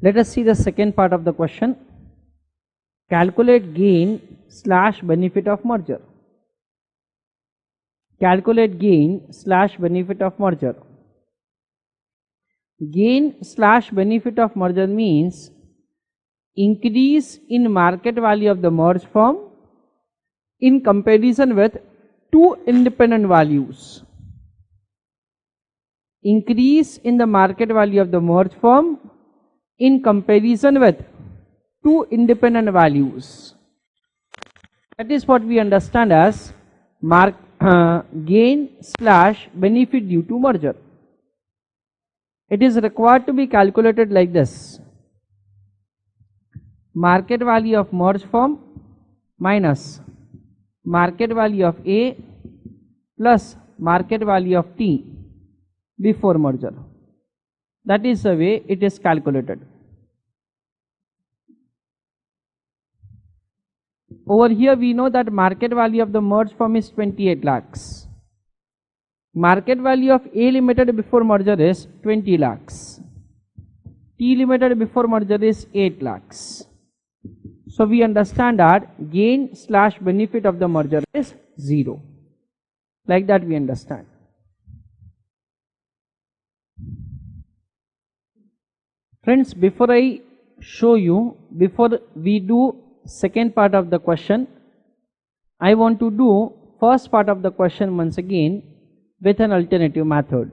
Let us see the second part of the question. Calculate gain / benefit of merger. Calculate gain / benefit of merger. Gain / benefit of merger means increase in market value of the merged firm in comparison with two independent values. Increase in the market value of the merged firm in comparison with two independent values. That is what we understand as gain / benefit due to merger. It is required to be calculated like this: market value of merged firm minus market value of A plus market value of T before merger. That is the way it is calculated. Over here we know that market value of the merged firm is 28 lakhs. Market value of A Limited before merger is 20 lakhs. T Limited before merger is 8 lakhs. So we understand that gain / benefit of the merger is 0. Like that we understand. Friends, before I show you, before we do second part of the question, I want to do first part of the question once again with an alternative method.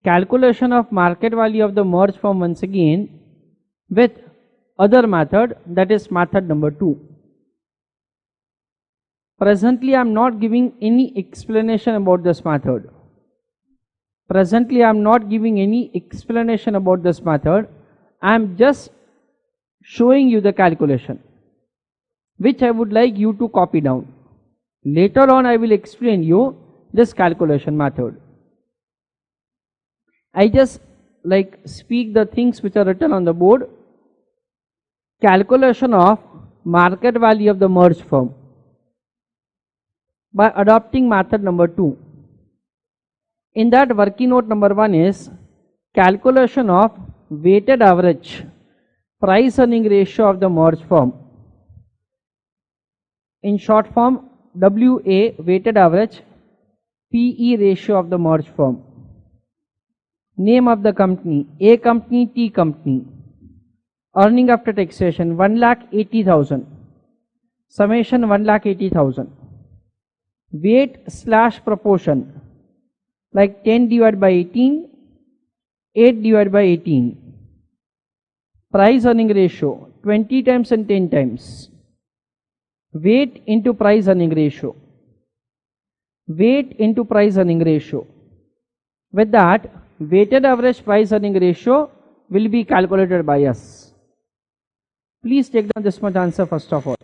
Calculation of market value of the merged firm once again with other method, that is method number 2. Presently I am not giving any explanation about this method. Presently I am not giving any explanation about this method. I am just showing you the calculation, which I would like you to copy down. Later on I will explain you this calculation method. I just speak the things which are written on the board. Calculation of market value of the merged firm by adopting method number 2. In that, working note number 1 is calculation of weighted average price earning ratio of the merged firm. In short form, WA, weighted average PE ratio of the merged firm. Name of the company, A company, T company. Earning after taxation 1,80,000. Summation 1,80,000. Weight / proportion, like 10 divided by 18, 8 divided by 18. Price earning ratio 20 times and 10 times. Weight into price earning ratio. Weight into price earning ratio. With that, weighted average price earning ratio will be calculated by us. Please take down this much answer first of all.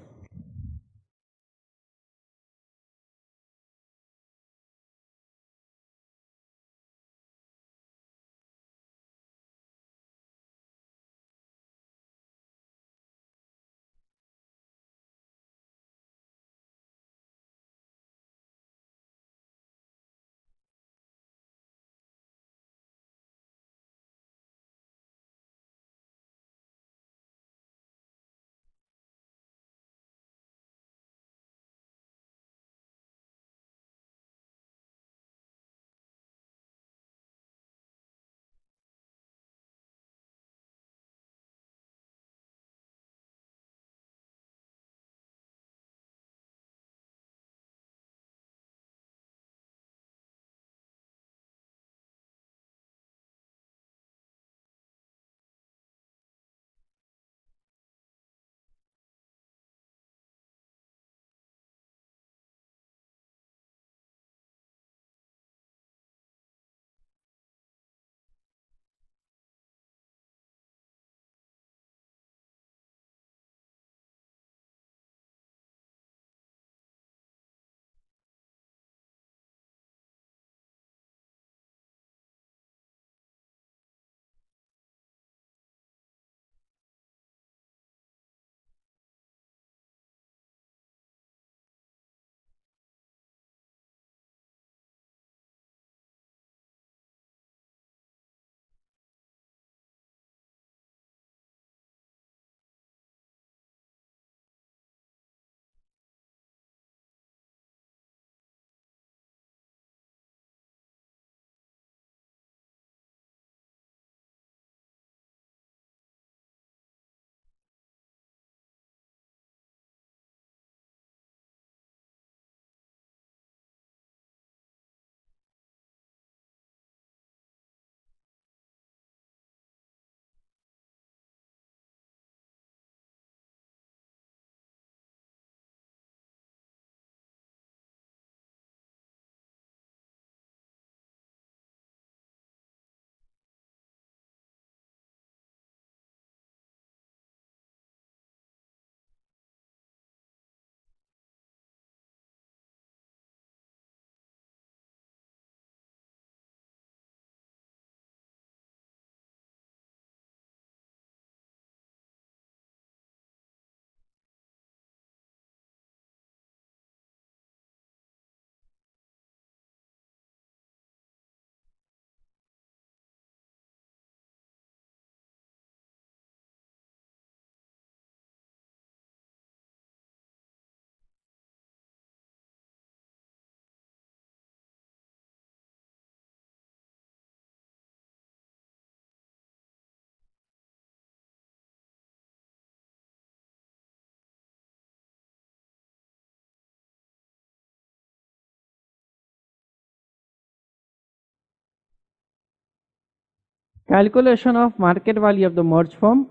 Calculation of market value of the merged firm.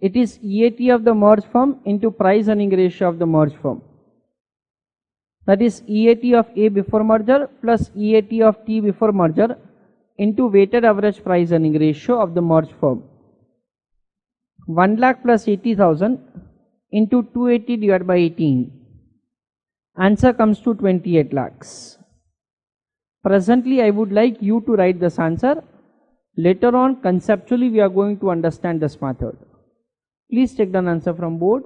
It is EAT of the merged firm into price earning ratio of the merged firm. That is EAT of A before merger plus EAT of T before merger into weighted average price earning ratio of the merged firm. 1 lakh plus 80,000 into 280 divided by 18. Answer comes to 28 lakhs. Presently, I would like you to write this answer. Later on, conceptually, we are going to understand this method. Please take down answer from board.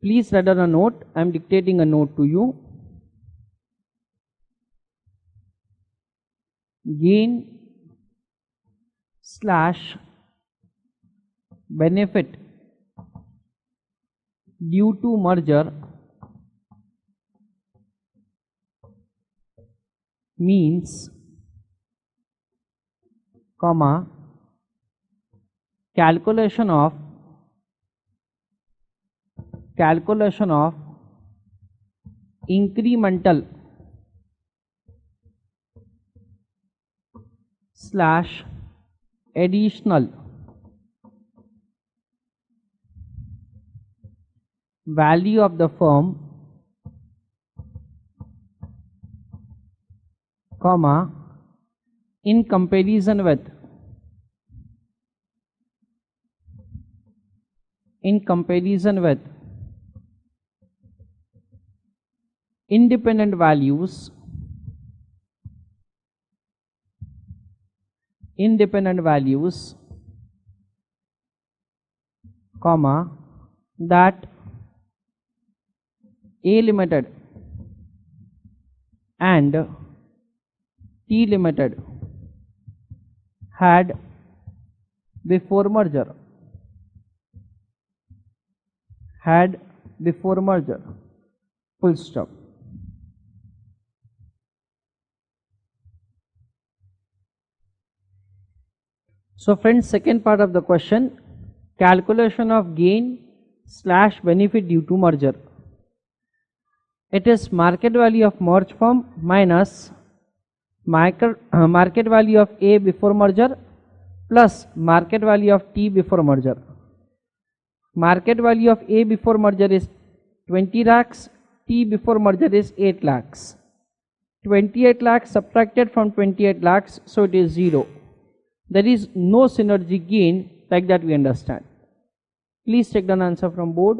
Please write down a note. I am dictating a note to you. Gain slash benefit due to merger means, comma, calculation of incremental slash additional value of the firm, comma, in comparison with independent values comma, that A Limited and T Limited had before merger. Full stop. So friends, second part of the question, calculation of gain slash benefit due to merger. It is market value of merged firm minus market value of A before merger plus market value of T before merger. Market value of A before merger is 20 lakhs, T before merger is 8 lakhs. 28 lakhs subtracted from 28 lakhs, so it is 0. There is no synergy gain, like that we understand. Please take down answer from board.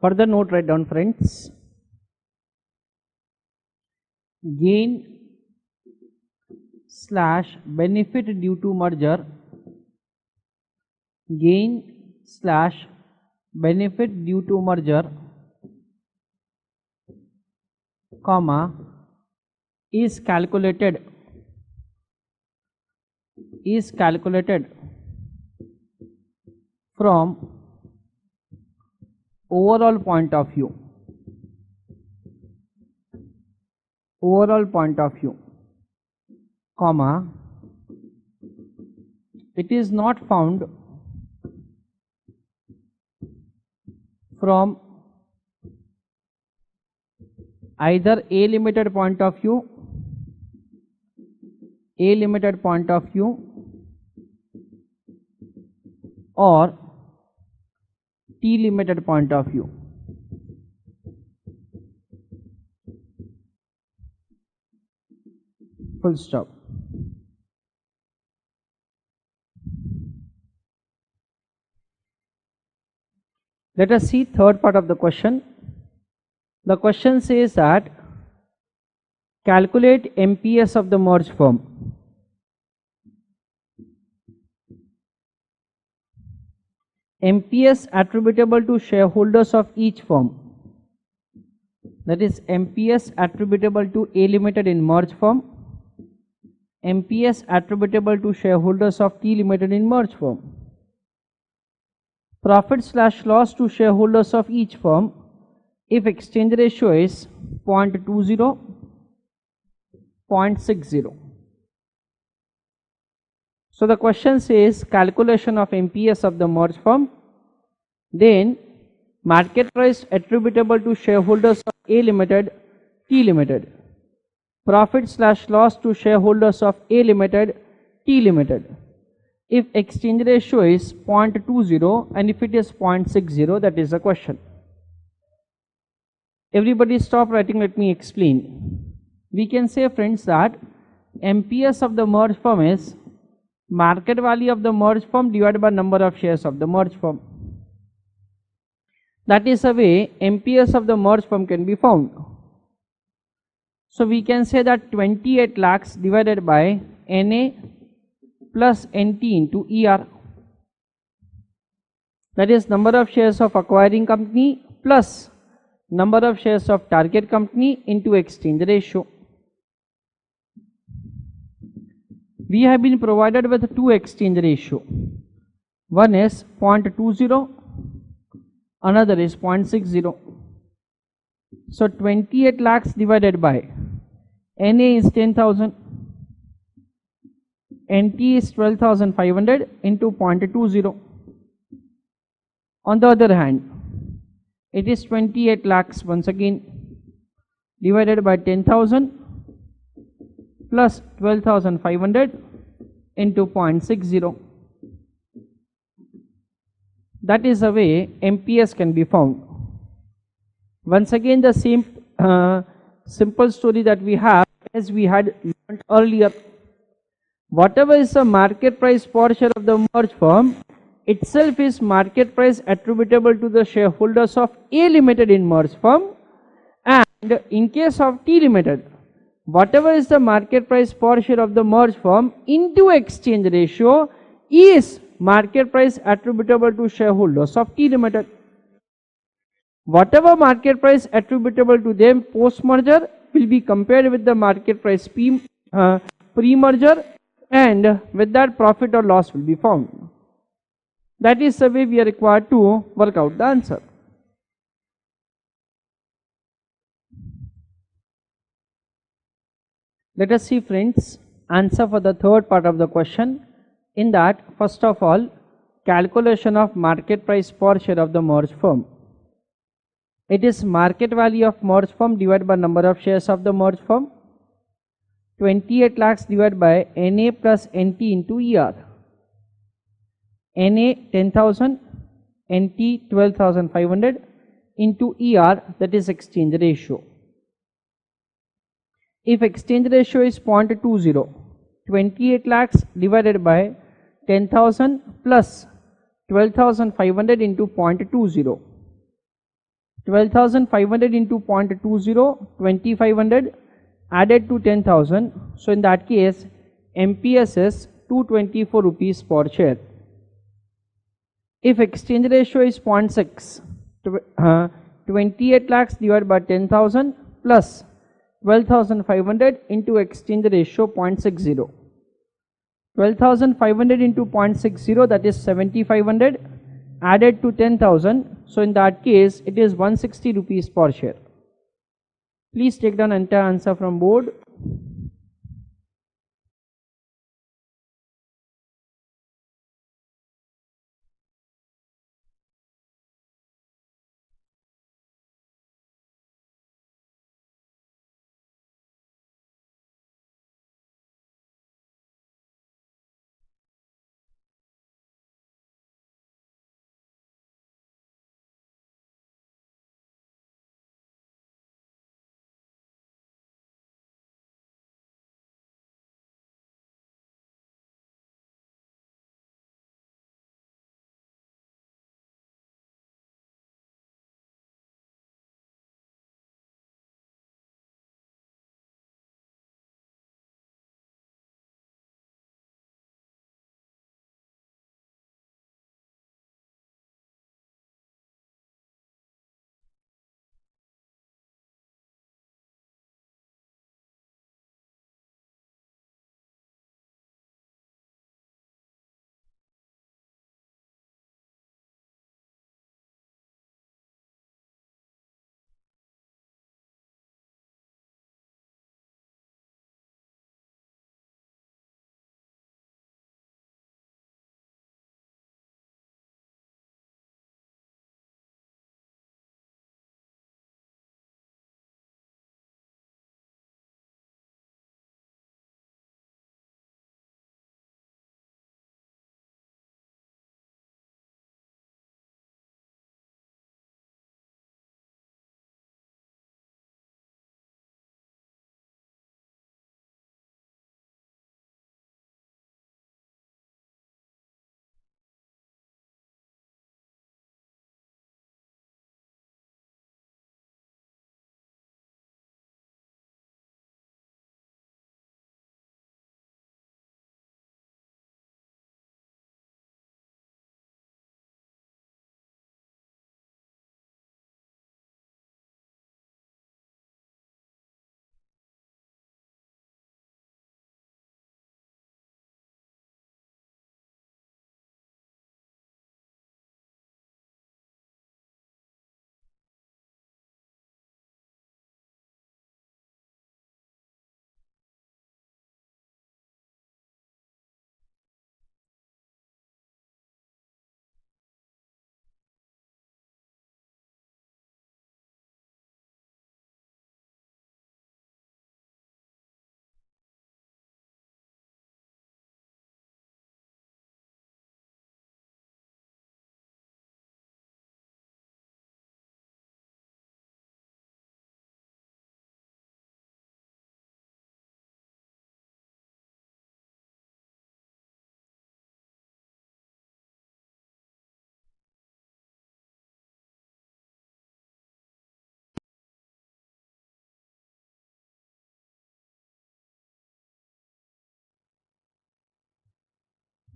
Further note, write down friends. Gain / benefit due to merger. Gain / benefit due to merger, comma, is calculated from overall point of view. Comma, it is not found from either A limited point of view or T limited point of view. Full stop. Let us see third part of the question. The question says that calculate MPS of the merged firm. MPS attributable to shareholders of each firm. That is MPS attributable to A Limited in merged firm. MPS attributable to shareholders of T Limited in merged firm. Profit / loss to shareholders of each firm if exchange ratio is 0.20, 0.60. So the question says calculation of MPS of the merged firm. Then market price attributable to shareholders of A Limited, T Limited. Profit / loss to shareholders of A Limited, T Limited. If exchange ratio is 0.20 and if it is 0.60, that is the question. Everybody stop writing, let me explain. We can say friends that MPS of the merged firm is market value of the merged firm divided by number of shares of the merged firm. That is the way MPS of the merged firm can be found. So we can say that 28 lakhs divided by NA plus NT into ER. That is number of shares of acquiring company plus number of shares of target company into exchange ratio. We have been provided with two exchange ratio. One is 0.20, another is 0.60. So 28 lakhs divided by NA is 10,000, NT is 12,500 into 0.20. On the other hand, it is 28 lakhs once again divided by 10,000 plus 12,500 into 0.60. That is the way MPS can be found. Once again, the same simple story that we have as we had learned earlier. Whatever is the market price per share of the merged firm itself is market price attributable to the shareholders of A Limited in merged firm, and in case of T Limited, whatever is the market price per share of the merged firm into exchange ratio is market price attributable to shareholders of T Limited. Whatever market price attributable to them post merger will be compared with the market price pre-merger, and with that profit or loss will be found. That is the way we are required to work out the answer. Let us see friends, answer for the third part of the question. In that, first of all, calculation of market price per share of the merged firm. It is market value of merged firm divided by number of shares of the merged firm. 28 lakhs divided by NA plus NT into ER. NA 10,000, NT 12,500 into ER, that is exchange ratio. If exchange ratio is 0.20, 28 lakhs divided by 10,000 plus 12,500 into 0.20. 12,500 into 0.20, 2,500 added to 10,000. So in that case, MPS is 224 rupees per share. If exchange ratio is 0.6, 28 lakhs divided by 10,000 plus 12,500 into exchange ratio 0.60. 12,500 into 0.60, that is 7,500 added to 10,000. So in that case, it is 160 rupees per share. Please take down entire answer from board.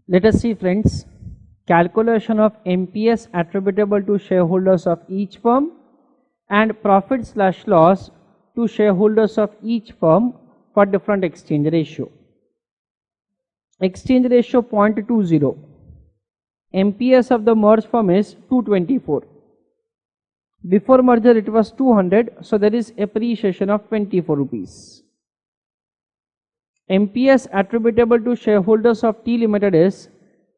Let us see, friends, calculation of MPS attributable to shareholders of each firm and profit/loss to shareholders of each firm for different exchange ratio. Exchange ratio 0.20. MPS of the merged firm is 224. Before merger it was 200, so there is appreciation of 24 rupees. MPS attributable to shareholders of T Limited is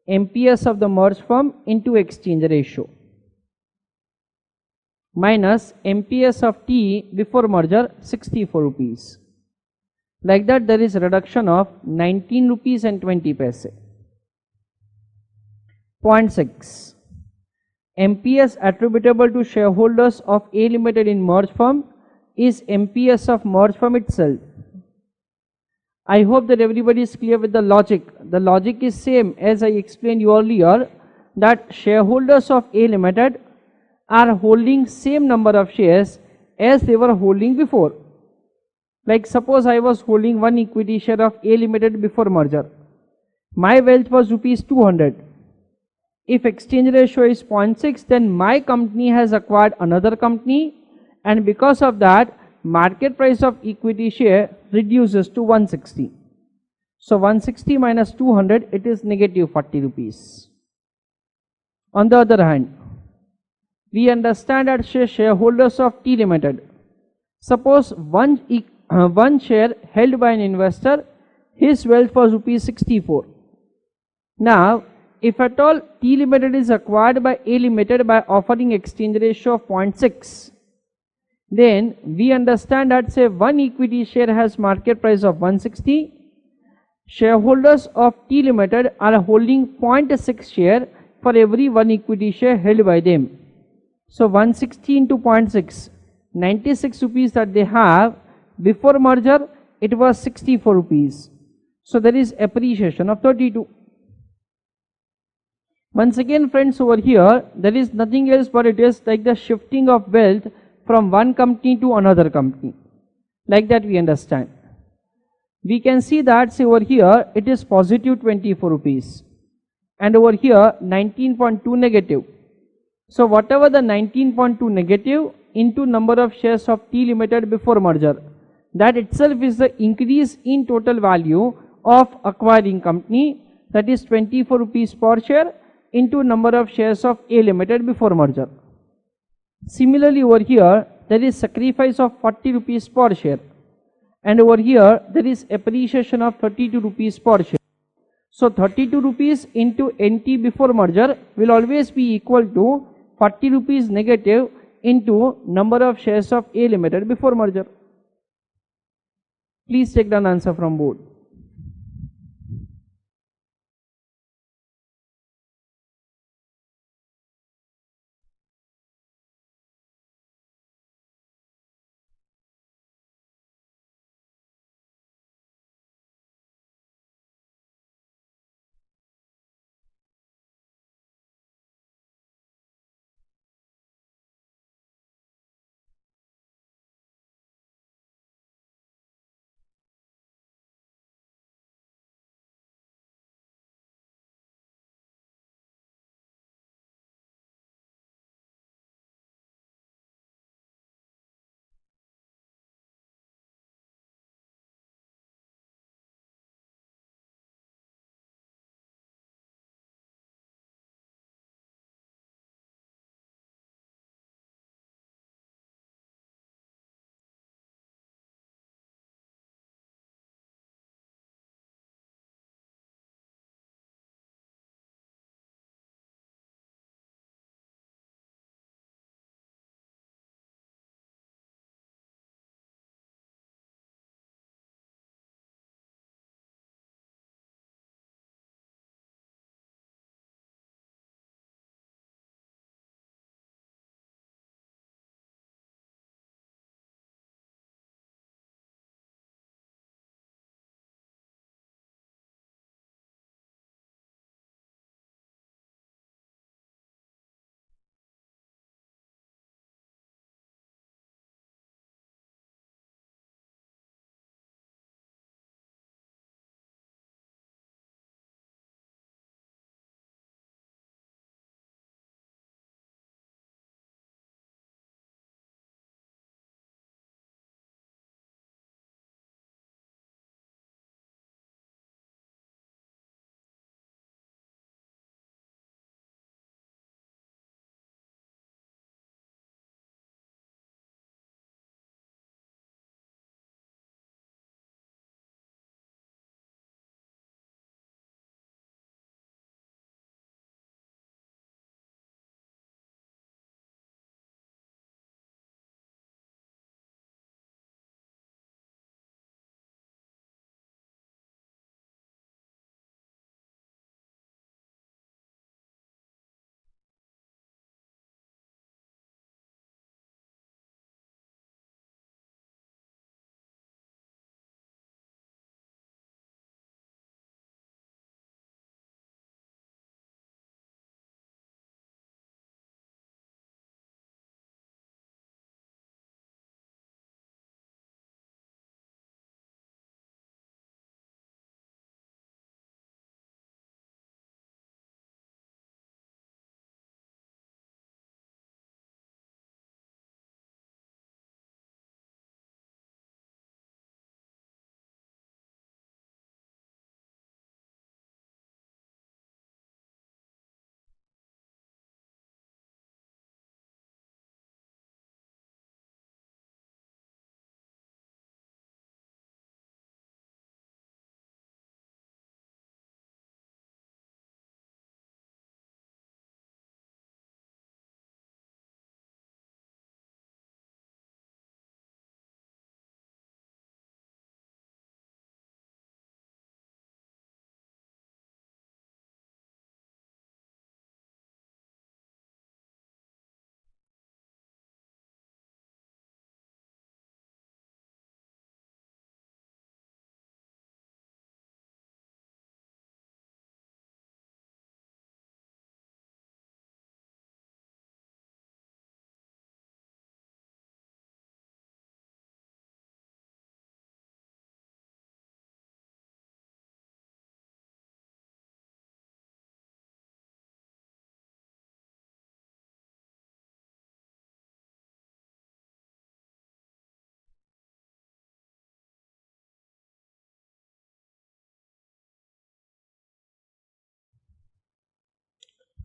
MPS of the merged firm into exchange ratio minus MPS of T before merger 64 rupees. Like that, there is reduction of 19 rupees and 20 paise. 0.6. MPS attributable to shareholders of A Limited in merged firm is MPS of merged firm itself. I hope that everybody is clear with the logic. The logic is same as I explained you earlier, that shareholders of A Limited are holding same number of shares as they were holding before. Like suppose I was holding one equity share of A Limited before merger. My wealth was rupees 200. If exchange ratio is 0.6, then my company has acquired another company, and because of that, market price of equity share reduces to 160. So 160 minus 200, it is negative 40 rupees. On the other hand, we understand that shareholders of T Limited, suppose one share held by an investor, his wealth was rupees 64. Now, if at all T Limited is acquired by A Limited by offering exchange ratio of 0.6, then we understand that say one equity share has market price of 160. Shareholders of T Limited are holding 0.6 share for every one equity share held by them. So 160 into 0.6, 96 rupees that they have. Before merger, it was 64 rupees. So there is appreciation of 32. Once again friends, over here there is nothing else but it is like the shifting of wealth from one company to another company. Like that we understand. We can see that say over here it is positive 24 rupees and over here 19.2 negative. So whatever the 19.2 negative into number of shares of T Limited before merger, that itself is the increase in total value of acquiring company, that is 24 rupees per share into number of shares of A Limited before merger. Similarly over here there is sacrifice of 40 rupees per share, and over here there is appreciation of 32 rupees per share. So 32 rupees into NT before merger will always be equal to 40 rupees negative into number of shares of A Limited before merger. Please take down answer from board.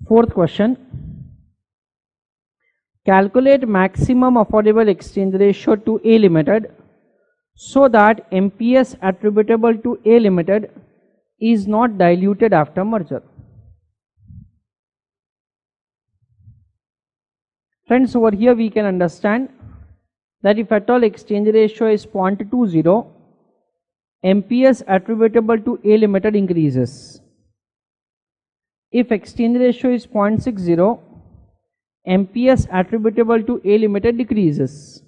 Fourth question. Calculate maximum affordable exchange ratio to A Limited so that MPS attributable to A Limited is not diluted after merger. Friends, over here we can understand that if at all exchange ratio is 0.20, MPS attributable to A Limited increases. If exchange ratio is 0.60, MPS attributable to A Limited decreases.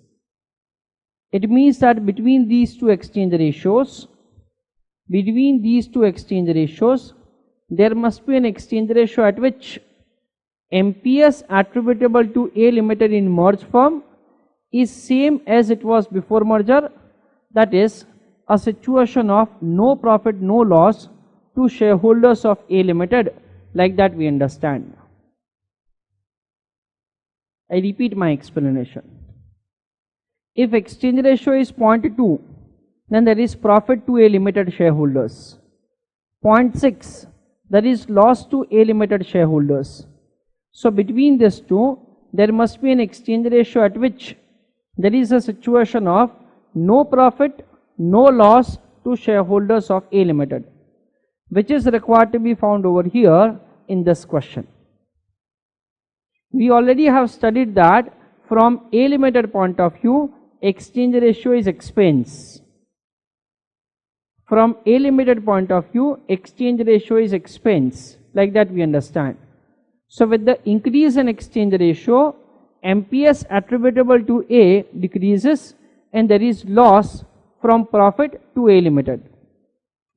It means that between these two exchange ratios, there must be an exchange ratio at which MPS attributable to A Limited in merged firm is same as it was before merger, that is a situation of no profit, no loss to shareholders of A Limited, like that we understand. I repeat my explanation. If exchange ratio is 0.2, then there is profit to A Limited shareholders. 0.6, there is loss to A Limited shareholders. So between these two, there must be an exchange ratio at which there is a situation of no profit, no loss to shareholders of A Limited, which is required to be found over here in this question. We already have studied that from A Limited point of view, exchange ratio is expense. From A Limited point of view, exchange ratio is expense, like that we understand. So with the increase in exchange ratio, MPS attributable to A decreases and there is loss from profit to A Limited.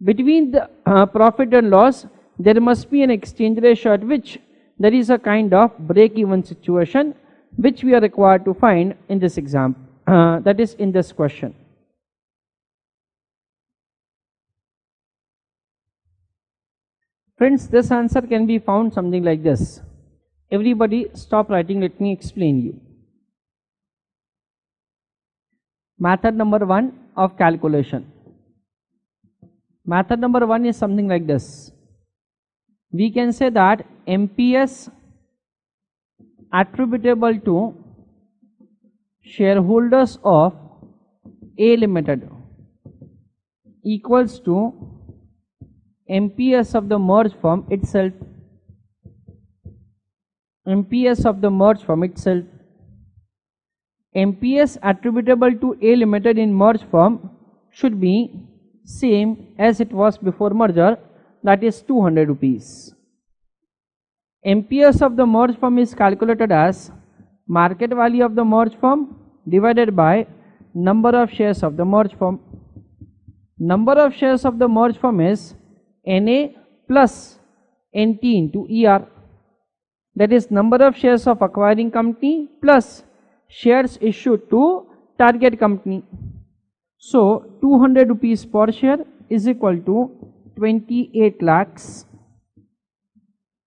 Between the profit and loss, there must be an exchange ratio at which there is a kind of break-even situation, which we are required to find in this example, that is in this question. Friends, this answer can be found something like this. Everybody stop writing, let me explain you. Method number 1 of calculation. Method number 1 is something like this. We can say that MPS attributable to shareholders of A Limited equals to MPS of the merged firm itself. MPS of the merged firm itself. MPS attributable to A Limited in merged firm should be same as it was before merger, that is 200 rupees. MPS of the merged firm is calculated as market value of the merged firm divided by number of shares of the merged firm. Number of shares of the merged firm is NA plus NT into ER, that is number of shares of acquiring company plus shares issued to target company. So 200 rupees per share is equal to 28 lakhs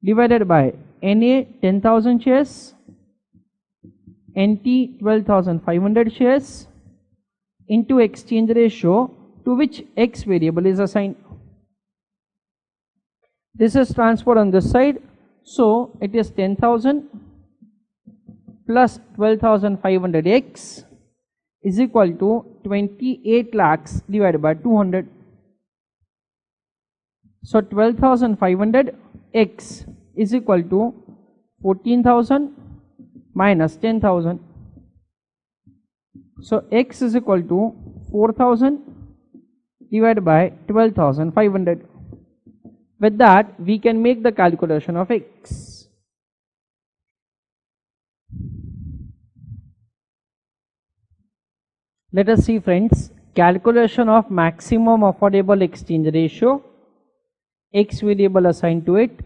divided by NA 10,000 shares, NT 12,500 shares into exchange ratio to which X variable is assigned. This is transferred on this side, so it is 10,000 plus 12,500 X is equal to 28 lakhs divided by 200. So 12,500 X is equal to 14,000 minus 10,000. So X is equal to 4,000 divided by 12,500. With that, we can make the calculation of X. Let us see, friends, calculation of maximum affordable exchange ratio, X variable assigned to it,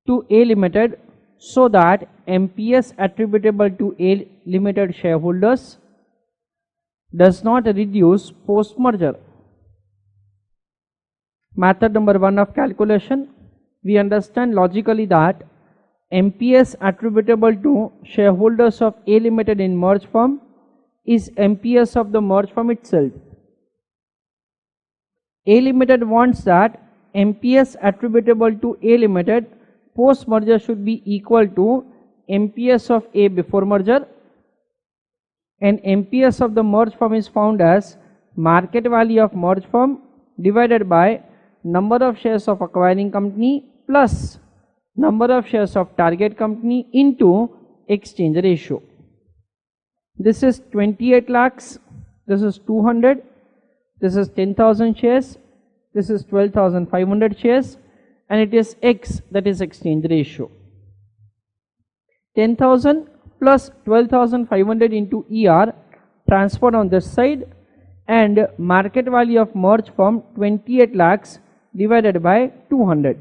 to A Limited, so that MPS attributable to A Limited shareholders does not reduce post merger. Method number 1 of calculation, we understand logically that MPS attributable to shareholders of A Limited in merged firm is MPS of the merged firm itself. A Limited wants that MPS attributable to A Limited post merger should be equal to MPS of A before merger, and MPS of the merged firm is found as market value of merged firm divided by number of shares of acquiring company plus number of shares of target company into exchange ratio. This is 28 lakhs, this is 200, this is 10,000 shares, this is 12,500 shares, and it is X, that is exchange ratio. 10,000 plus 12,500 into ER transferred on this side, and market value of merged firm 28 lakhs divided by 200.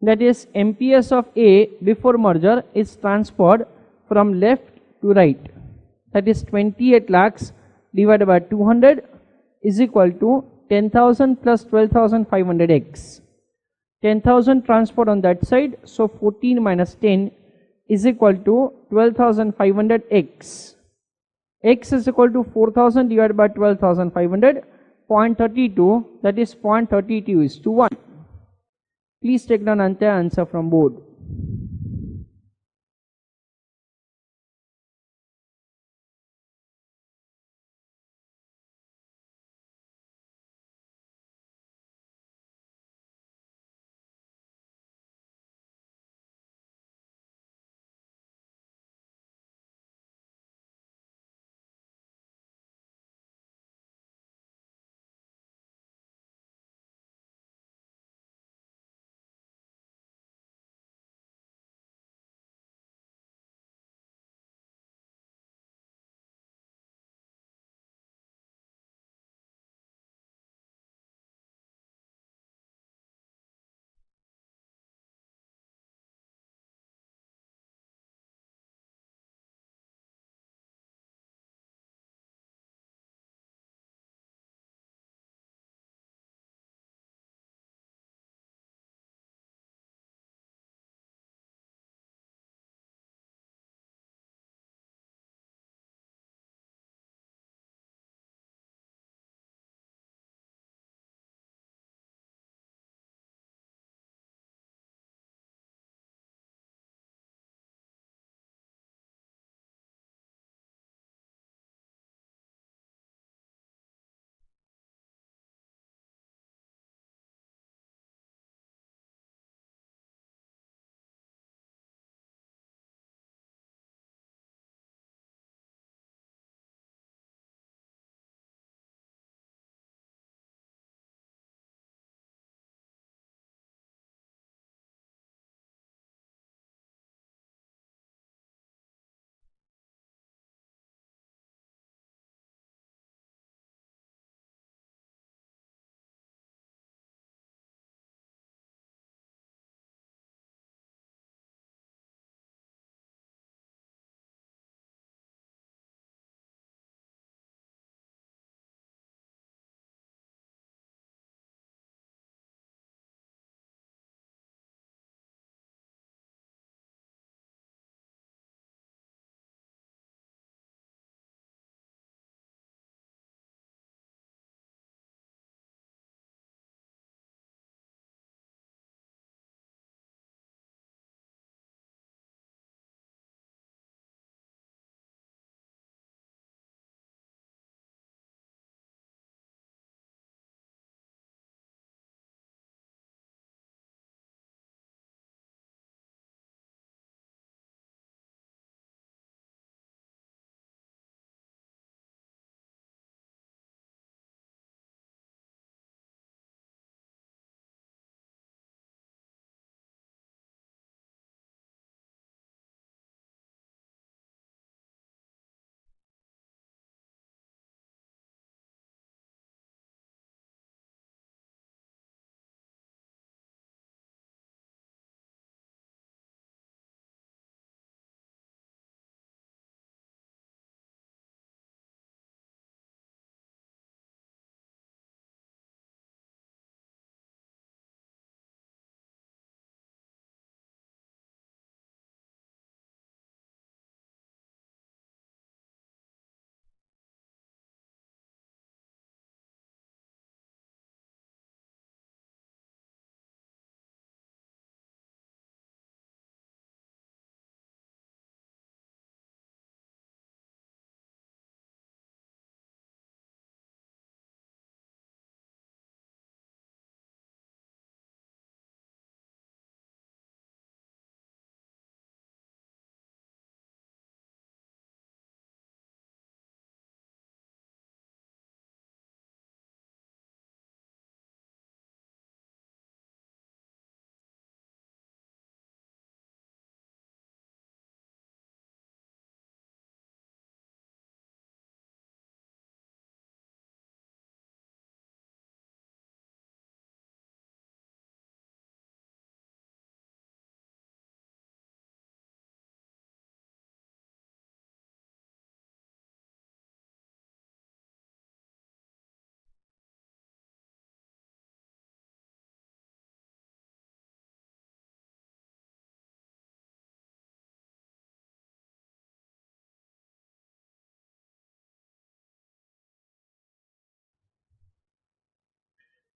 That is MPS of A before merger is transferred from left to right. That is 28 lakhs divided by 200 is equal to 10,000 plus 12,500 X. 10,000 transferred on that side, so 14 minus 10 is equal to 12,500 X. X is equal to 4,000 divided by 12,500, 0.32, that is 0.32:1. Please take down answer from board.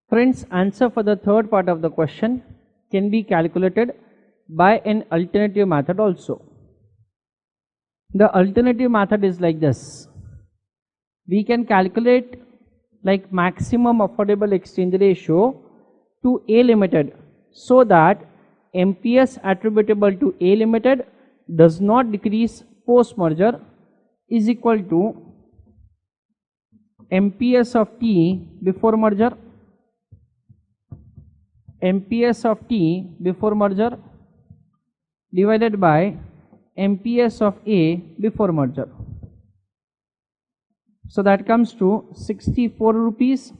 Friends, answer for the third part of the question can be calculated by an alternative method also. The alternative method is like this. We can calculate like maximum affordable exchange ratio to A Limited so that MPS attributable to A Limited does not decrease post merger is equal to MPS of T before merger, MPS of T before merger divided by MPS of A before merger. So that comes to 64 rupees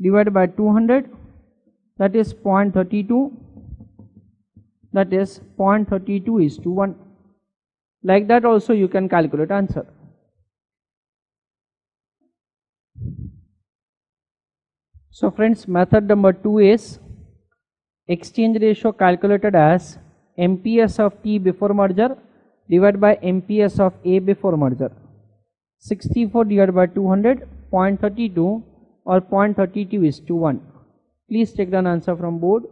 divided by 200, that is 0.32, that is 0.32:1. Like that also you can calculate answer. So friends, method number 2 is exchange ratio calculated as MPS of T before merger divided by MPS of A before merger. 64 divided by 200, 0.32 or 0.32:1. Please take down answer from board.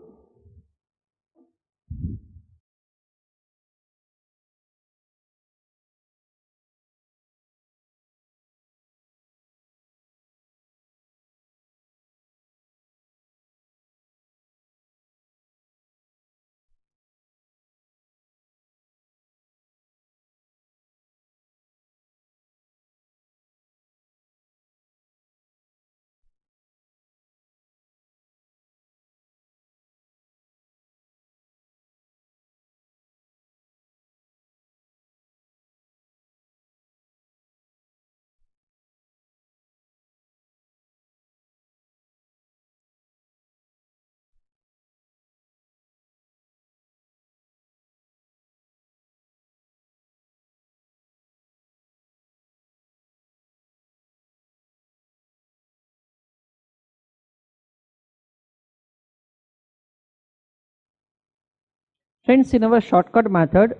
Friends, in our shortcut method,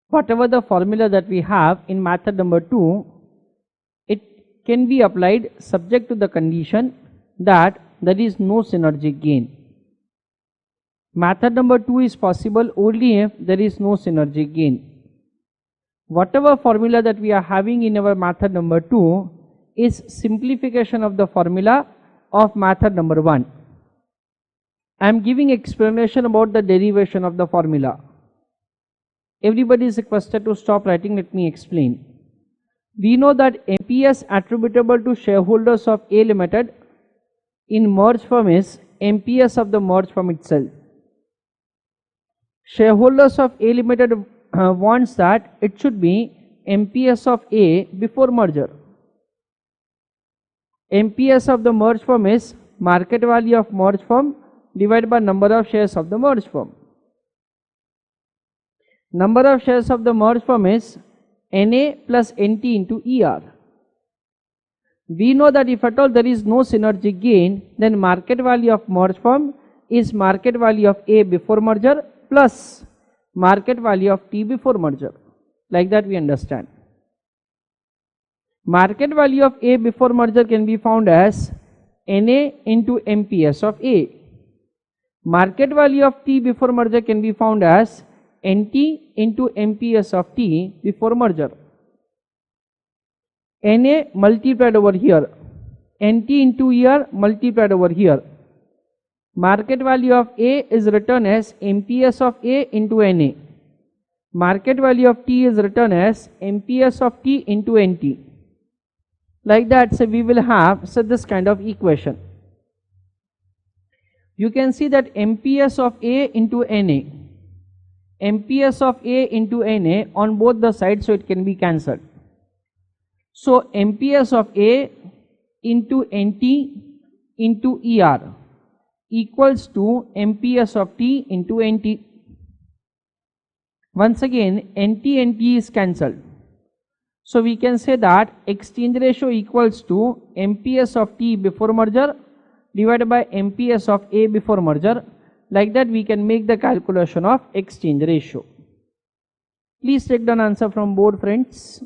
whatever the formula that we have in method number 2, it can be applied subject to the condition that there is no synergic gain. Method number 2 is possible only if there is no synergic gain. Whatever formula that we are having in our method number 2 is simplification of the formula of method number 1. I am giving explanation about the derivation of the formula. Everybody is requested to stop writing. Let me explain. We know that MPS attributable to shareholders of A Limited in merged firm is MPS of the merged firm itself. Shareholders of A Limited wants that it should be MPS of A before merger. MPS of the merged firm is market value of merged firm divided by number of shares of the merged firm. Number of shares of the merged firm is NA plus NT into ER. We know that if at all there is no synergic gain, then market value of merged firm is market value of A before merger plus market value of T before merger. Like that we understand. Market value of A before merger can be found as NA into MPS of A. Market value of T before merger can be found as NT into MPS of T before merger. NA multiplied over here, NT into ER multiplied over here. Market value of A is written as MPS of A into NA. Market value of T is written as MPS of T into NT. Like that, so we will have this kind of equation. You can see that MPS of A into NA, MPS of A into NA on both the sides, so it can be cancelled. So MPS of A into NT into ER equals to MPS of T into NT. Once again, NT is cancelled. So we can say that exchange ratio equals to MPS of T before merger divided by MPS of A before merger. Like that we can make the calculation of exchange ratio. Please take down answer from board, friends.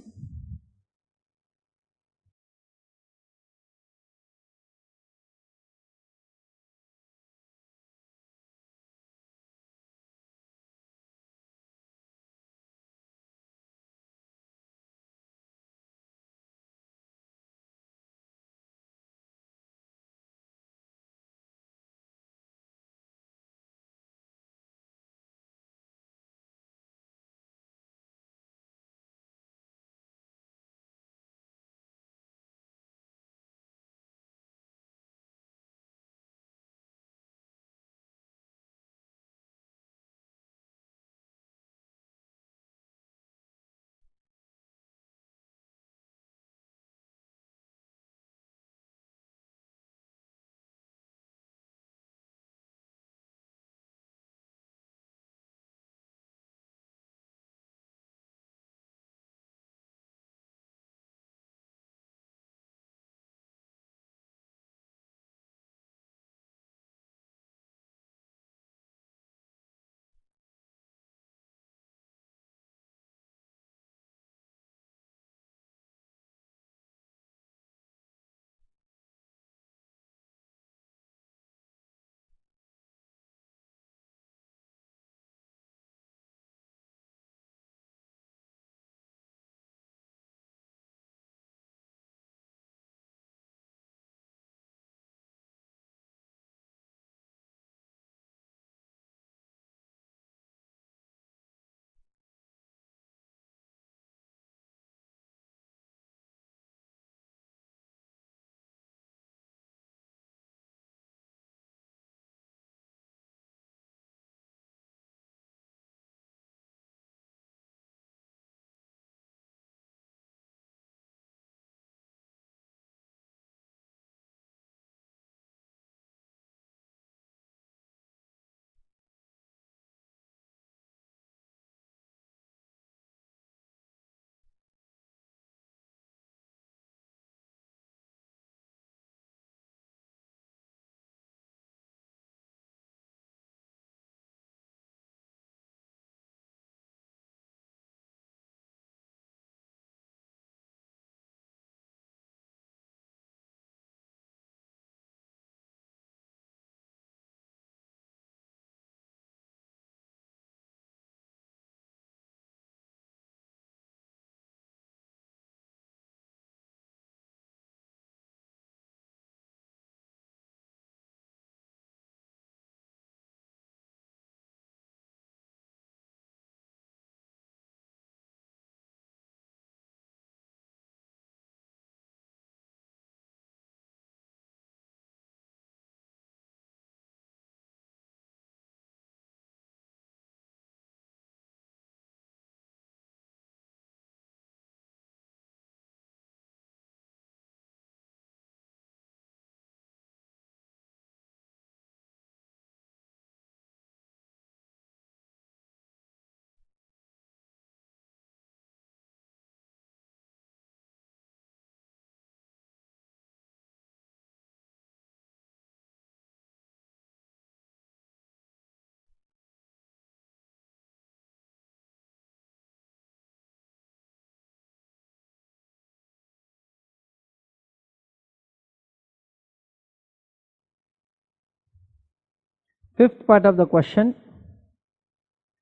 Fifth part of the question.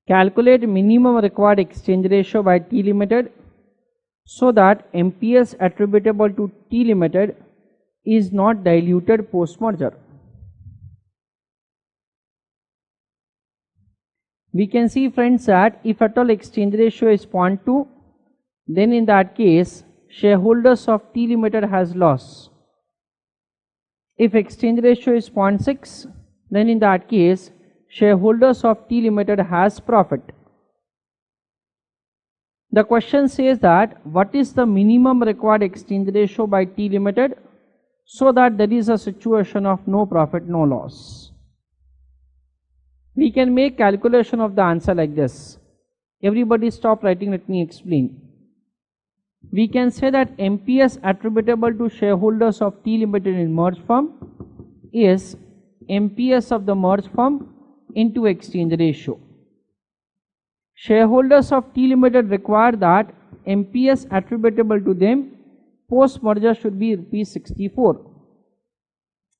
Calculate minimum required exchange ratio by T Limited so that MPS attributable to T Limited is not diluted post-merger. We can see, friends, that if at all exchange ratio is 0.2, then in that case shareholders of T Limited has loss. If exchange ratio is 0.6, then in that case shareholders of T Limited has profit. The question says that what is the minimum required exchange ratio by T Limited so that there is a situation of no profit, no loss. We can make calculation of the answer like this. Everybody stop writing, let me explain. We can say that MPS attributable to shareholders of T Limited in merged firm is MPS of the merged firm into exchange ratio. Shareholders of T Limited require that MPS attributable to them post merger should be ₹64.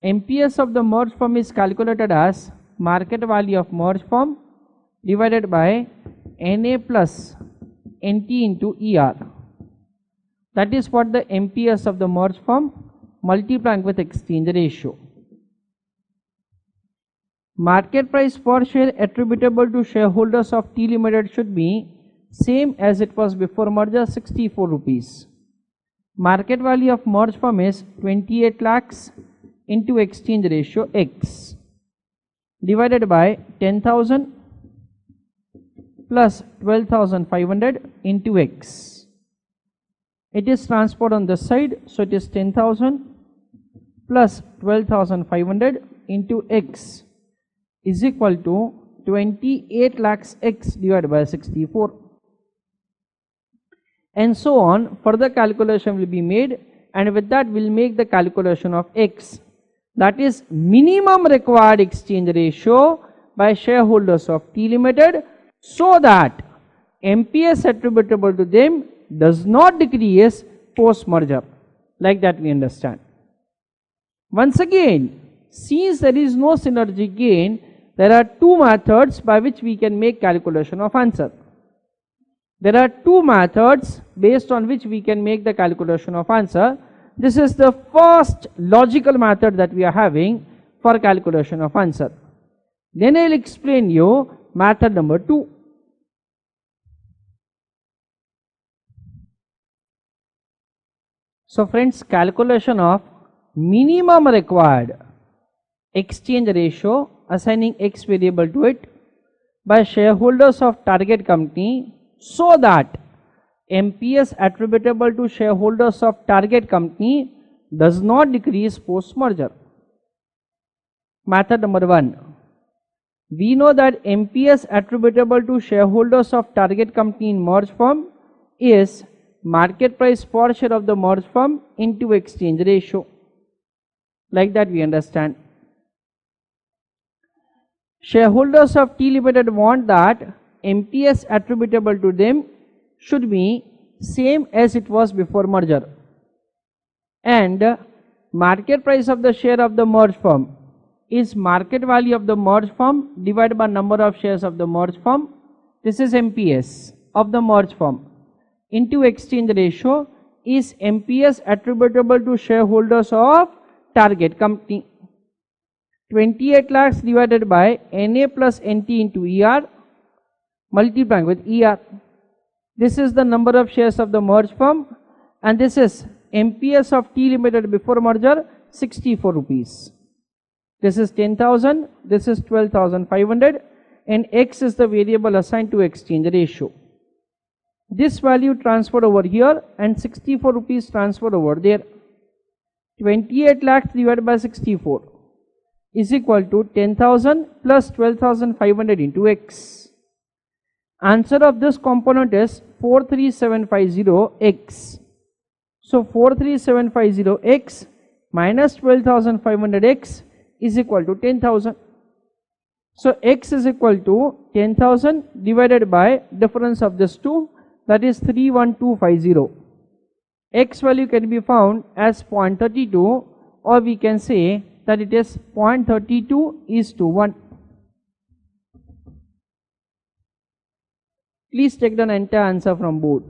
MPS of the merged firm is calculated as market value of merged firm divided by NA plus NT into ER. That is what the MPS of the merged firm multiplying with exchange ratio. Market price per share attributable to shareholders of T Limited should be same as it was before merger, 64 rupees. Market value of merged firm is 28 lakhs into exchange ratio X divided by 10,000 plus 12,500 into X. It is transferred on this side, so it is 10,000 plus 12,500 into X is equal to 28 lakhs X divided by 64. And so on, further calculation will be made, and with that we will make the calculation of X, that is minimum required exchange ratio by shareholders of T Limited so that MPS attributable to them does not decrease post merger. Like that we understand. Once again, since there is no synergy gain, there are two methods by which we can make calculation of answer. There are two methods based on which we can make the calculation of answer. This is the first logical method that we are having for calculation of answer. Then I will explain you method number 2. So friends, calculation of minimum required exchange ratio, assigning X variable to it by shareholders of target company so that MPS attributable to shareholders of target company does not decrease post merger. Method number 1. We know that MPS attributable to shareholders of target company in merged firm is market price per share of the merged firm into exchange ratio. Like that we understand. Shareholders of T Limited want that MPS attributable to them should be same as it was before merger, and market price of the share of the merged firm is market value of the merged firm divided by number of shares of the merged firm. This is MPS of the merged firm into exchange ratio is MPS attributable to shareholders of target company. 28 lakhs divided by NA plus NT into ER multiplying with ER. This is the number of shares of the merged firm, and this is MPS of T Limited before merger, 64 rupees. This is 10,000, this is 12,500, and X is the variable assigned to exchange ratio. This value transferred over here and 64 rupees transferred over there. 28 lakhs divided by 64 is equal to 10,000 plus 12,500 into X. Answer of this component is 43750x. So 43750x minus 12,500x is equal to 10,000. So x is equal to 10,000 divided by difference of this two, that is 31250. X value can be found as 0.32, or we can say that it is 0.32:1. Please take down entire answer from board.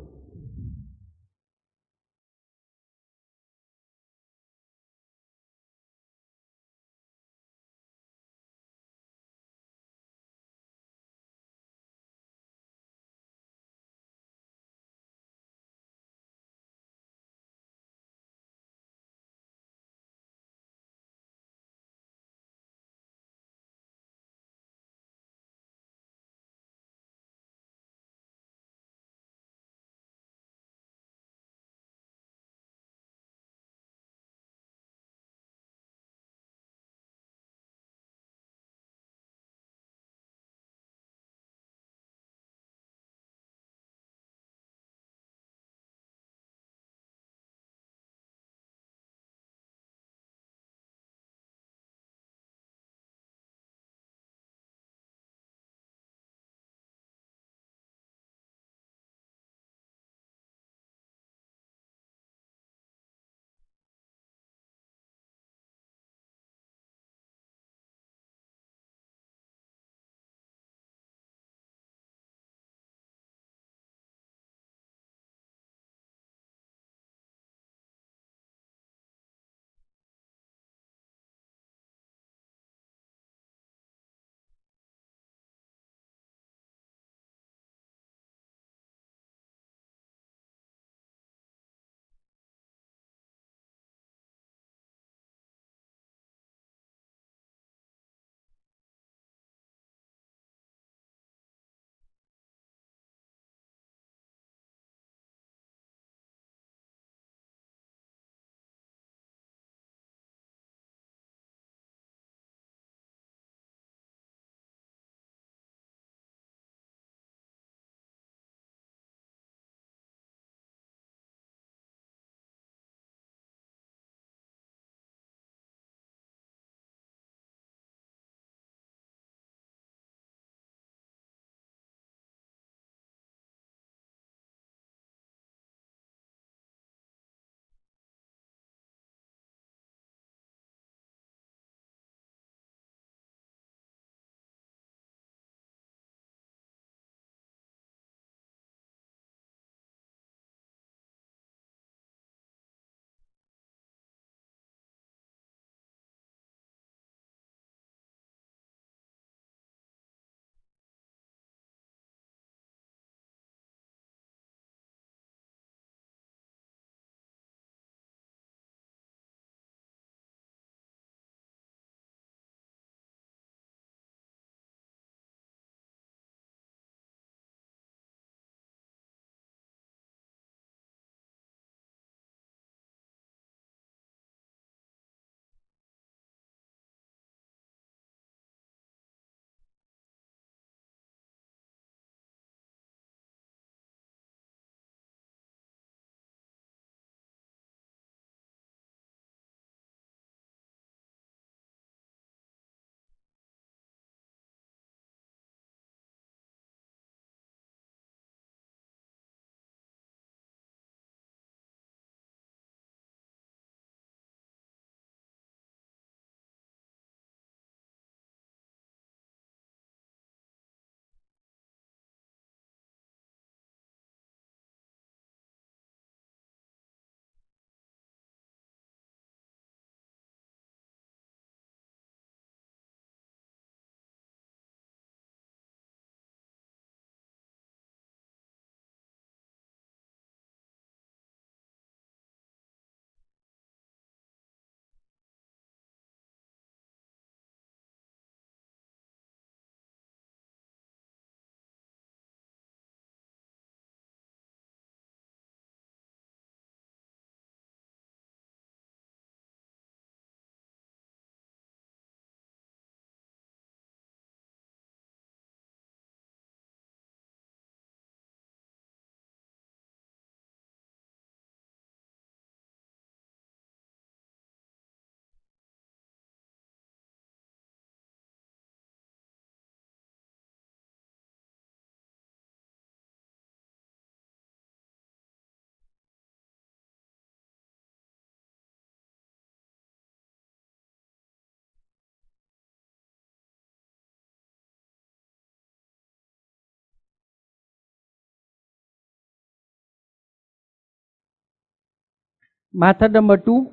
Method number 2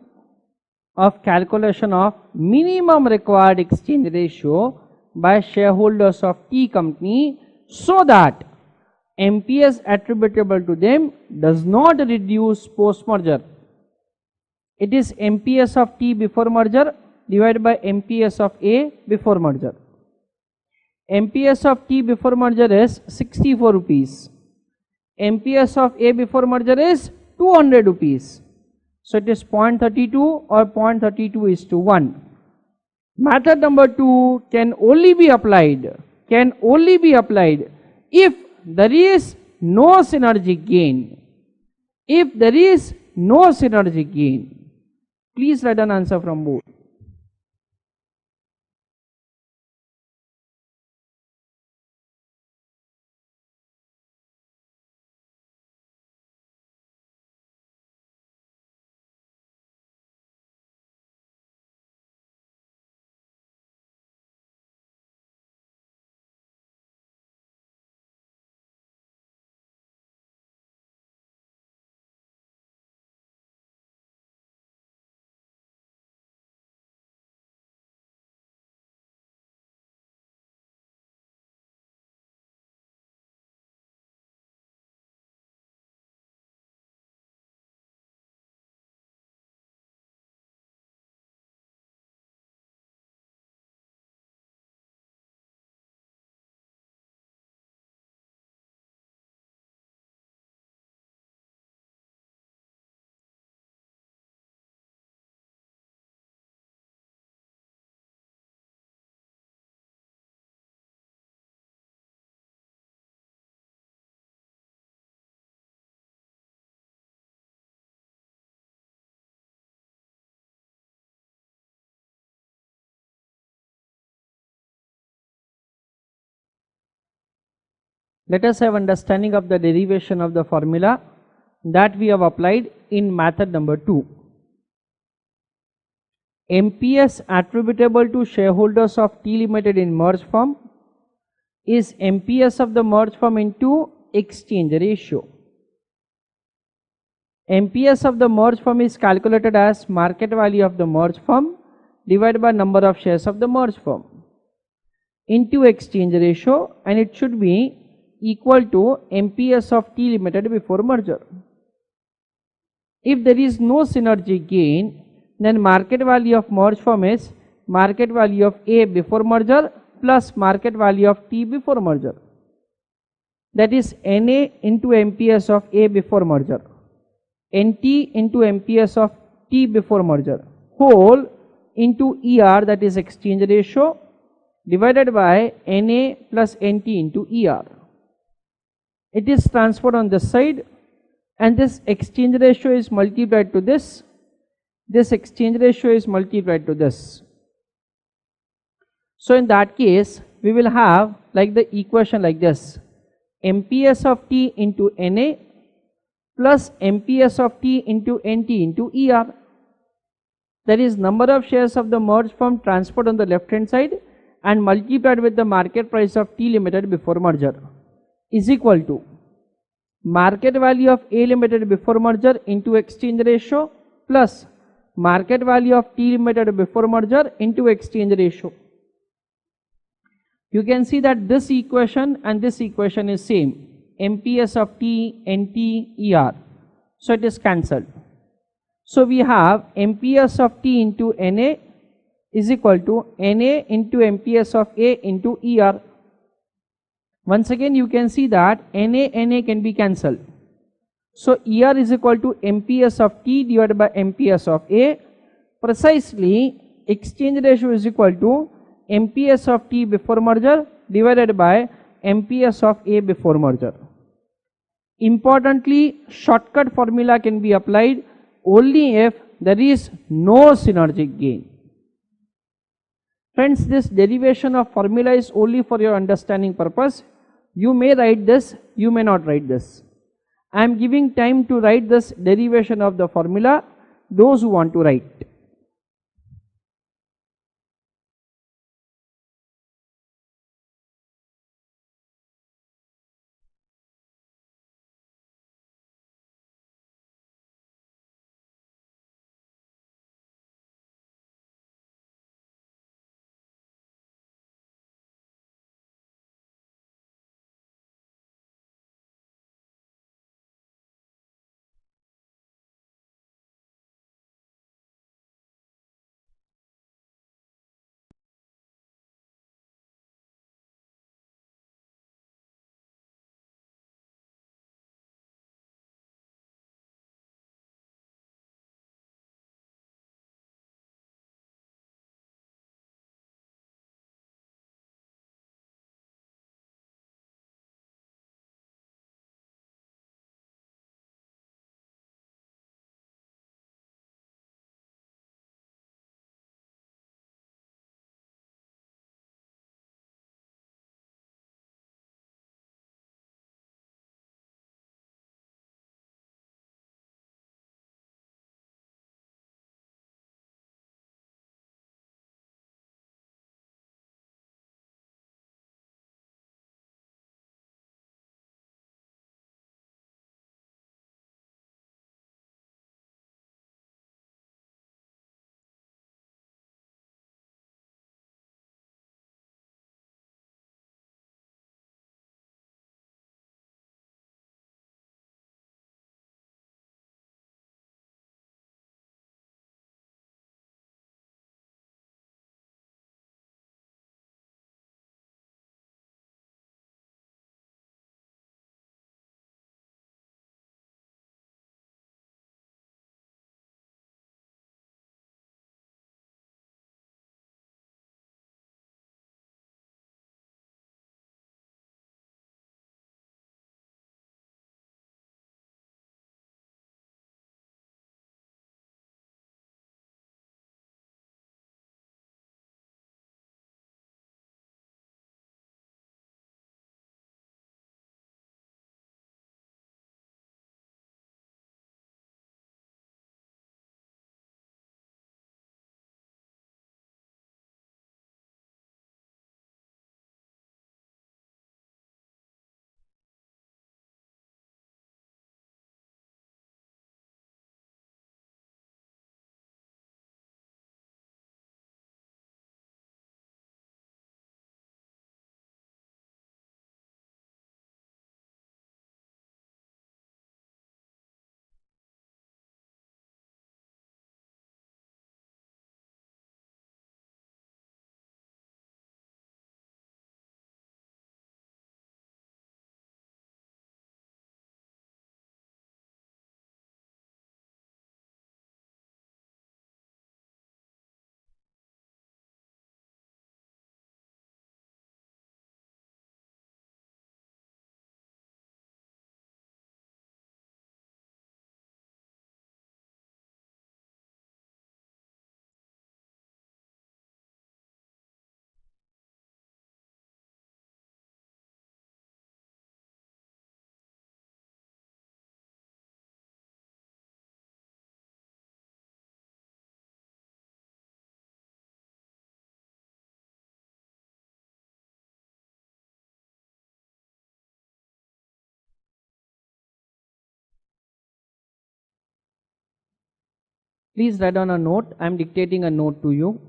of calculation of minimum required exchange ratio by shareholders of T company so that MPS attributable to them does not reduce post merger. It is MPS of T before merger divided by MPS of A before merger. MPS of T before merger is 64 rupees. MPS of A before merger is 200 rupees. So it is 0.32 or 0.32:1. Method number 2 can only be applied if there is no synergy gain. If there is no synergy gain. Please write an answer from both. Let us have understanding of the derivation of the formula that we have applied in method number 2. MPS attributable to shareholders of T Limited in merge firm is MPS of the merge firm into exchange ratio. MPS of the merge firm is calculated as market value of the merge firm divided by number of shares of the merge firm into exchange ratio, and it should be equal to MPS of T Limited before merger. If there is no synergy gain, then market value of merge firm is market value of A before merger plus market value of T before merger. That is NA into MPS of A before merger, NT into MPS of T before merger, whole into ER, that is exchange ratio, divided by NA plus NT into ER. It is transferred on this side, and this exchange ratio is multiplied to this. This exchange ratio is multiplied to this. So in that case, we will have like the equation like this: MPS of T into NA plus MPS of T into NT into ER. That is number of shares of the merged firm transferred on the left hand side and multiplied with the market price of T Limited before merger is equal to market value of A Limited before merger into exchange ratio plus market value of T Limited before merger into exchange ratio. You can see that this equation and this equation is same, MPS of T, NT, ER. So it is cancelled. So we have MPS of T into NA is equal to NA into MPS of A into ER. Once again you can see that NA can be cancelled. So ER is equal to MPS of T divided by MPS of A. Precisely exchange ratio is equal to MPS of T before merger divided by MPS of A before merger. Importantly, shortcut formula can be applied only if there is no synergic gain. Friends, this derivation of formula is only for your understanding purpose. You may write this, you may not write this. I am giving time to write this derivation of the formula, those who want to write. Please write on a note. I am dictating a note to you.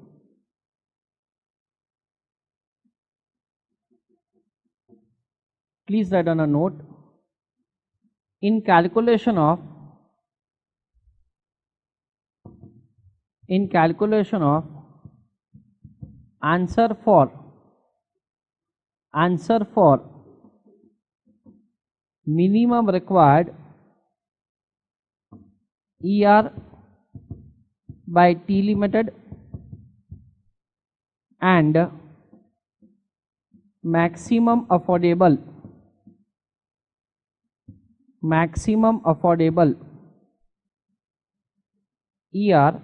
Please write on a note. In calculation of answer for minimum required ER by T limited and maximum affordable ER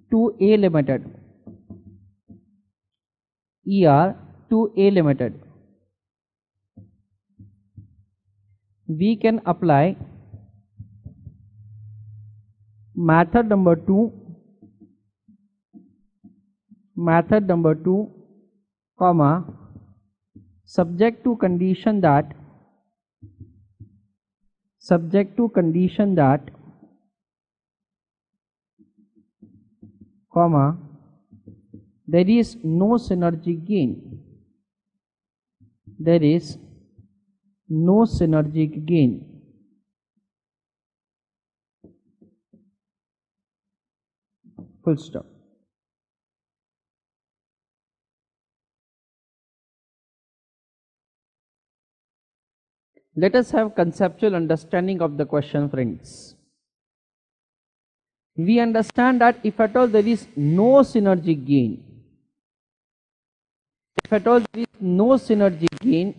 to A limited we can apply method number 2 comma subject to condition that comma there is no synergy gain. Full stop. Let us have conceptual understanding of the question, friends. We understand that if at all there is no synergy gain,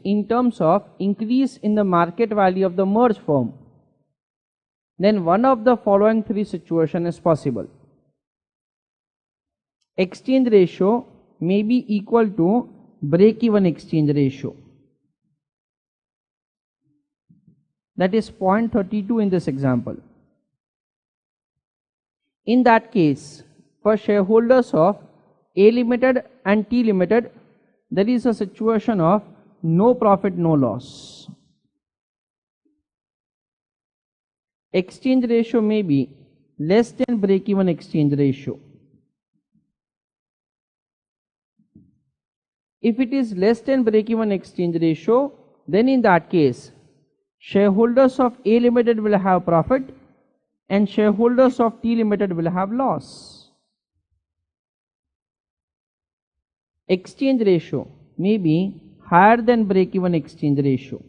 in terms of increase in the market value of the merged firm, then one of the following three situations is possible. Exchange ratio may be equal to break-even exchange ratio. That is 0.32 in this example. In that case, for shareholders of A limited and T limited, there is a situation of no profit, no loss. Exchange ratio may be less than break-even exchange ratio. If it is less than break-even exchange ratio, then in that case, shareholders of A limited will have profit and shareholders of T limited will have loss. Exchange ratio may be higher than break-even exchange ratio.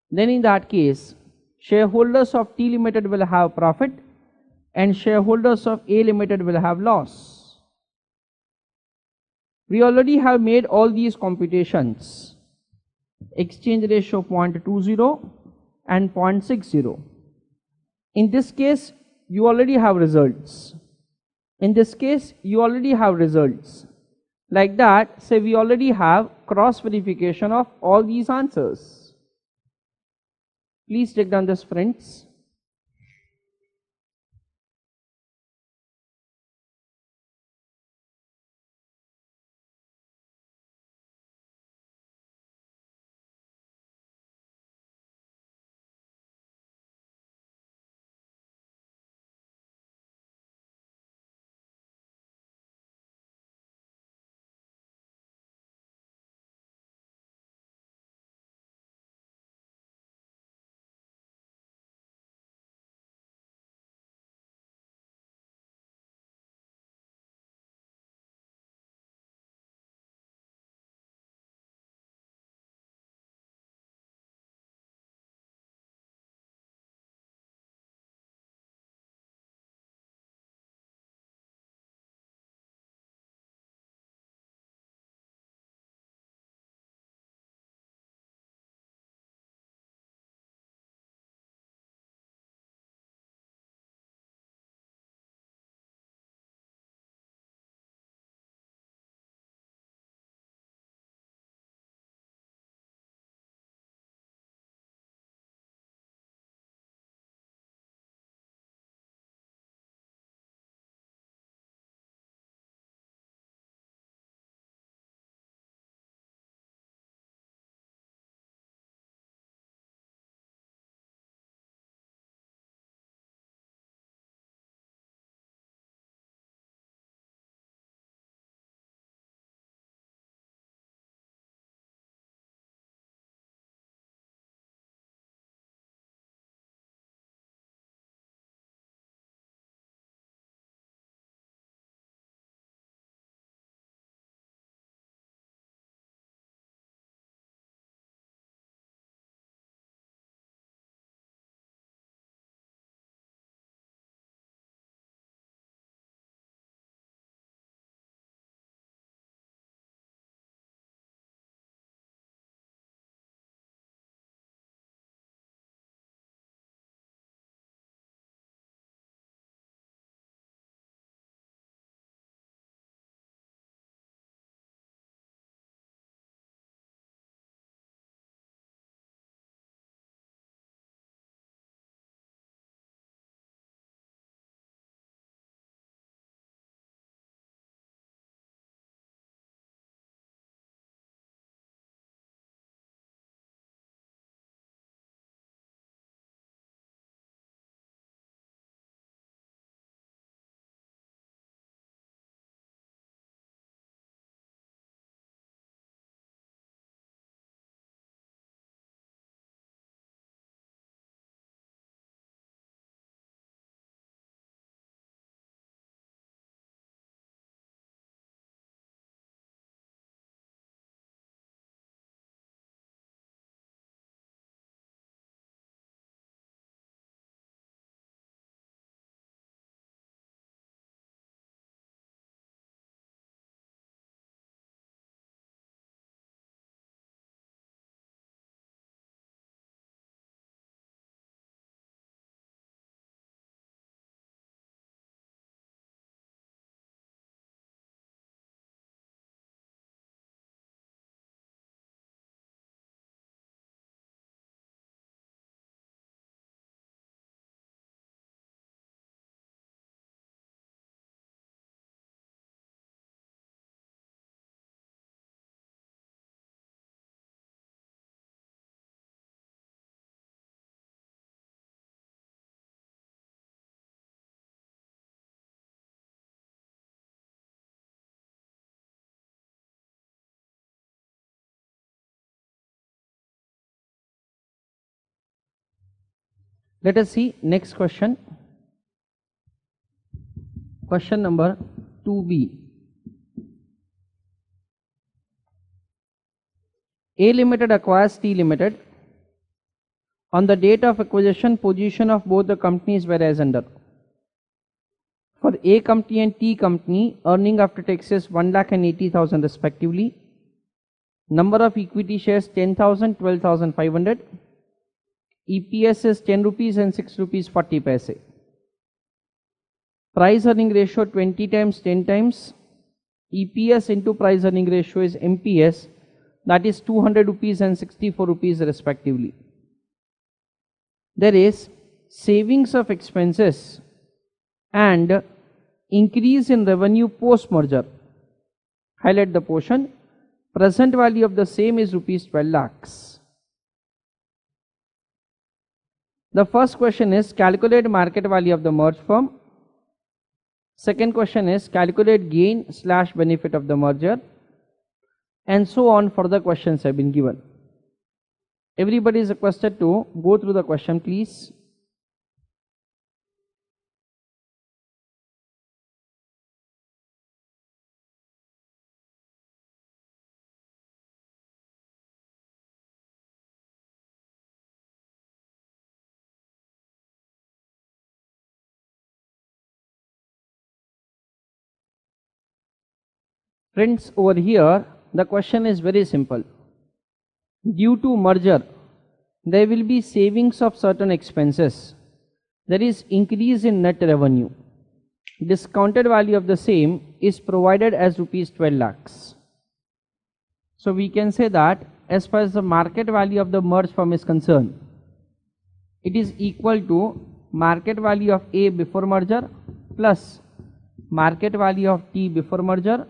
Then in that case, shareholders of T limited will have profit and shareholders of A limited will have loss. We already have made all these computations. Exchange ratio 0.20 and 0.60. In this case, you already have results. Like that, say we already have cross verification of all these answers. Please take down this, friends. Let us see next question. Question number 2b. A Limited acquires T Limited. On the date of acquisition, position of both the companies were as under. For A company and T company, earning after taxes 1,80,000 respectively. Number of equity shares 10,000, 12,500. EPS is 10 rupees and 6 rupees 40 paise. Price earning ratio 20 times 10 times. EPS into price earning ratio is MPS, that is 200 rupees and 64 rupees respectively. There is savings of expenses and increase in revenue post merger. Highlight the portion. Present value of the same is rupees 12 lakhs. The first question is calculate market value of the merged firm. Second question is calculate gain / benefit of the merger, and so on. Further questions have been given. Everybody is requested to go through the question, please. Friends, over here the question is very simple. Due to merger, there will be savings of certain expenses. There is increase in net revenue. Discounted value of the same is provided as rupees 12 lakhs. So we can say that as far as the market value of the merged firm is concerned, it is equal to market value of A before merger plus market value of T before merger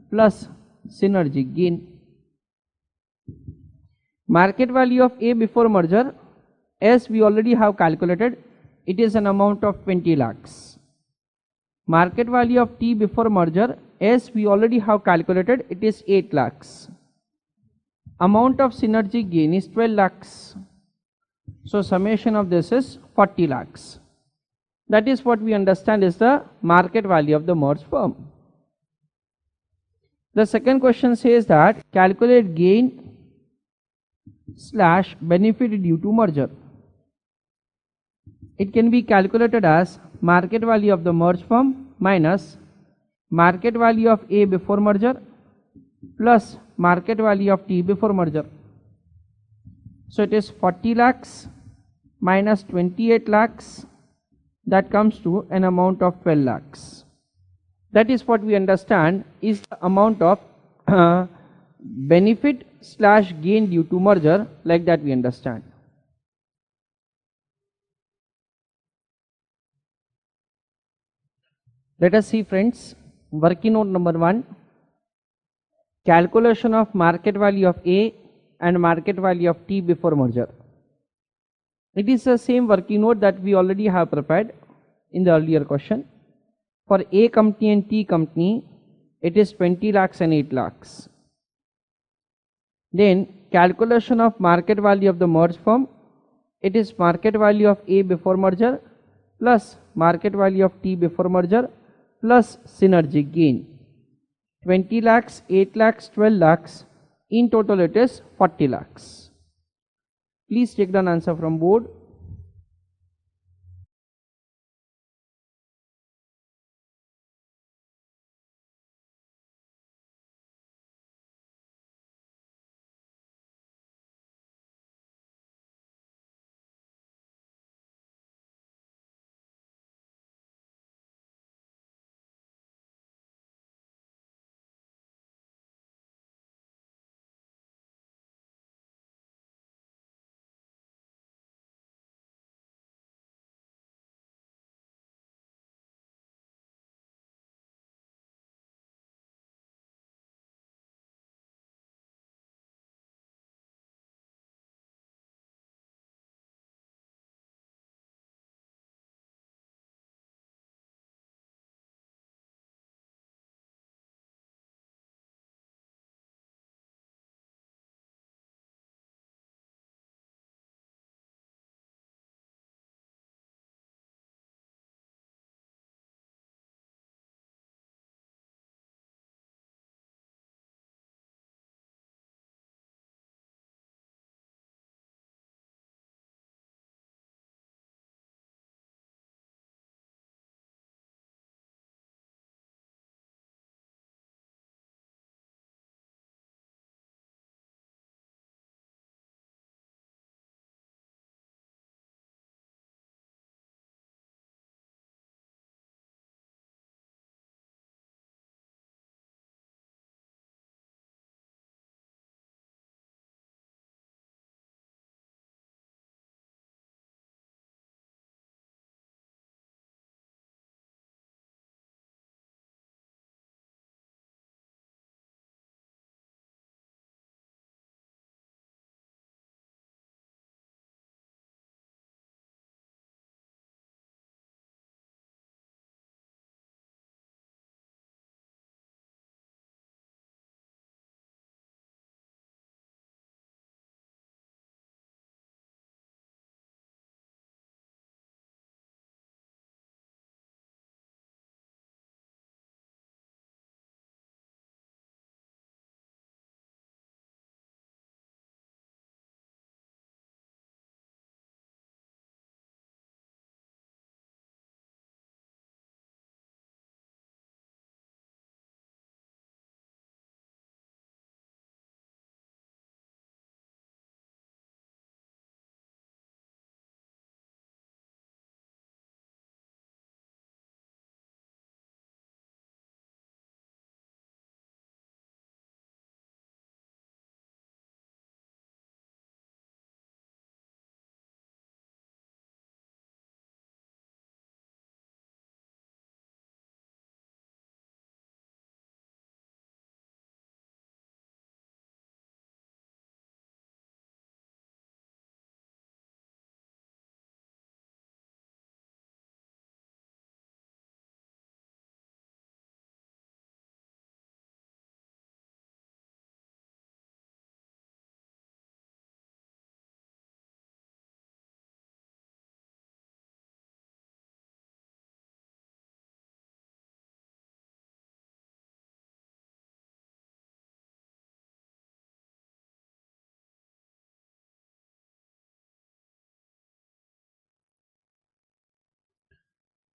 plus synergy gain. Market value of A before merger, as we already have calculated, it is an amount of 20 lakhs. Market value of T before merger, as we already have calculated, it is 8 lakhs. Amount of synergy gain is 12 lakhs. So summation of this is 40 lakhs. That is what we understand is the market value of the merged firm. The second question says that calculate gain / benefit due to merger. It can be calculated as market value of the merged firm minus market value of A before merger plus market value of T before merger. So it is 40 lakhs minus 28 lakhs, that comes to an amount of 12 lakhs. That is what we understand is the amount of benefit / gain due to merger, like that we understand. Let us see, friends, working note number 1, calculation of market value of A and market value of T before merger. It is the same working note that we already have prepared in the earlier question. For A company and T company, it is 20 lakhs and 8 lakhs. Then calculation of market value of the merged firm, it is market value of A before merger plus market value of T before merger plus synergy gain. 20 lakhs, 8 lakhs, 12 lakhs, in total it is 40 lakhs. Please take down answer from board.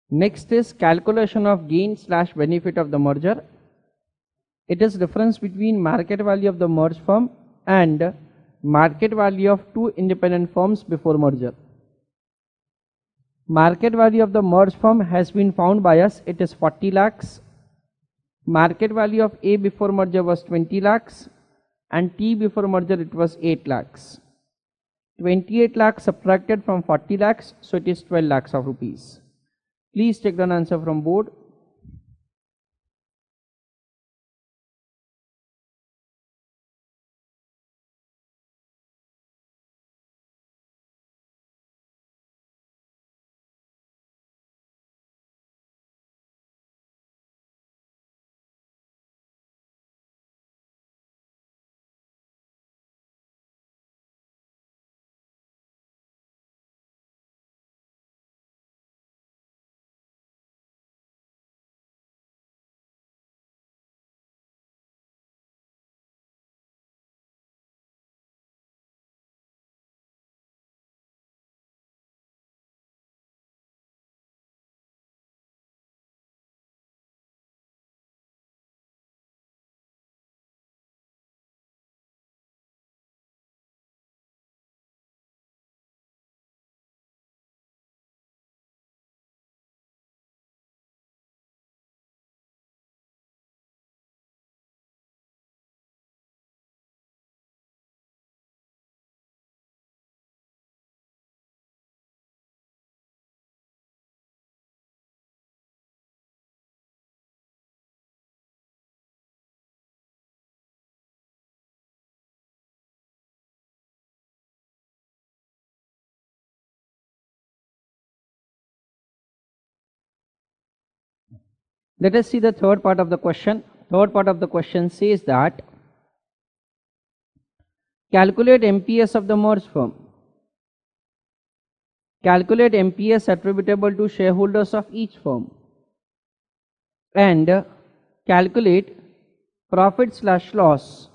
Next is calculation of gain slash benefit of the merger. It is difference between market value of the merged firm and market value of two independent firms before merger. Market value of the merged firm has been found by us, it is 40 lakhs. Market value of A before merger was 20 lakhs and T before merger it was 8 lakhs. 28 lakhs subtracted from 40 lakhs, so it is 12 lakhs of rupees. Please take down answer from board. Let us see the third part of the question. Third part of the question says that calculate MPS of the merged firm. Calculate MPS attributable to shareholders of each firm and calculate profit slash loss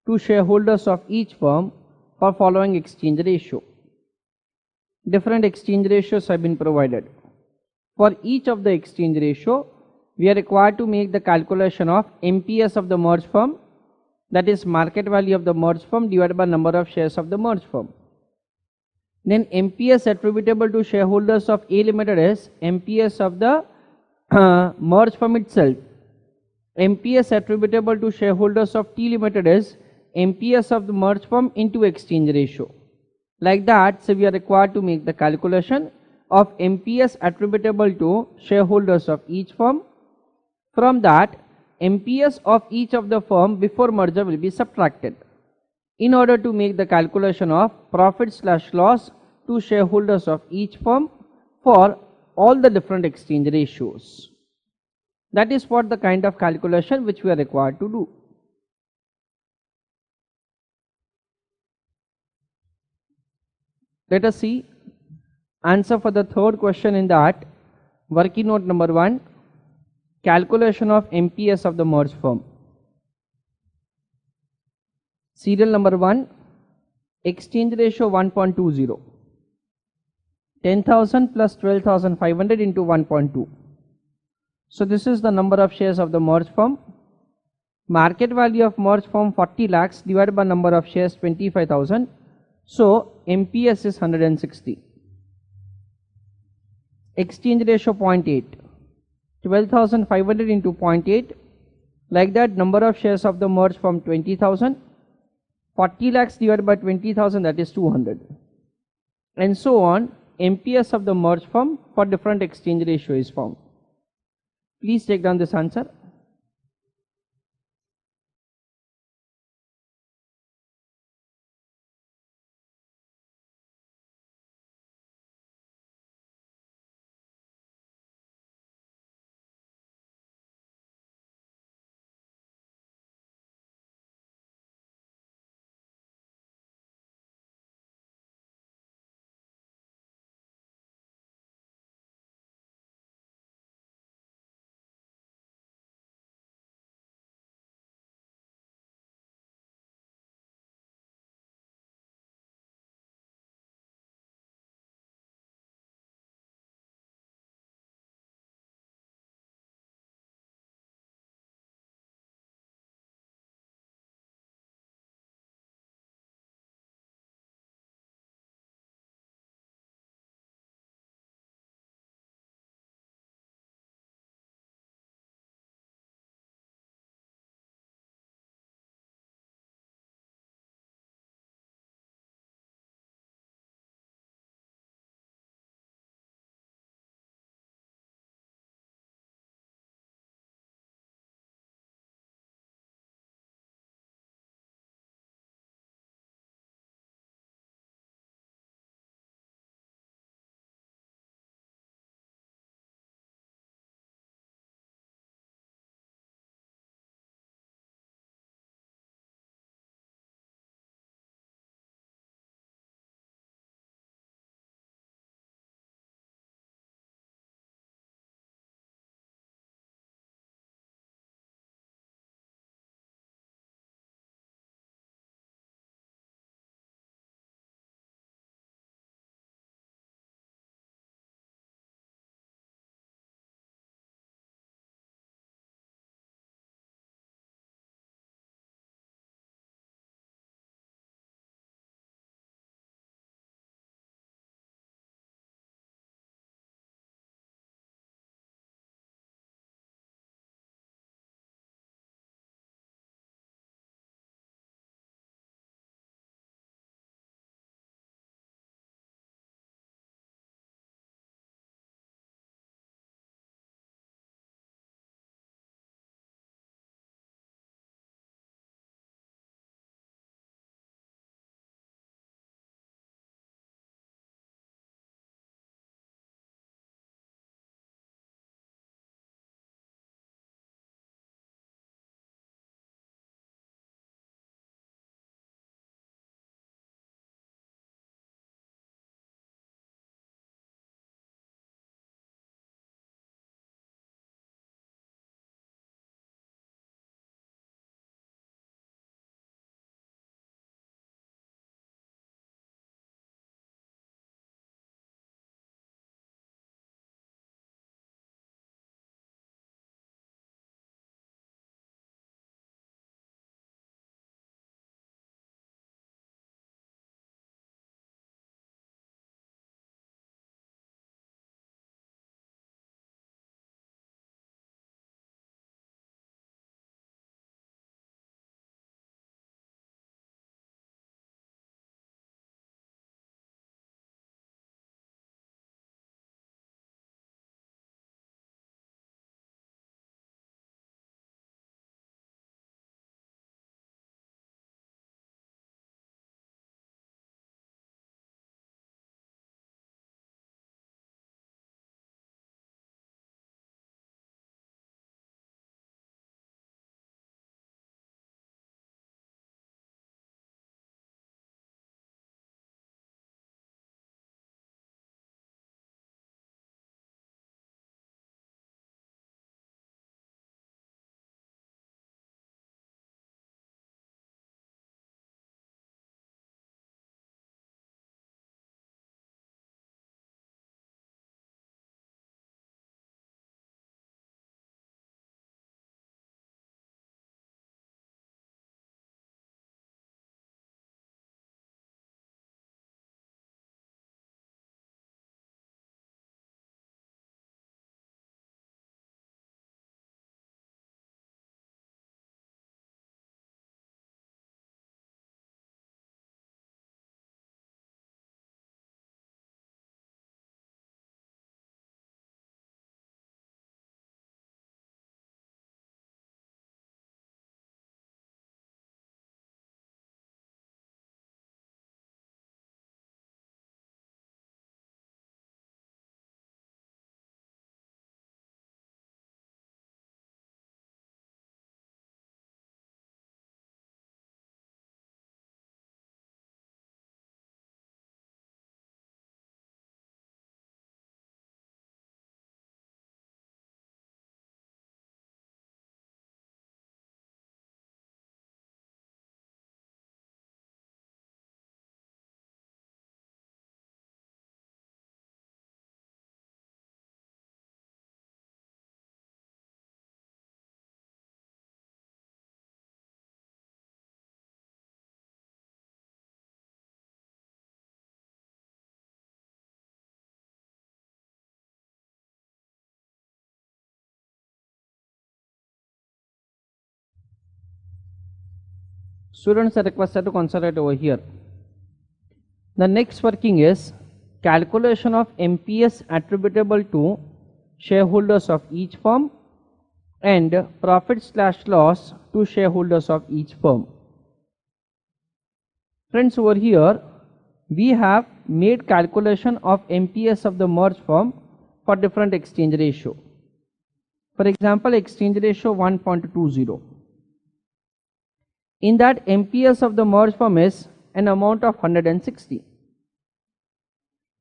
to shareholders of each firm for following exchange ratio. Different exchange ratios have been provided. For each of the exchange ratio, we are required to make the calculation of MPS of the merged firm, that is market value of the merged firm divided by number of shares of the merged firm. Then MPS attributable to shareholders of A Limited is MPS of the merged firm itself. MPS attributable to shareholders of T Limited is MPS of the merged firm into exchange ratio. Like that, so we are required to make the calculation of MPS attributable to shareholders of each firm. From that, MPS of each of the firm before merger will be subtracted in order to make the calculation of profit slash loss to shareholders of each firm for all the different exchange ratios. That is what the kind of calculation which we are required to do. Let us see answer for the third question in that working note number 1. Calculation of MPS of the merged firm. Serial number 1, exchange ratio 1.20. 10,000 plus 12,500 into 1.2. So this is the number of shares of the merged firm. Market value of merged firm 40 lakhs divided by number of shares 25,000. So MPS is 160. Exchange ratio 0.8. 12,500 into 0.8, like that number of shares of the merged firm 20,000, 40 lakhs divided by 20,000, that is 200, and so on. MPS of the merged firm for different exchange ratio is found. Please take down this answer. Students are requested to concentrate over here. The next working is calculation of MPS attributable to shareholders of each firm and profit/loss to shareholders of each firm. Friends, over here we have made calculation of MPS of the merged firm for different exchange ratio. For example, exchange ratio 1.20. In that, MPS of the merged firm is an amount of 160.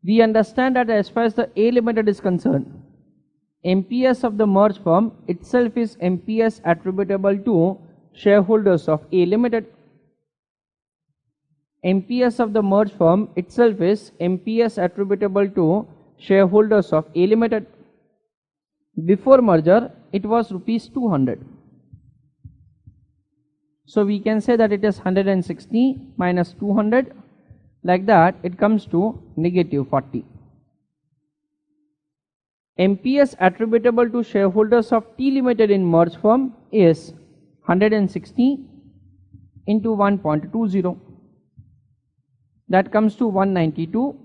We understand that as far as the A Limited is concerned, MPS of the merged firm itself is MPS attributable to shareholders of A Limited. MPS of the merged firm itself is MPS attributable to shareholders of A Limited. Before merger, it was rupees 200. So we can say that it is 160 minus 200. Like that, it comes to negative 40. MPS attributable to shareholders of T Limited in merged firm is 160 into 1.20. That comes to 192.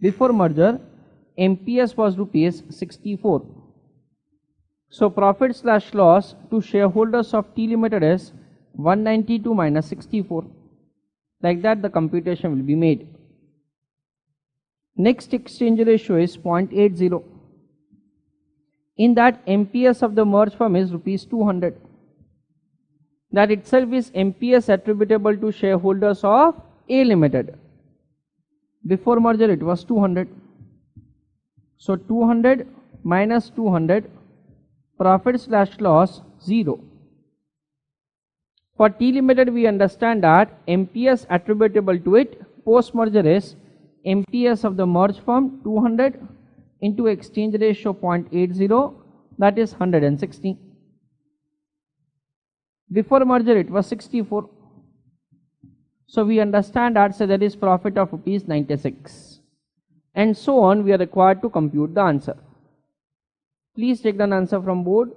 Before merger, MPS was rupees 64. So profit/loss to shareholders of T Limited is 192 minus 64. Like that, the computation will be made. Next exchange ratio is 0.80. In that, MPS of the merged firm is rupees 200. That itself is MPS attributable to shareholders of A Limited. Before merger, it was 200. So 200 minus 200, profit/loss 0. For T Limited, we understand that MPS attributable to it post merger is MPS of the merged firm 200 into exchange ratio 0.80, that is 160. Before merger, it was 64. So we understand that so there is profit of rupees 96. And so on, we are required to compute the answer. Please take the answer from board.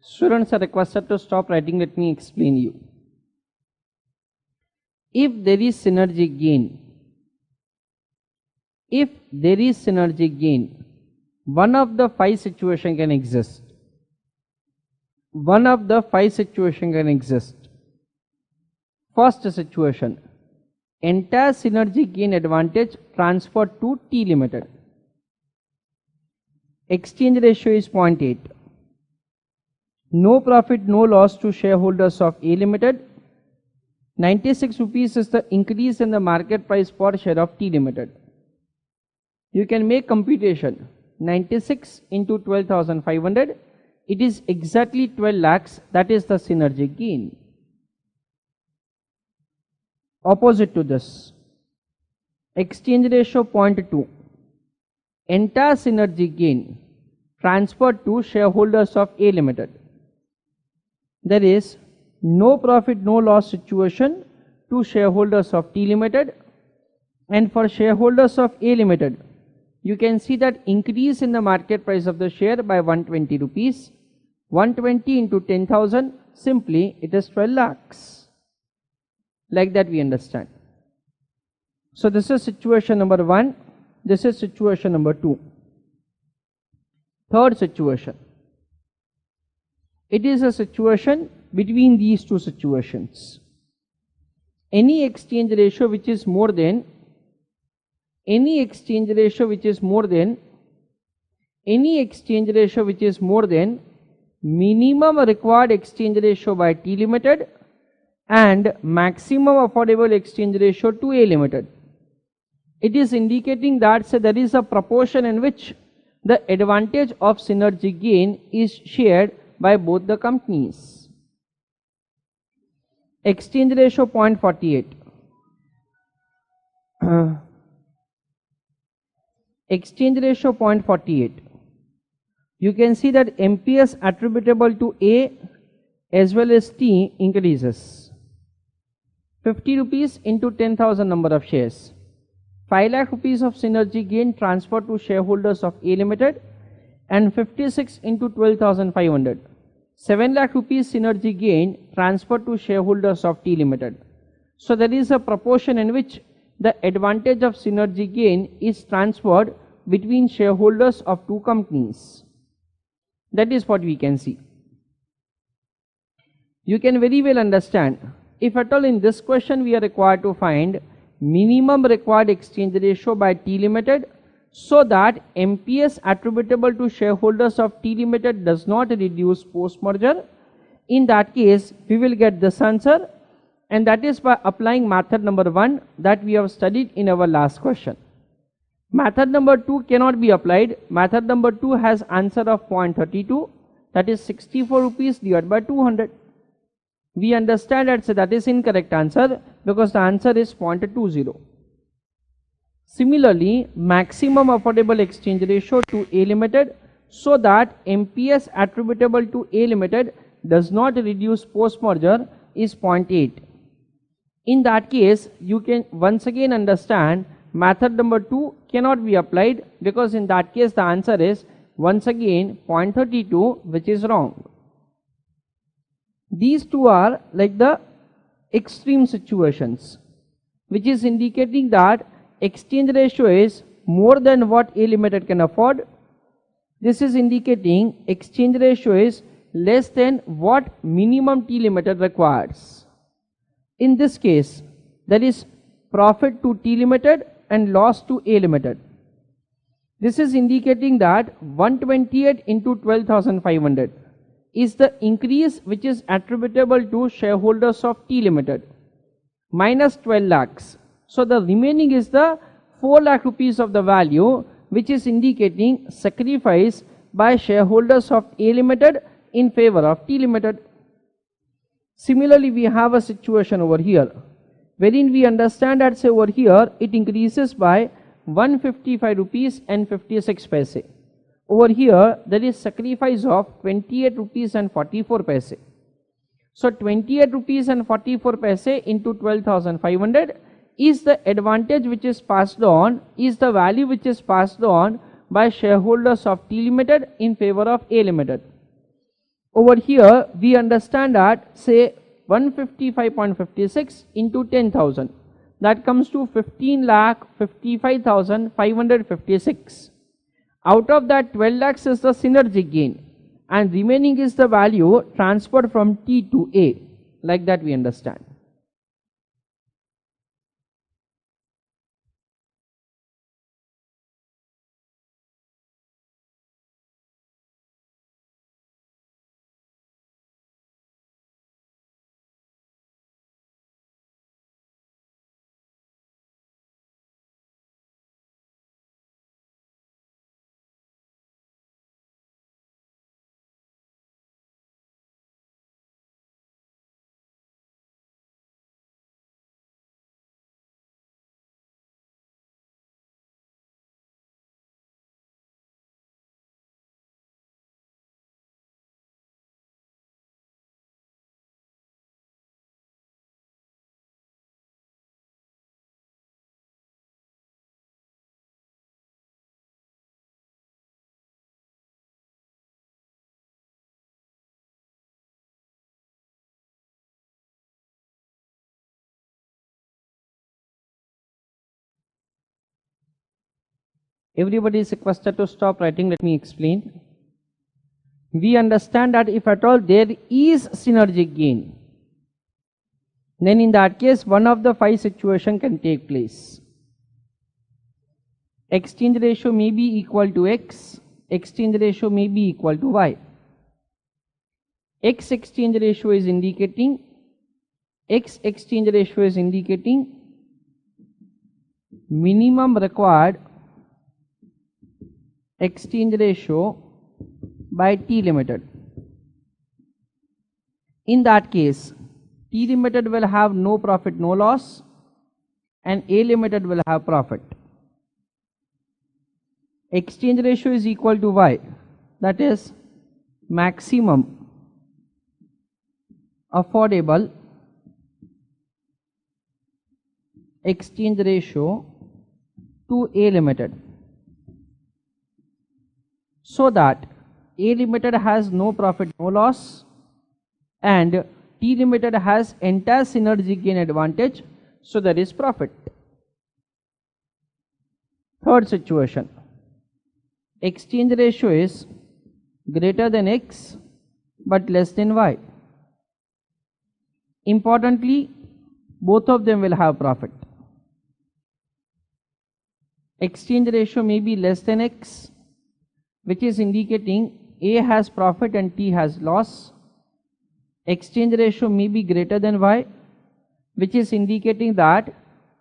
Students are requested to stop writing. Let me explain you. If there is synergy gain, one of the 5 situations can exist. First situation, entire synergy gain advantage transferred to T Limited. Exchange ratio is 0.8. No profit, no loss to shareholders of A Limited. 96 rupees is the increase in the market price per share of T Limited. You can make computation. 96 into 12,500. It is exactly 12 lakhs. That is the synergy gain. Opposite to this, exchange ratio 0.2. Entire synergy gain transferred to shareholders of A Limited. There is no profit, no loss situation to shareholders of T Limited, and for shareholders of A Limited, you can see that increase in the market price of the share by 120 rupees. 120 into 10,000, simply it is 12 lakhs. Like that we understand. So this is situation number 1. This is situation number 2. Third situation. It is a situation between these two situations. Any exchange ratio which is more than minimum required exchange ratio by T Limited and maximum affordable exchange ratio to A Limited. It is indicating that there is a proportion in which the advantage of synergy gain is shared by both the companies. Exchange ratio 0.48. Exchange ratio 0.48. You can see that MPS attributable to A as well as T increases. 50 rupees into 10,000 number of shares. 5 lakh rupees of synergy gain transferred to shareholders of A Limited, and 56 into 12,500. 7 lakh rupees synergy gain transferred to shareholders of T Limited. So there is a proportion in which the advantage of synergy gain is transferred between shareholders of two companies. That is what we can see. You can very well understand, if at all in this question we are required to find minimum required exchange ratio by T Limited so that MPS attributable to shareholders of T Limited does not reduce post merger. In that case we will get this answer, and that is by applying method number 1 that we have studied in our last question. Method number 2 cannot be applied. Method number 2 has answer of 0.32, that is 64 rupees divided by 200. We understand that is incorrect answer because the answer is 0.20. Similarly, maximum affordable exchange ratio to A Limited so that MPS attributable to A Limited does not reduce post merger is 0.8. In that case, you can once again understand method number 2 cannot be applied because in that case the answer is once again 0.32, which is wrong. These two are like the extreme situations, which is indicating that exchange ratio is more than what A Limited can afford. This is indicating exchange ratio is less than what minimum T Limited requires. In this case, there is profit to T Limited and loss to A Limited. This is indicating that 128 into 12,500 is the increase which is attributable to shareholders of T Limited minus 12 lakhs. So the remaining is the 4 lakh rupees of the value, which is indicating sacrifice by shareholders of A Limited in favor of T Limited. Similarly, we have a situation over here wherein we understand that say over here it increases by 155 rupees and 56 paise. Over here there is sacrifice of 28 rupees and 44 paise. So 28 rupees and 44 paise into 12,500 is the advantage which is passed on, is the value which is passed on by shareholders of T Limited in favor of A Limited. Over here we understand that, say 155.56 into 10,000, that comes to 15,55,556. Out of that, 12 lakhs is the synergy gain and remaining is the value transferred from T to A. Like that we understand. Everybody is requested to stop writing. Let me explain. We understand that if at all there is synergic gain, then in that case one of the 5 situation can take place. Exchange ratio may be equal to X, exchange ratio may be equal to Y. X exchange ratio is indicating minimum required exchange ratio by T limited. In that case, T limited will have no profit, no loss, and A limited will have profit. Exchange ratio is equal to Y, that is maximum affordable exchange ratio to A limited, so that A limited has no profit, no loss, and T limited has entire synergy gain advantage, so there is profit. Third situation, exchange ratio is greater than X but less than Y. Importantly, both of them will have profit. Exchange ratio may be less than X, which is indicating A has profit and T has loss. Exchange ratio may be greater than Y, which is indicating that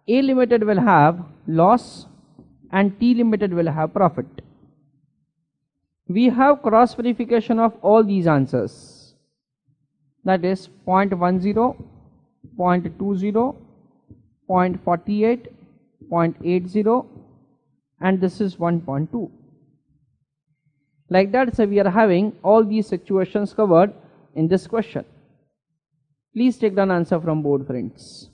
A limited will have loss and T limited will have profit. We have cross verification of all these answers, that is 0.10, 0.20, 0.48, 0.80, and this is 1.2. Like that, so we are having all these situations covered in this question. Please take down answer from board, friends.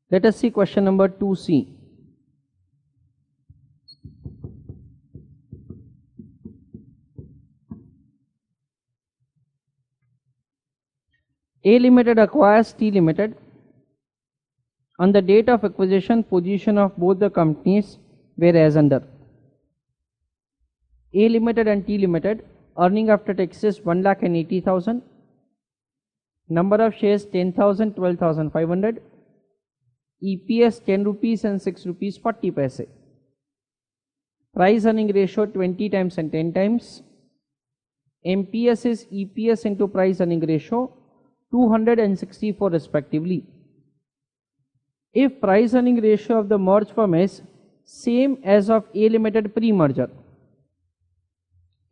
Let us see question number 2C. A Limited acquires T Limited. On the date of acquisition, position of both the companies were as under. A Limited and T Limited, earning after taxes 1,80,000. Number of shares 10,000, 12,500. EPS 10 rupees and 6 rupees 40 paise. Price earning ratio 20 times and 10 times. MPS is EPS into price earning ratio 264 respectively. If price earning ratio of the merged firm is same as of A Limited pre-merger,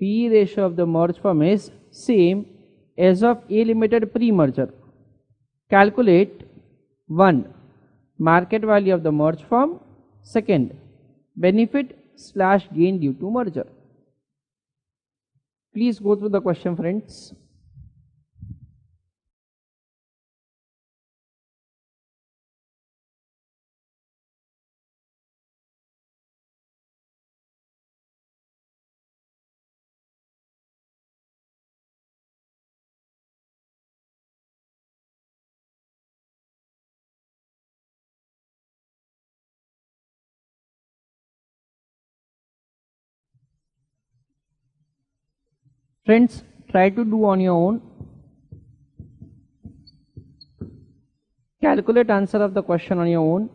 PE ratio of the merged firm is same as of A Limited pre-merger, calculate 1. Market value of the merged firm, 2. Benefit/gain due to merger. Please go through the question, friends. Friends, try to do on your own. Calculate answer of the question on your own.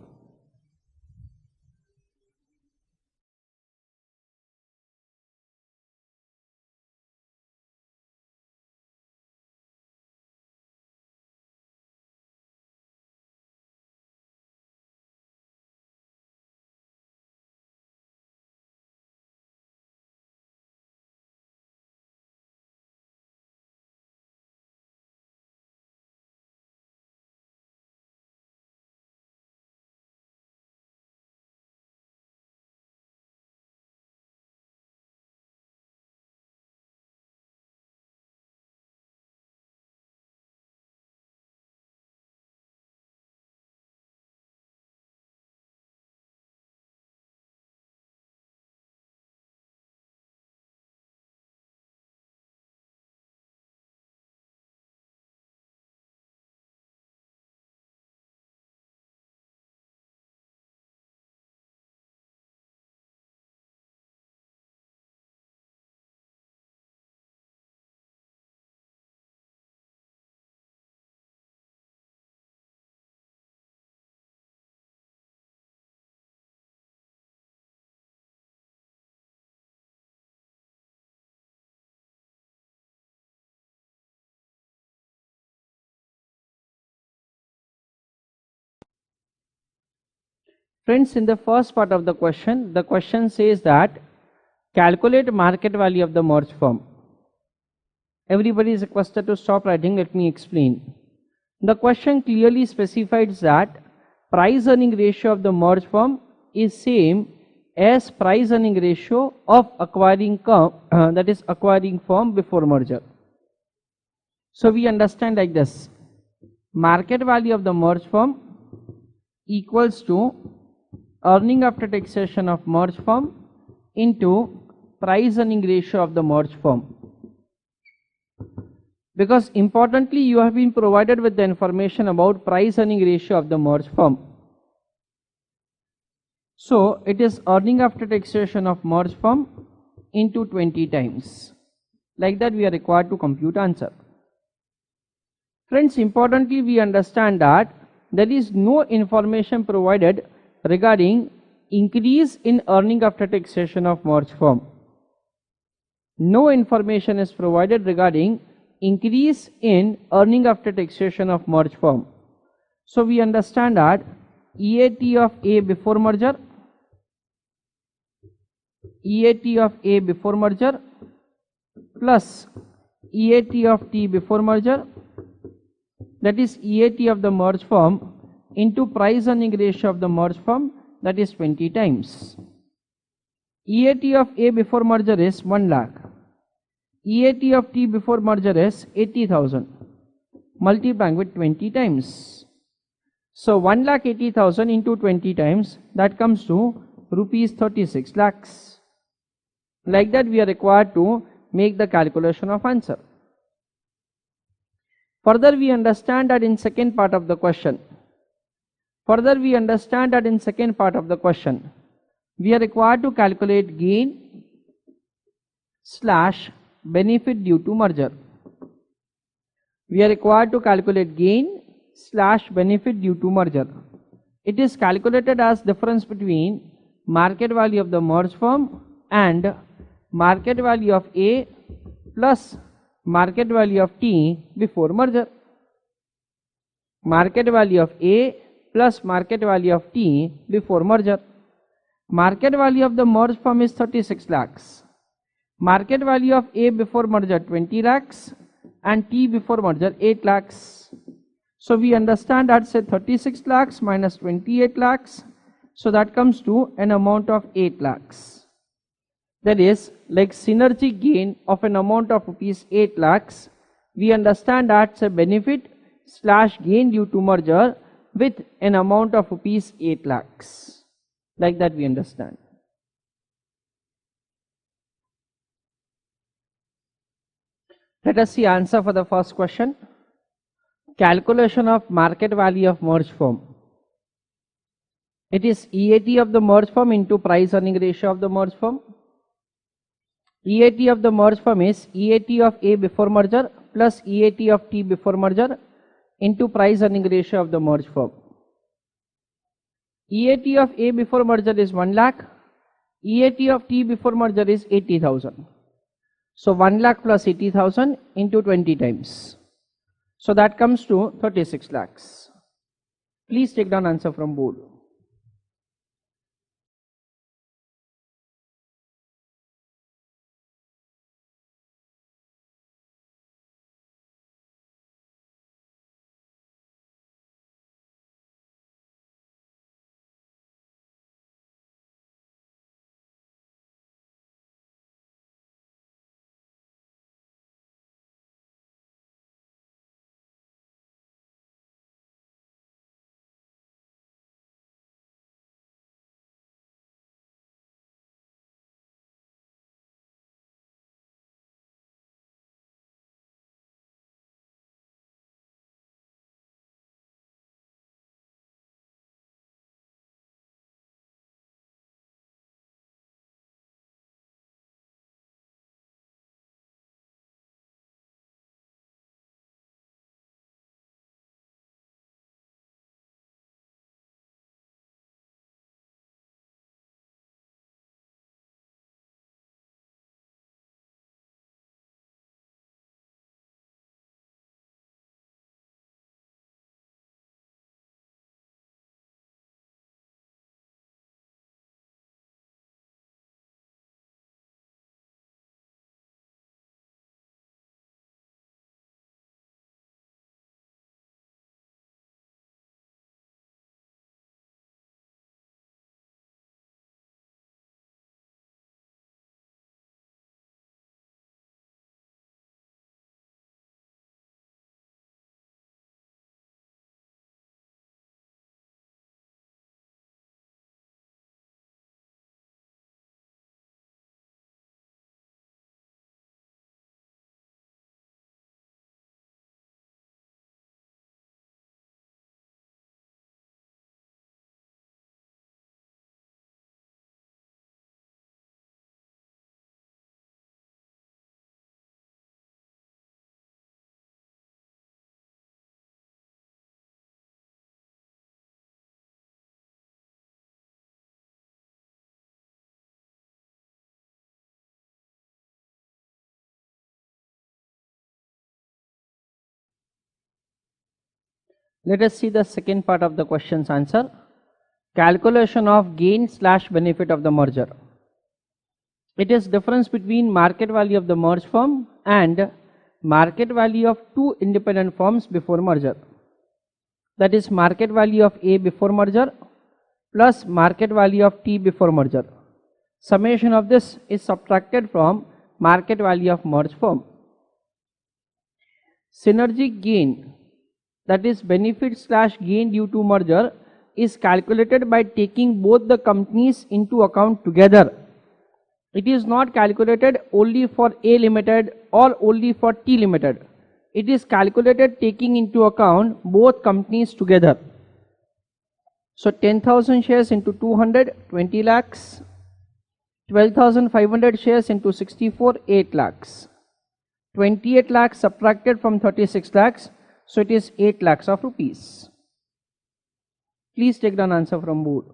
Friends, in the first part of the question says that calculate market value of the merged firm. Everybody is requested to stop writing. Let me explain. The question clearly specifies that price earning ratio of the merged firm is same as price earning ratio of acquiring firm before merger. So we understand like this: market value of the merged firm equals to earning after taxation of merged firm into price earning ratio of the merged firm. Because importantly, you have been provided with the information about price earning ratio of the merged firm. So it is earning after taxation of merged firm into 20 times. Like that we are required to compute answer. Friends, importantly, we understand that there is no information provided regarding increase in earning after taxation of merged firm. No information is provided regarding increase in earning after taxation of merged firm. So we understand that EAT of A before merger, plus EAT of T before merger, that is EAT of the merged firm into price earning ratio of the merged firm, that is 20 times. EAT of A before merger is 1 lakh. EAT of T before merger is 80,000, multiplying with 20 times. So 1,80,000 into 20 times, that comes to rupees 36 lakhs. Like that we are required to make the calculation of answer. Further we understand that in second part of the question, we are required to calculate gain slash benefit due to merger. We are required to calculate gain slash benefit due to merger. It is calculated as difference between market value of the merged firm and market value of A plus market value of T before merger. Market value of A plus market value of T before merger. Market value of the merged firm is 36 lakhs. Market value of A before merger 20 lakhs and T before merger 8 lakhs. So we understand that say 36 lakhs minus 28 lakhs. So that comes to an amount of 8 lakhs. That is like synergy gain of an amount of rupees 8 lakhs. We understand that's a benefit slash gain due to merger with an amount of rupees 8 lakhs. Like that we understand. Let us see answer for the first question. Calculation of market value of merged firm. It is EAT of the merged firm into price earning ratio of the merged firm. EAT of the merged firm is EAT of A before merger plus EAT of T before merger into price earning ratio of the merged firm. EAT of A before merger is 1 lakh. EAT of T before merger is 80,000. So 1 lakh plus 80,000 into 20 times. So that comes to 36 lakhs. Please take down answer from board. Let us see the second part of the question's answer. Calculation of gain slash benefit of the merger. It is difference between market value of the merged firm and market value of two independent firms before merger. That is market value of A before merger plus market value of T before merger. Summation of this is subtracted from market value of merged firm. Synergy gain that is benefit slash gain due to merger, is calculated by taking both the companies into account together. It is not calculated only for A Limited or only for T Limited. It is calculated taking into account both companies together. So 10,000 shares into 200, 20 lakhs. 12,500 shares into 64, 8 lakhs. 28 lakhs subtracted from 36 lakhs. So it is 8 lakhs of rupees. Please take down answer from board.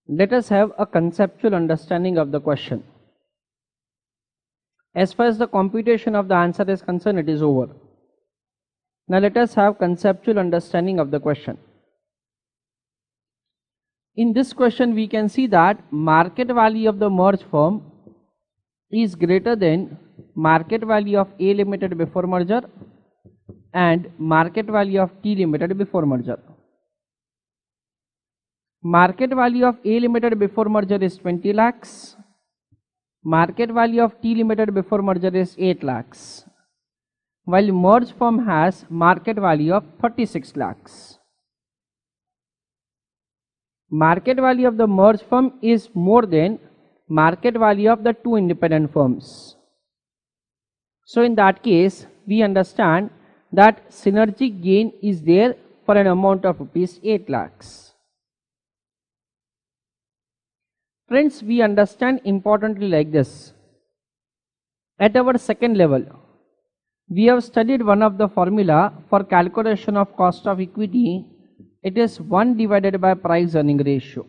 Let us have a conceptual understanding of the question. As far as the computation of the answer is concerned, it is over. Now let us have conceptual understanding of the question. In this question we can see that market value of the merged firm is greater than market value of A Limited before merger and market value of T Limited before merger. Market value of A Limited before merger is 20 lakhs. Market value of T Limited before merger is 8 lakhs. While merged firm has market value of 36 lakhs. Market value of the merged firm is more than market value of the two independent firms. So in that case, we understand that synergistic gain is there for an amount of rupees 8 lakhs. Friends, we understand importantly like this. At our second level, we have studied one of the formula for calculation of cost of equity. It is 1 divided by price earning ratio.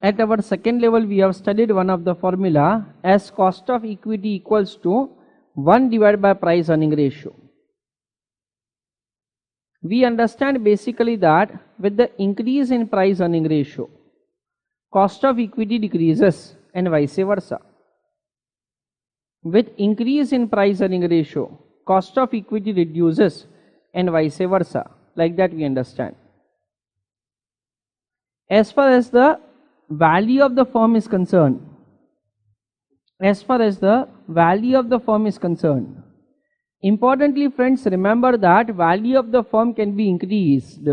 At our second level, we have studied one of the formula as cost of equity equals to 1 divided by price earning ratio. We understand basically that with the increase in price earning ratio, cost of equity decreases and vice versa. With increase in price earning ratio, cost of equity reduces and vice versa. Like that we understand. As far as the value of the firm is concerned, importantly friends, remember that value of the firm can be increased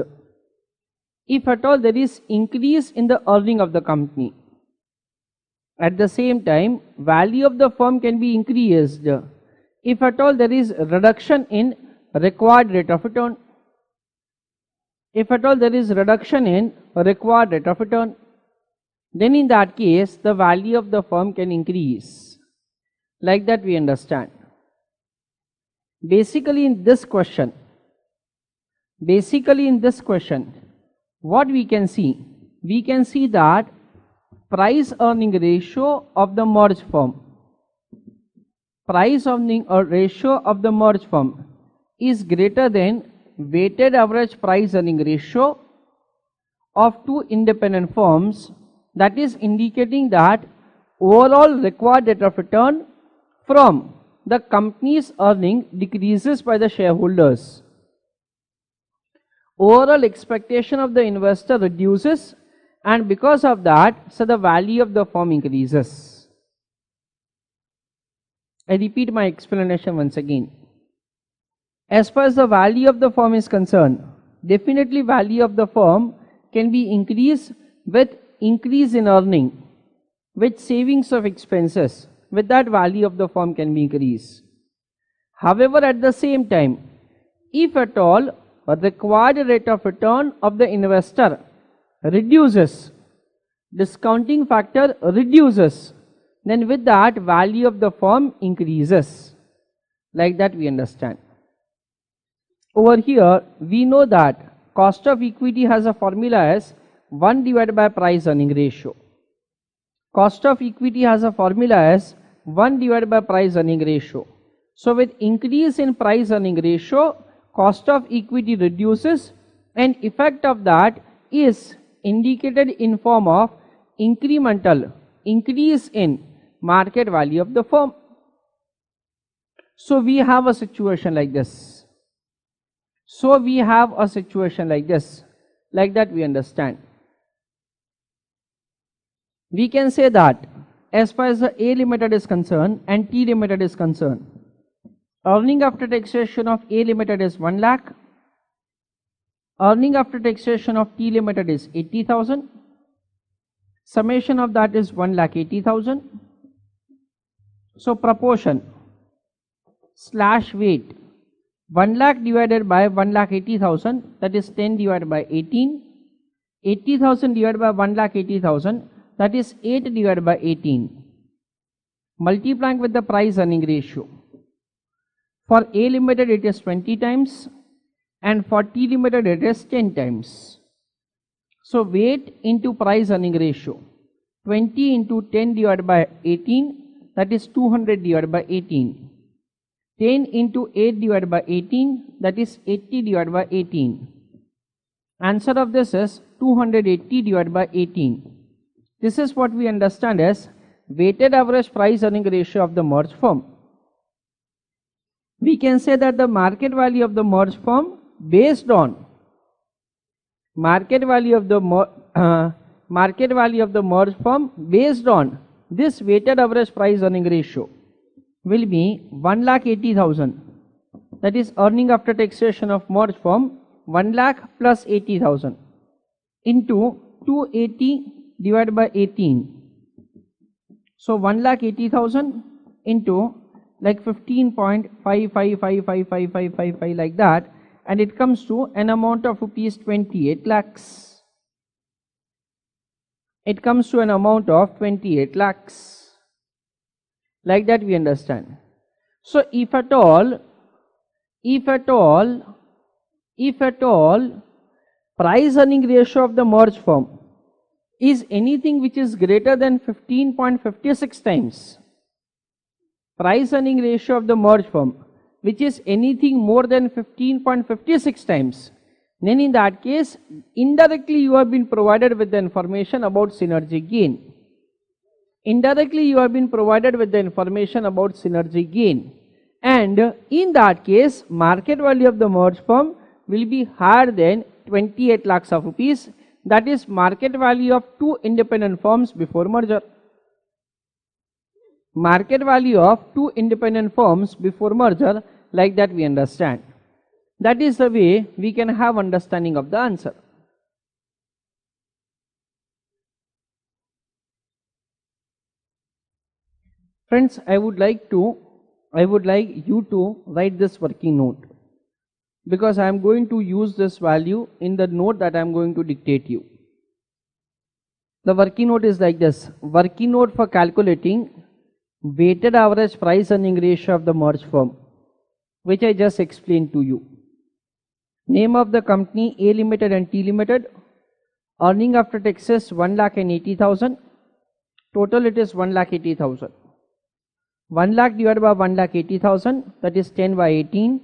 if at all there is increase in the earning of the company. At the same time, value of the firm can be increased if at all there is reduction in required rate of return. If at all there is reduction in required rate of return, then in that case the value of the firm can increase. Like that we understand. Basically in this question, what we can see that price earning ratio of the merged firm. Price earning ratio of the merged firm is greater than weighted average price earning ratio of two independent firms, that is indicating that overall required rate of return from the company's earning decreases by the shareholders. Overall expectation of the investor reduces, and because of that, so the value of the firm increases. I repeat my explanation once again. As far as the value of the firm is concerned, definitely value of the firm can be increased with increase in earning, with savings of expenses. With that, value of the firm can be increased. However, at the same time, if at all a required rate of return of the investor reduces, discounting factor reduces, then with that, value of the firm increases. Like that we understand. Over here, we know that cost of equity has a formula as 1 divided by price earning ratio. Cost of equity has a formula as 1 divided by price earning ratio. So with increase in price earning ratio, cost of equity reduces, and effect of that is indicated in form of incremental increase in market value of the firm. So we have a situation like this. Like that we understand. We can say that as far as the A Limited is concerned and T Limited is concerned, earning after taxation of A Limited is 1 lakh, earning after taxation of T Limited is 80,000, summation of that is 1,80,000. So proportion slash weight, 1 lakh divided by 1,80,000, that is 10 divided by 18, 80,000 divided by 1,80,000, that is 8 divided by 18, multiplying with the price earning ratio. For A Limited it is 20 times, and for T Limited it is 10 times. So weight into price earning ratio, 20 into 10 divided by 18, that is 200 divided by 18. 10 into 8 divided by 18, that is 80 divided by 18. Answer of this is 280 divided by 18. This is what we understand as weighted average price earning ratio of the merged firm. We can say that the market value of the merged firm based on market value of the merged firm based on this weighted average price earning ratio will be 1,80,000. That is earning after taxation of merged firm 1 lakh plus 80,000 into 280 divided by 18. So 1,80,000 into like 15.555555 like that, and it comes to an amount of rupees 28 lakhs. It comes to an amount of 28 lakhs. Like that we understand. So if at all price earning ratio of the merged firm is anything which is greater than 15.56 times, price earning ratio of the merged firm which is anything more than 15.56 times, then in that case indirectly you have been provided with the information about synergy gain. Indirectly you have been provided with the information about synergy gain, and in that case market value of the merged firm will be higher than 28 lakhs of rupees, that is market value of two independent firms before merger. Market value of two independent firms before merger, like that we understand. That is the way we can have understanding of the answer. Friends, I would like you to write this working note, because I am going to use this value in the note that I am going to dictate you. The working note is like this. Working note for calculating weighted average price earning ratio of the merged firm, which I just explained to you. Name of the company A Limited and T Limited. Earning after taxes 1,80,000. Total it is 1,80,000. 1 lakh divided by 1,80,000, that is 10 by 18.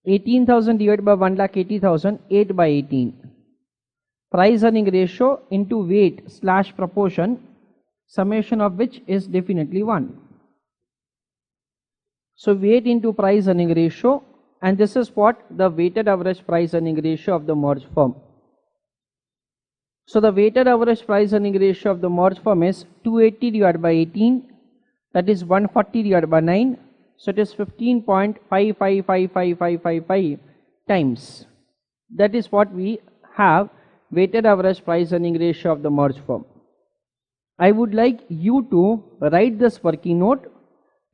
18,000 divided by 1,80,000, 8 by 18. Price earning ratio into weight / proportion, summation of which is definitely 1. So weight into price earning ratio, and this is what the weighted average price earning ratio of the merged firm. So the weighted average price earning ratio of the merged firm is 280 divided by 18, that is 140 divided by 9, so it is 15.555555 times. That is what we have weighted average price earning ratio of the merged firm. I would like you to write this working note,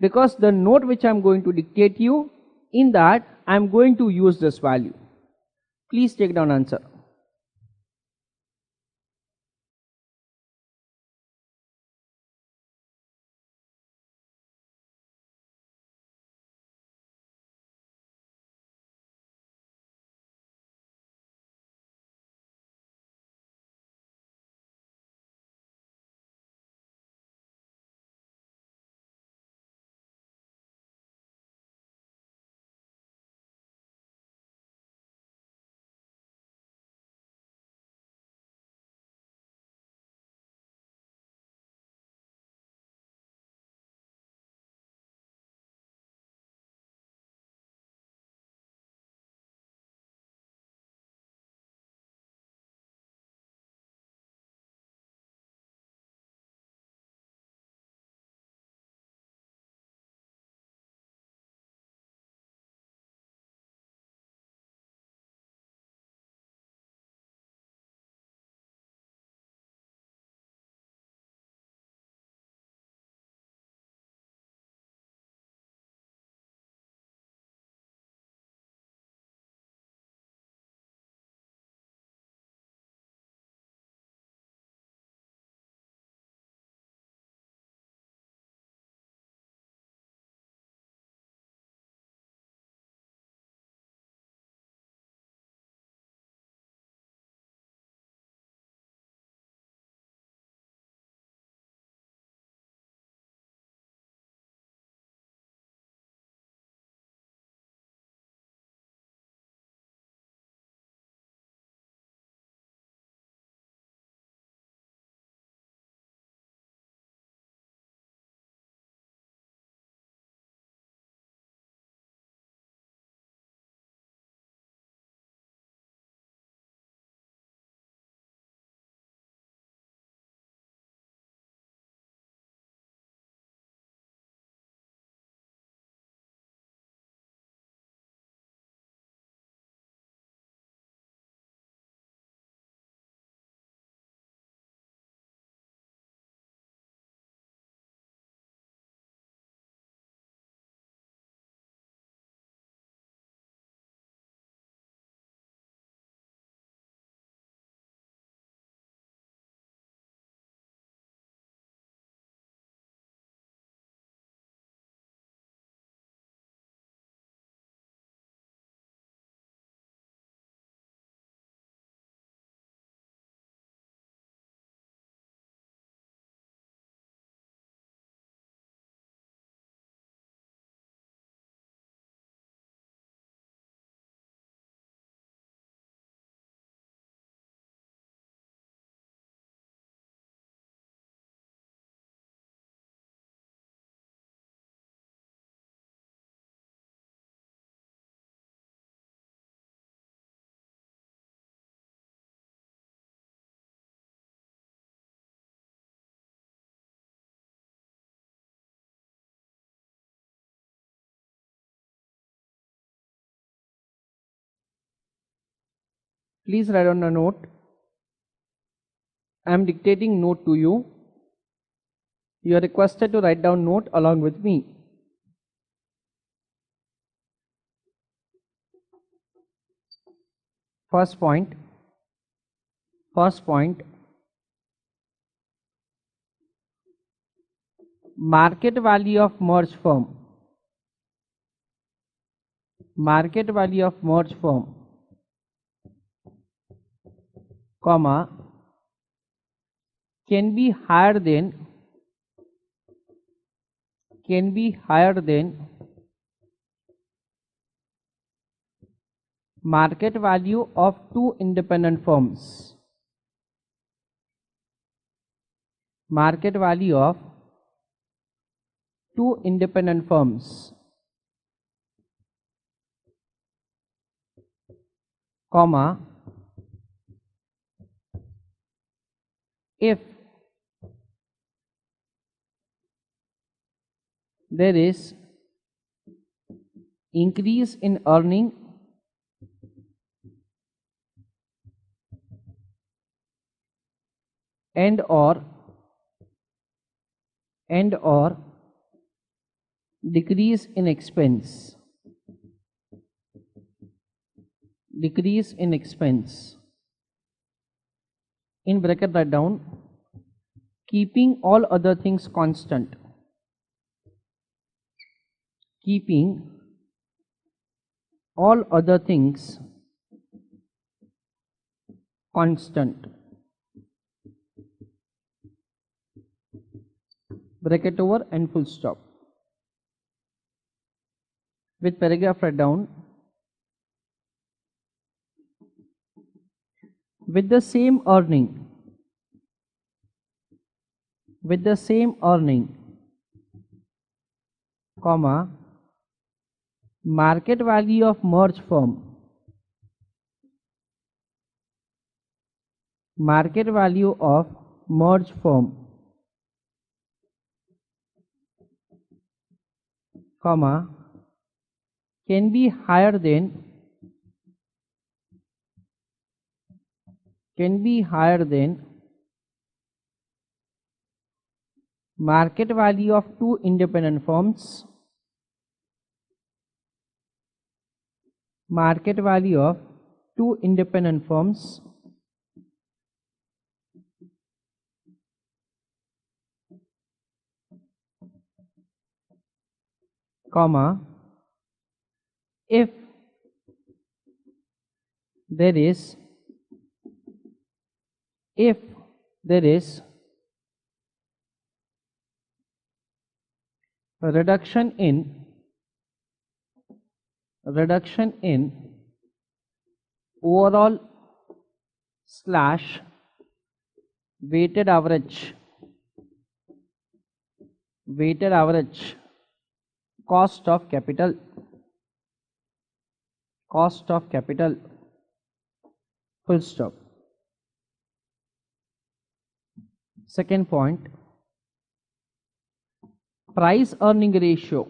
because the note which I am going to dictate you, in that I am going to use this value. Please take down answer. Please write on a note. I am dictating note to you. You are requested to write down note along with me. First point, market value of merged firm. Market value of merged firm, comma, can be higher than can be higher than market value of two independent firms. Market value of two independent firms, comma, if there is increase in earning and or decrease in expense, in bracket write down, keeping all other things constant, keeping all other things constant, bracket over and full stop. With paragraph write down, with the same earning, comma, market value of merged firm, comma, can be higher than market value of two independent firms, comma, if there is reduction in overall / weighted average cost of capital, full stop. Second point, price earning ratio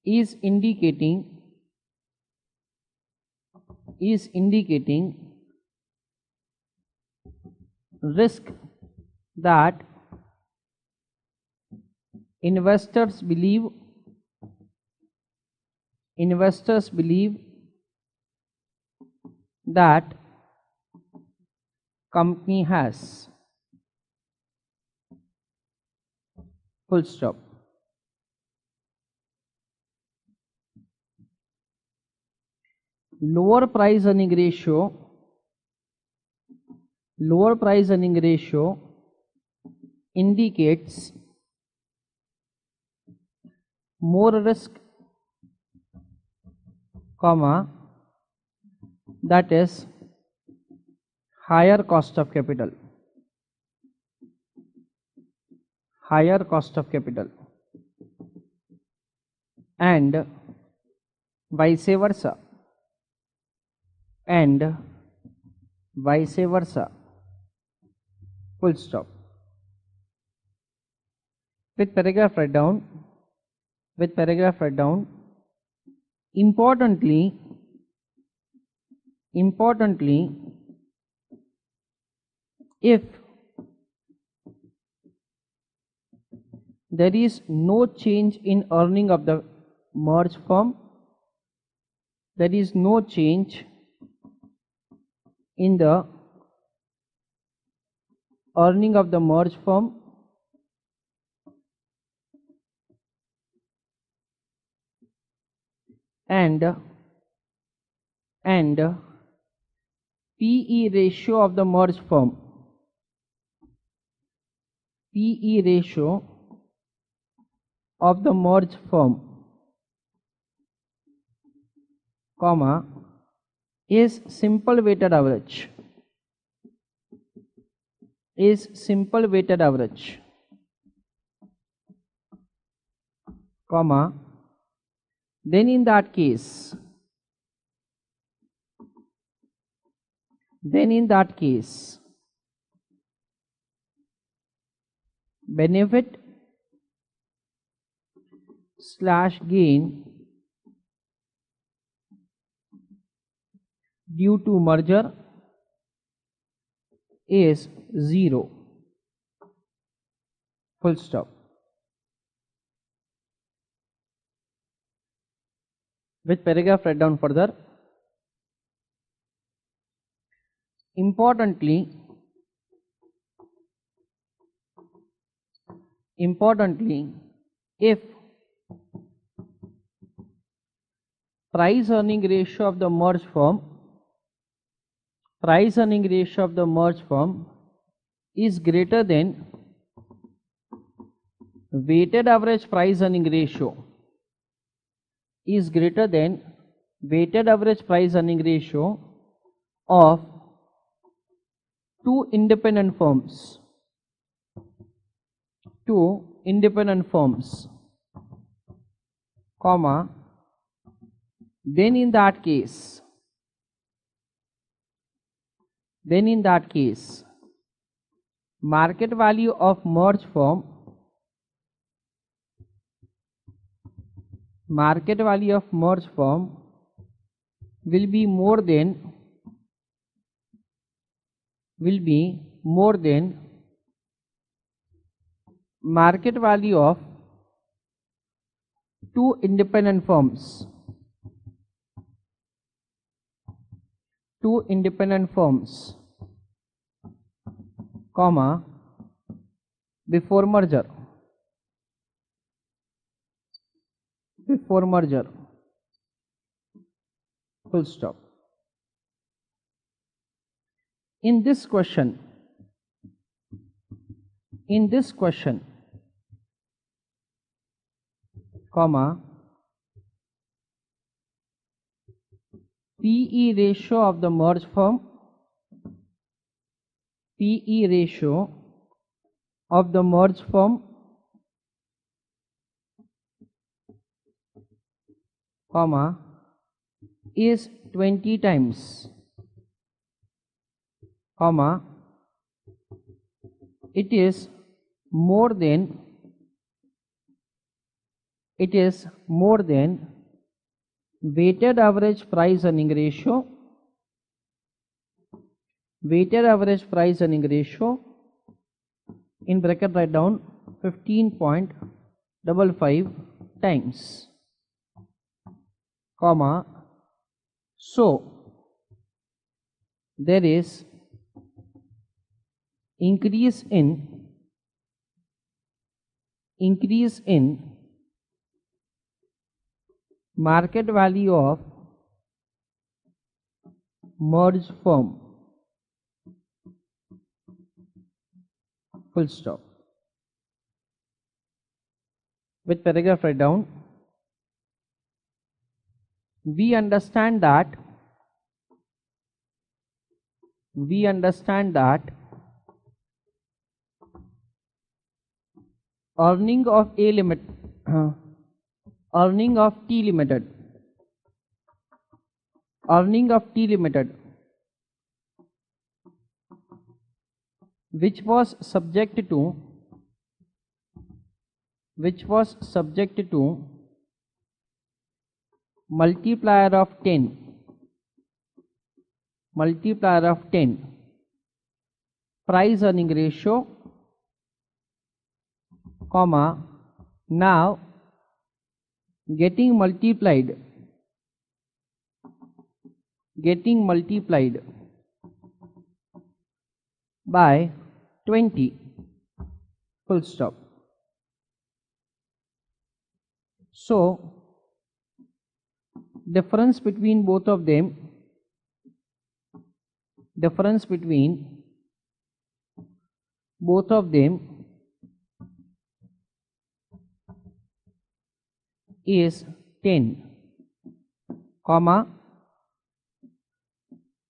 is indicating risk that investors believe that company has, full stop. Lower price earning ratio indicates more risk, comma, that is higher cost of capital, and vice versa, full stop. With paragraph write down, importantly, if there is no change in earning of the merged firm, there is no change in the earning of the merged firm, and PE ratio of the merged firm PE ratio of the merged firm, comma, is simple weighted average, comma, then in that case benefit slash gain due to merger is 0, full stop. Which paragraph write down further? Importantly, if price earning ratio of the merged firm is greater than weighted average price earning ratio of two independent firms, comma, then in that case market value of merged firm will be more than market value of two independent firms, comma, before merger, full stop. In this question, comma, PE ratio of the merged firm, comma, is 20 times, comma, it is more than weighted average price earning ratio in bracket write down 15.55 times, comma, so there is increase in market value of merged firm, full stop. Which paragraph write down? We understand that earning of T Limited, which was subject to multiplier of 10 price earning ratio, comma, now getting multiplied by 20, full stop. So difference between both of them is 10, comma,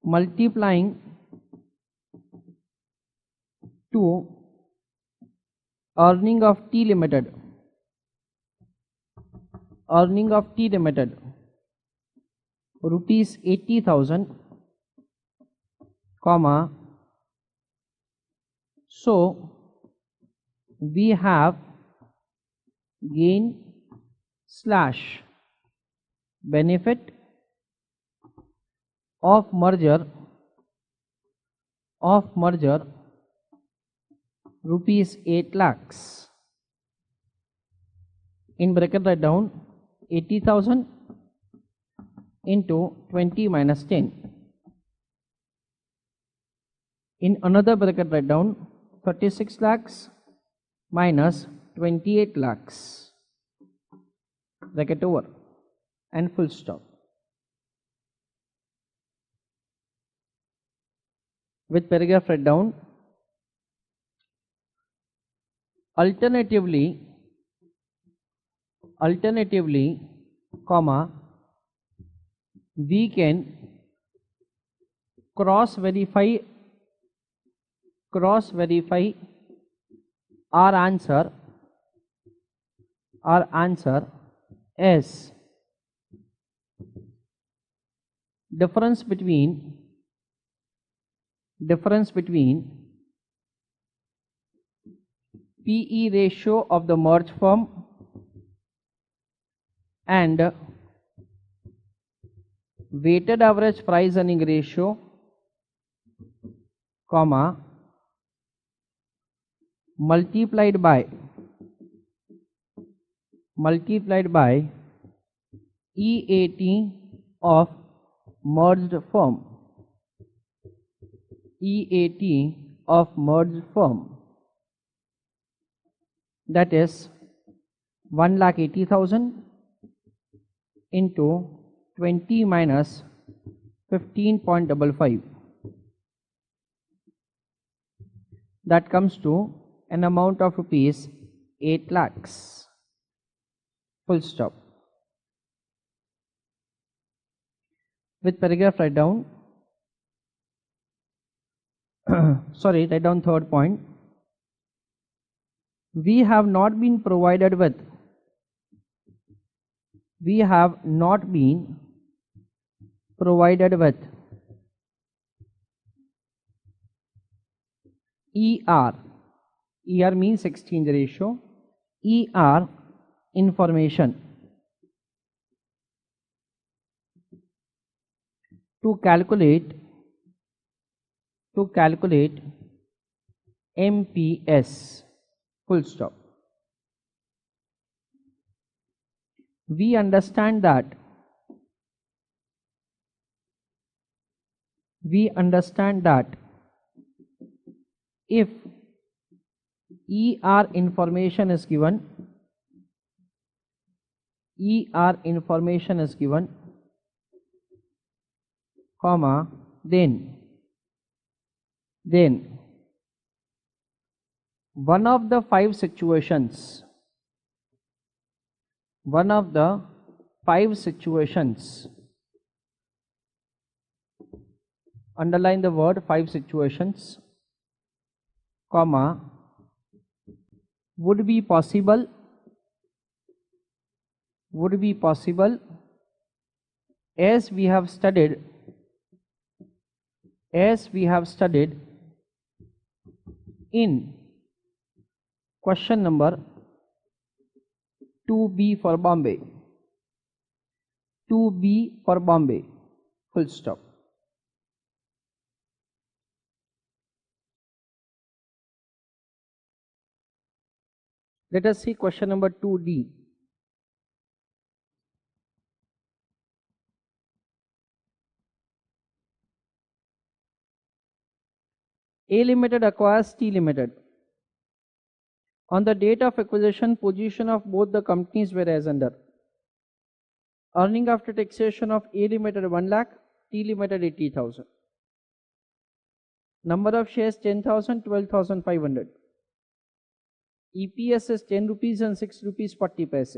multiplying to earning of T Limited, rupees 80,000, comma, so we have gain slash benefit of merger rupees 8 lakhs. In bracket write down 80,000 into 20 minus 10. In another bracket write down 36 lakhs minus 28 lakhs. Bracket over and full stop. With paragraph write down, alternatively, comma, we can cross verify our answer as difference between PE ratio of the merged firm and weighted average price earning ratio, comma, multiplied by EAT of merged firm, that is 1,80,000 into 20 minus 15.55, that comes to an amount of rupees 8 lakhs. Full stop. With paragraph write down write down third point. We have not been provided with ER means exchange ratio, ER information to calculate MPS. Full stop. We understand that if ER information is given, comma, then one of the five situations, underline the word 5 situations, comma, would be possible as we have studied in question number 2B for Bombay. Full stop. Let us see question number 2D. A Limited acquires T Limited. On the date of acquisition, position of both the companies were as under. Earning after taxation of A Limited 1 lakh, T Limited 80,000. Number of shares 10,000, 12,500. EPS is 10 rupees and 6 rupees 40 paise.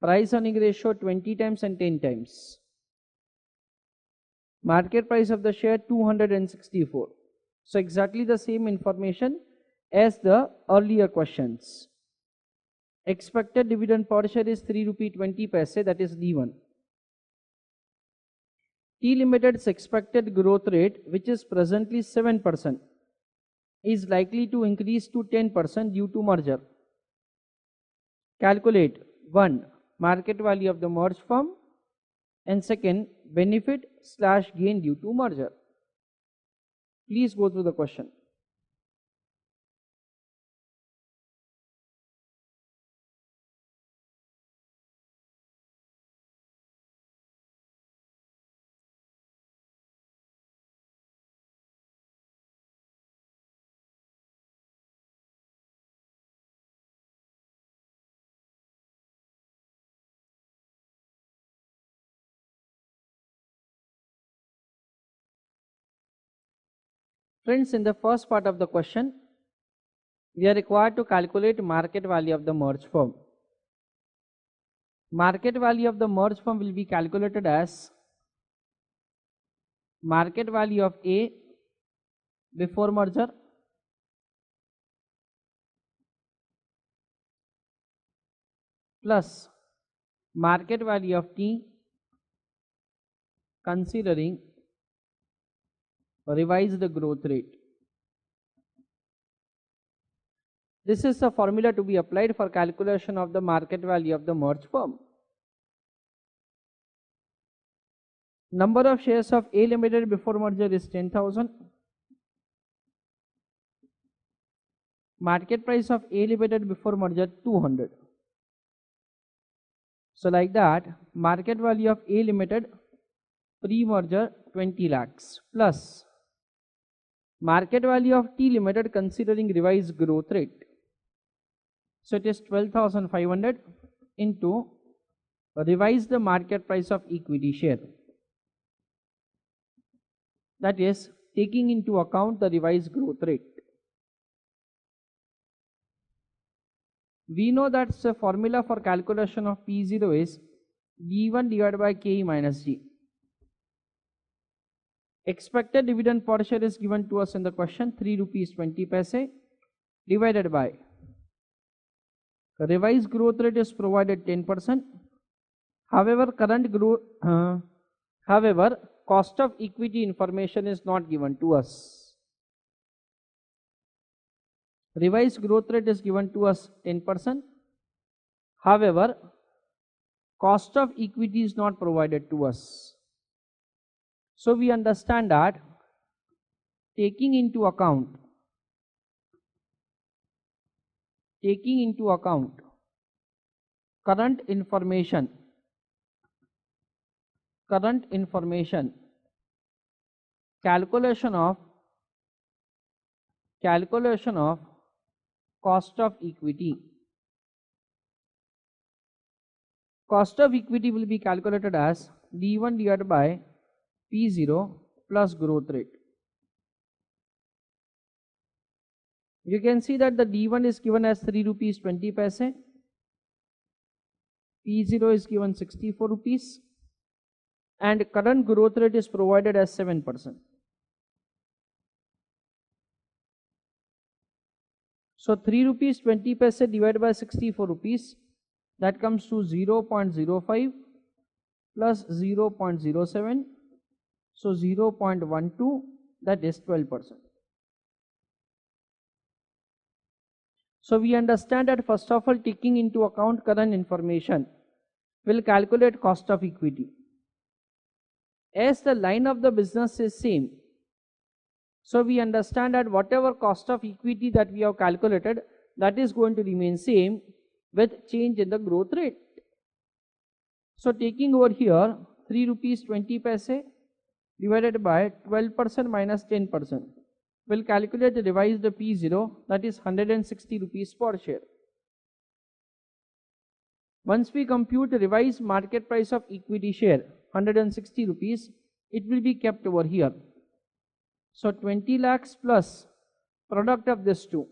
Price earning ratio 20 times and 10 times. Market price of the share 264. So exactly the same information as the earlier questions. Expected dividend per share is 3 rupee 20 paise, that is D1. T Limited's expected growth rate, which is presently 7%, is likely to increase to 10% due to merger. Calculate 1. Market value of the merged firm, and second, benefit/gain due to merger. Please go through the question. Friends, in the first part of the question, we are required to calculate market value of the merged firm. Market value of the merged firm will be calculated as market value of A before merger plus market value of T considering revised growth rate. This is the formula to be applied for calculation of the market value of the merged firm. Number of shares of A Limited before merger is 10,000. Market price of A Limited before merger 200. So like that, market value of A Limited pre-merger 20 lakhs plus market value of T Limited considering revised growth rate. So it is 12,500 into revised the market price of equity share. That is taking into account the revised growth rate. We know that the formula for calculation of P0 is D1 divided by KE minus G. Expected dividend per share is given to us in the question, 3 rupees 20 paise, divided by revised growth rate is provided 10%. However, cost of equity information is not given to us. Revised growth rate is given to us 10%. However, cost of equity is not provided to us. So we understand that taking into account current information, calculation of cost of equity. Cost of equity will be calculated as D1 divided by P0 plus growth rate. You can see that the D1 is given as 3 rupees 20 paise, P0 is given 64 rupees, and current growth rate is provided as 7%. So 3 rupees 20 paise divided by 64 rupees, that comes to 0.05 plus 0.07, so 0.12, that is 12%. So we understand that first of all, taking into account current information, will calculate cost of equity. As the line of the business is same, so we understand that whatever cost of equity that we have calculated, that is going to remain same with change in the growth rate. So taking over here 3 rupees 20 paise divided by 12% minus 10%, will calculate the revised P0, that is 160 rupees per share. Once we compute the revised market price of equity share 160 rupees, it will be kept over here. So 20 lakhs plus product of this two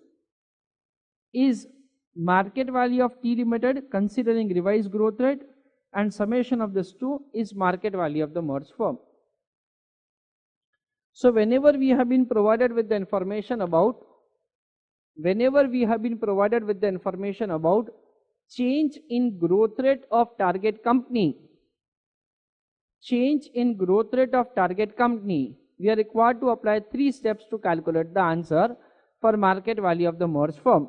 is Market value of T Limited considering revised growth rate, and summation of these two is market value of the merged firm. So whenever we have been provided with the information about change in growth rate of target company, we are required to apply 3 steps to calculate the answer for market value of the merged firm.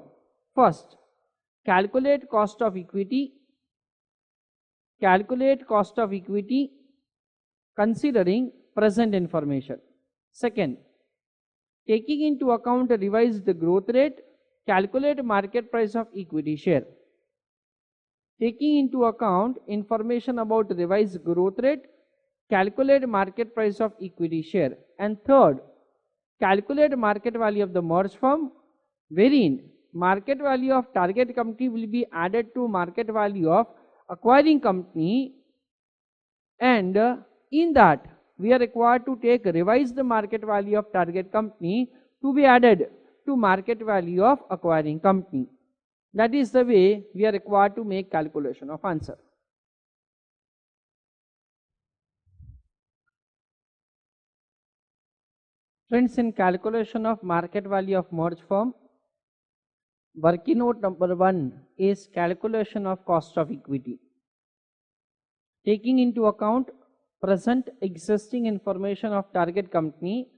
First, calculate cost of equity considering present information. Second, taking into account a revised growth rate, calculate market price of equity share. Taking into account information about revised growth rate, calculate market price of equity share. And third, calculate market value of the merged firm, wherein market value of target company will be added to market value of acquiring company, and in that we are required to take revised market value of target company to be added to market value of acquiring company. That is the way we are required to make calculation of answer. Friends, in calculation of market value of merged firm, working note number 1 is calculation of cost of equity. Taking into account present existing information of target company,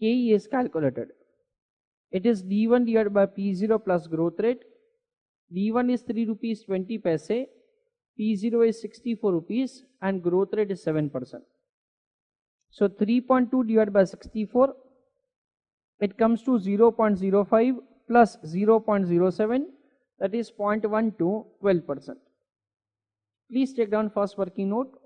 KE is calculated. It is D1 divided by P0 plus growth rate. D1 is 3 rupees 20 paise, P0 is 64 rupees, and growth rate is 7%. So 3.2 divided by 64, it comes to 0.05 plus 0.07, that is 0.1 to 12%. Please take down first working note.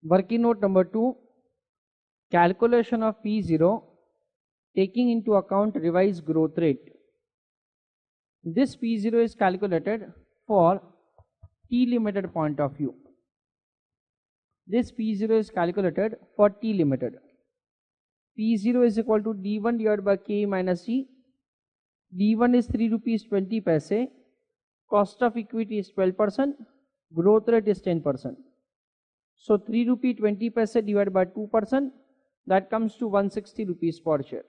Working note number 2, calculation of P0 taking into account revised growth rate. This P0 is calculated for T Limited point of view. This P0 is calculated for T Limited. P0 is equal to D1 divided by K minus T. D1 is 3 rupees 20 paise. Cost of equity is 12%. Growth rate is 10%. So 3 rupee 20 paise divided by 2%, that comes to 160 rupees per share.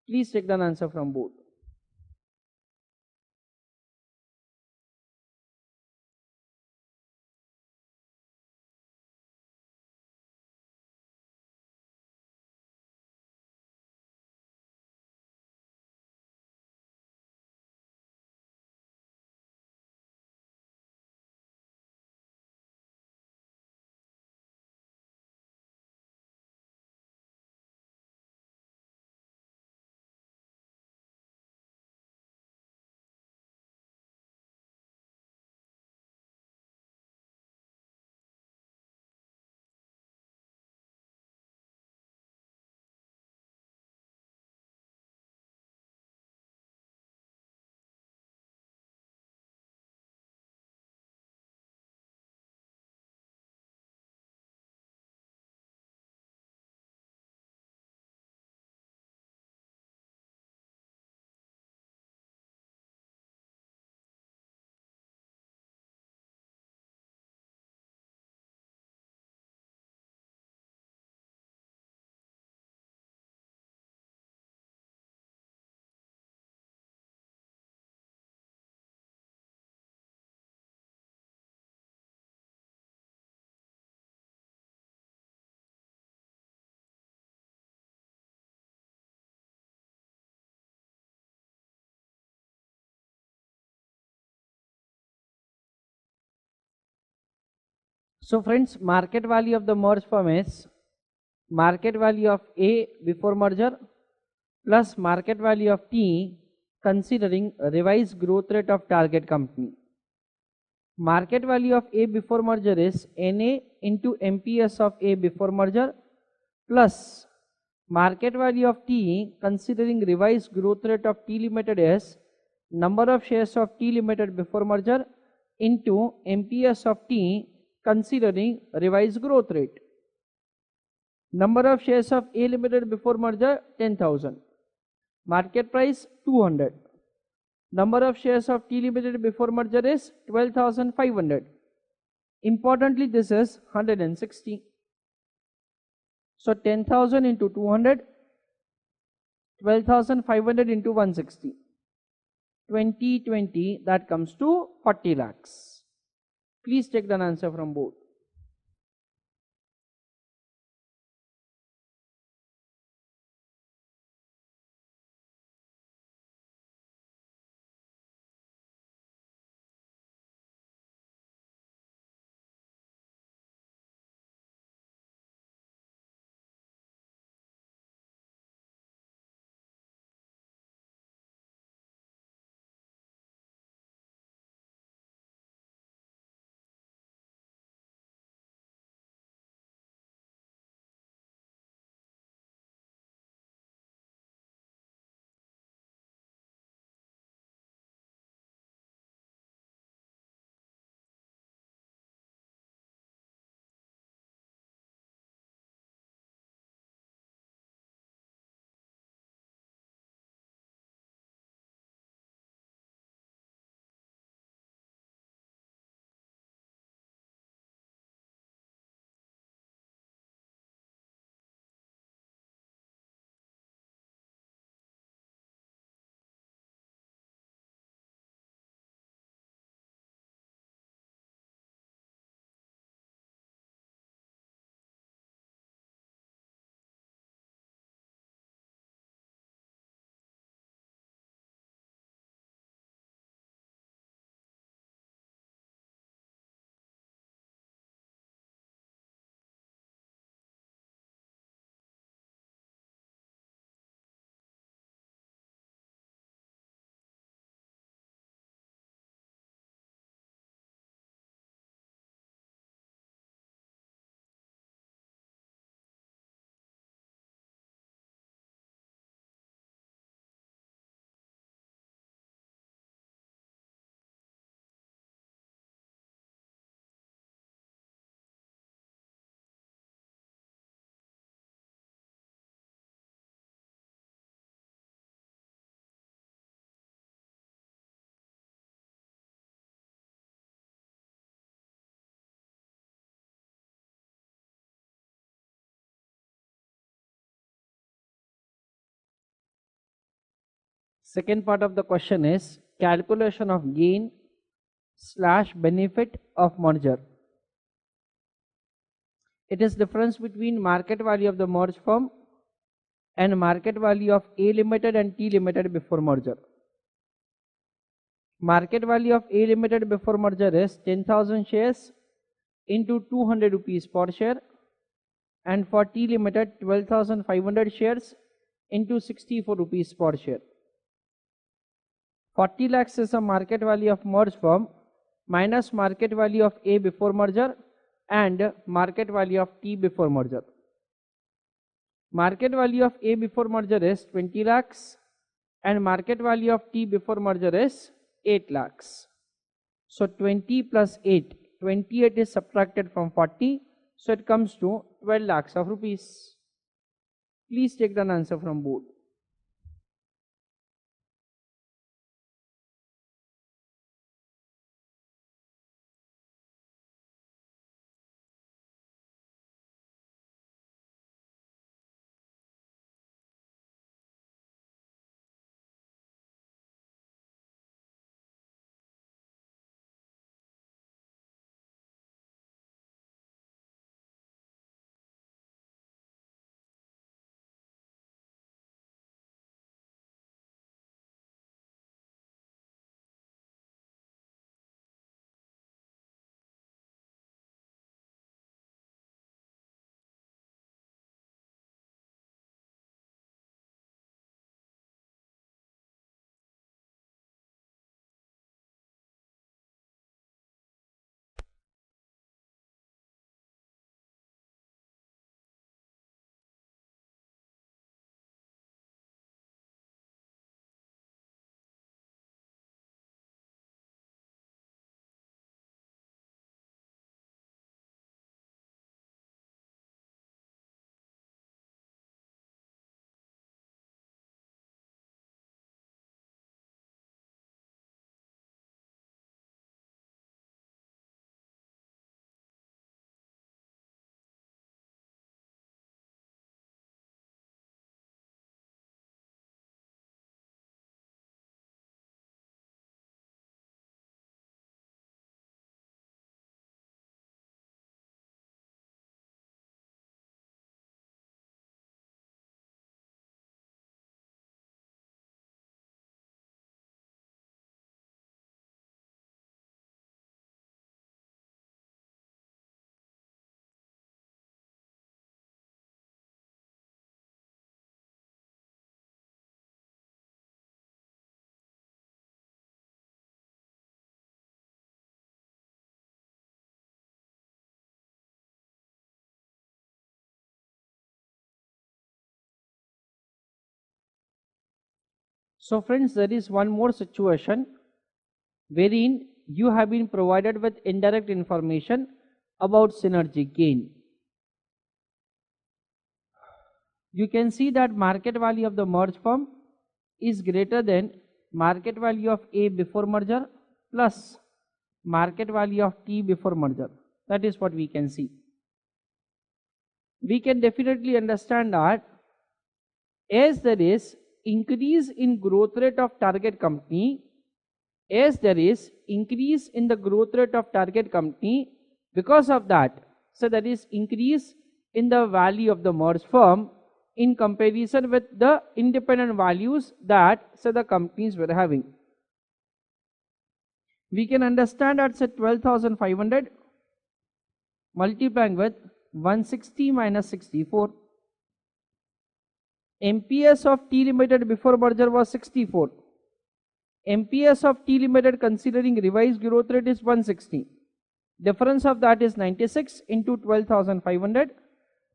Please take the answer from both. So friends, market value of the merged firm is market value of A before merger plus market value of T considering revised growth rate of target company. Market value of A before merger is NA into MPS of A before merger plus market value of T considering revised growth rate of T limited is number of shares of T limited before merger into MPS of T considering revised growth rate. Number of shares of A limited before merger 10,000. Market price 200. Number of shares of T limited before merger is 12,500. Importantly, this is 160. So 10,000 into 200, 12,500 into 160. 20, that comes to 40 lakhs. Please take the answer from both. Second part of the question is calculation of gain / benefit of merger. It is difference between market value of the merged firm and market value of A limited and T limited before merger. Market value of A limited before merger is 10,000 shares into 200 rupees per share, and for T limited 12,500 shares into 64 rupees per share. 40 lakhs is the market value of merged firm minus market value of A before merger and market value of T before merger. Market value of A before merger is 20 lakhs and market value of T before merger is 8 lakhs. So 20 plus 8, 28 is subtracted from 40, so it comes to 12 lakhs of rupees. Please take the answer from board. So friends, there is one more situation wherein you have been provided with indirect information about synergy gain. You can see that market value of the merged firm is greater than market value of A before merger plus market value of T before merger. That is what we can see. We can definitely understand that as there is increase in growth rate of target company, as there is increase in the growth rate of target company, because of that, so there is increase in the value of the merged firm in comparison with the independent values that the companies were having. We can understand that 12,500 multiplying with 160 minus 64. MPS of T Limited before merger was 64. MPS of T Limited considering revised growth rate is 160. Difference of that is 96 into 12,500.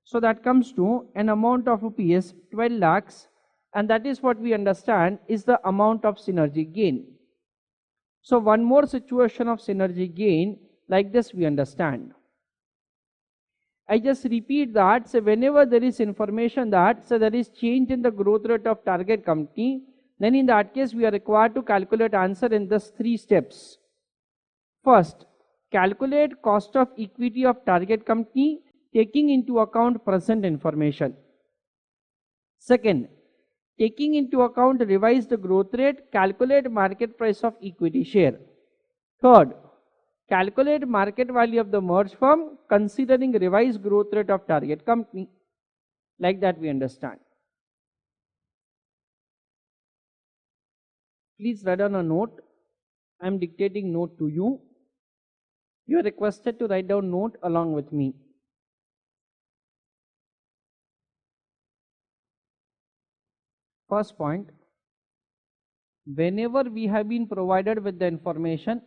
So that comes to an amount of rupees 12 lakhs, and that is what we understand is the amount of synergy gain. So one more situation of synergy gain like this we understand. I just repeat that, so whenever there is information that there is change in the growth rate of target company, then in that case we are required to calculate answer in this 3 steps. First, calculate cost of equity of target company taking into account present information. Second, taking into account revised growth rate, calculate market price of equity share. Third, calculate market value of the merged firm considering revised growth rate of target company. Like that we understand. Please write down a note. I am dictating note to you. You are requested to write down note along with me. First point, whenever we have been provided with the information,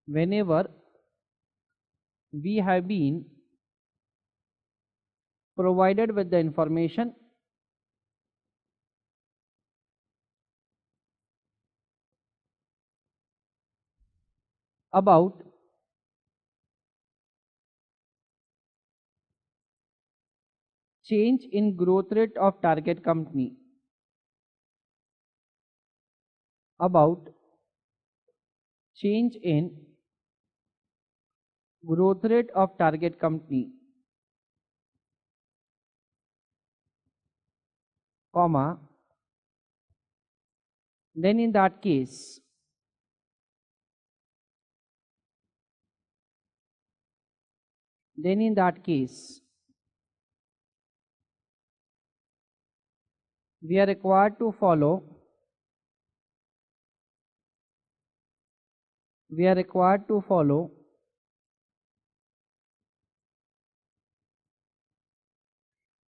whenever we have been provided with the information about change in growth rate of target company, about change in growth rate of target company, comma, then in that case we are required to follow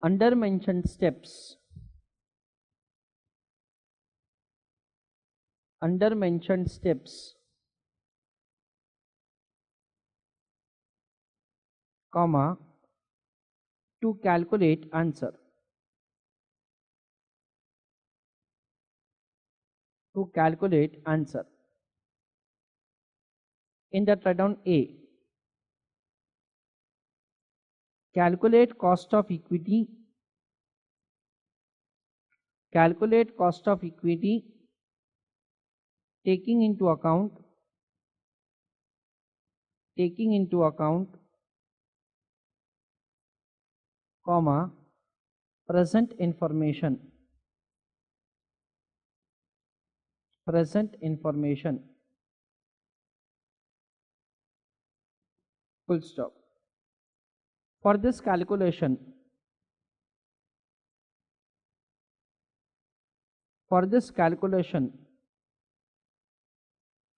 under mentioned steps, comma, to calculate answer. In that, write down A. Calculate cost of equity. Taking into account comma, present information, full stop. For this calculation,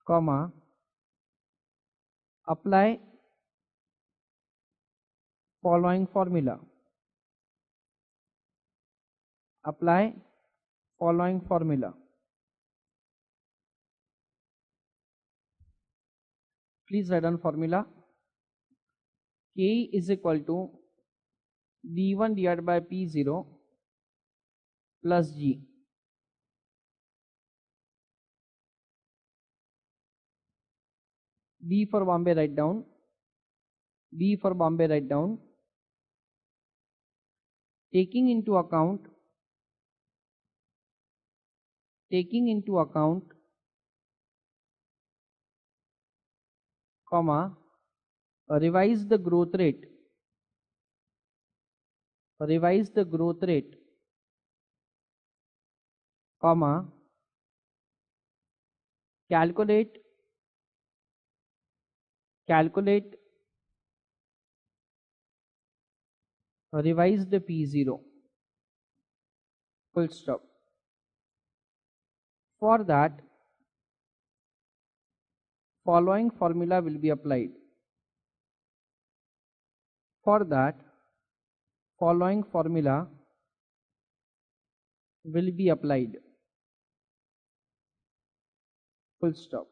comma, apply following formula. Please write down formula. K is equal to D1 divided by P0 plus G. B for Bombay, write down. B for Bombay, write down. Taking into account comma, revise the growth rate, comma, calculate revise the P0, full stop. For that, following formula will be applied. For that, following formula will be applied, full stop.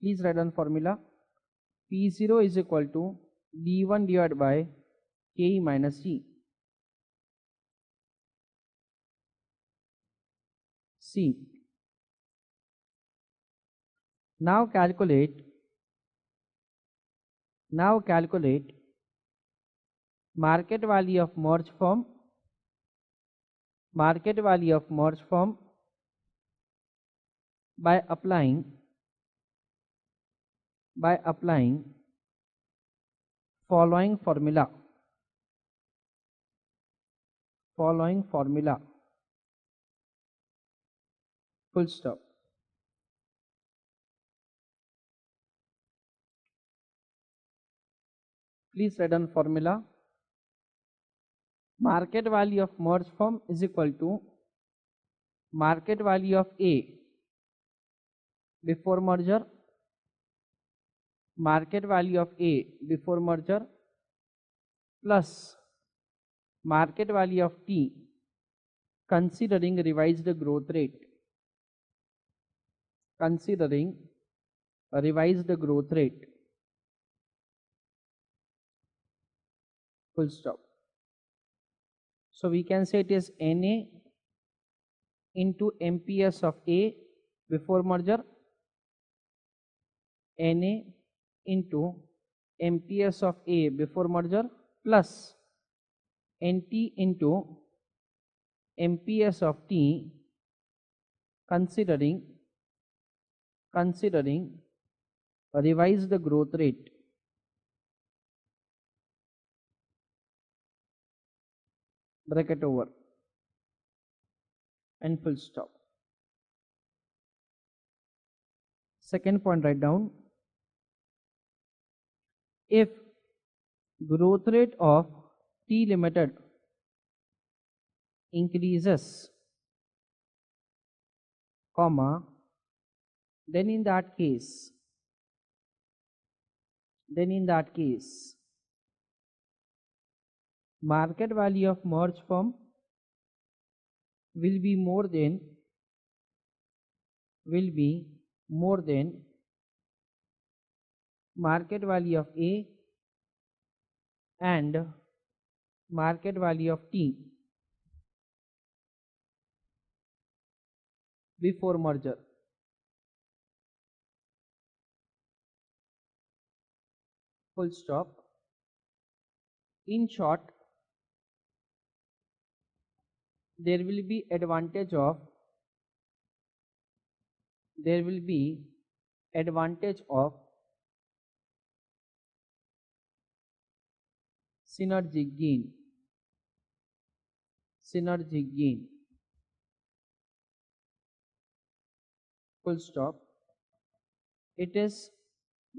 Please write down formula. P0 is equal to D1 divided by Ke minus G. C. Now calculate market value of merged firm by applying following formula, full stop. Please write down formula. Market value of merged firm is equal to market value of A before merger, plus market value of T considering revised growth rate, full stop. So we can say it is NA into MPS of A before merger, NA into MPS of A before merger, plus NT into MPS of T considering revised growth rate, bracket over and full stop. Second point, write down. If growth rate of T Limited increases, comma, then in that case market value of merged firm will be more than market value of A and market value of T before merger, full stop. In short, there will be advantage of synergic gain, full stop. It is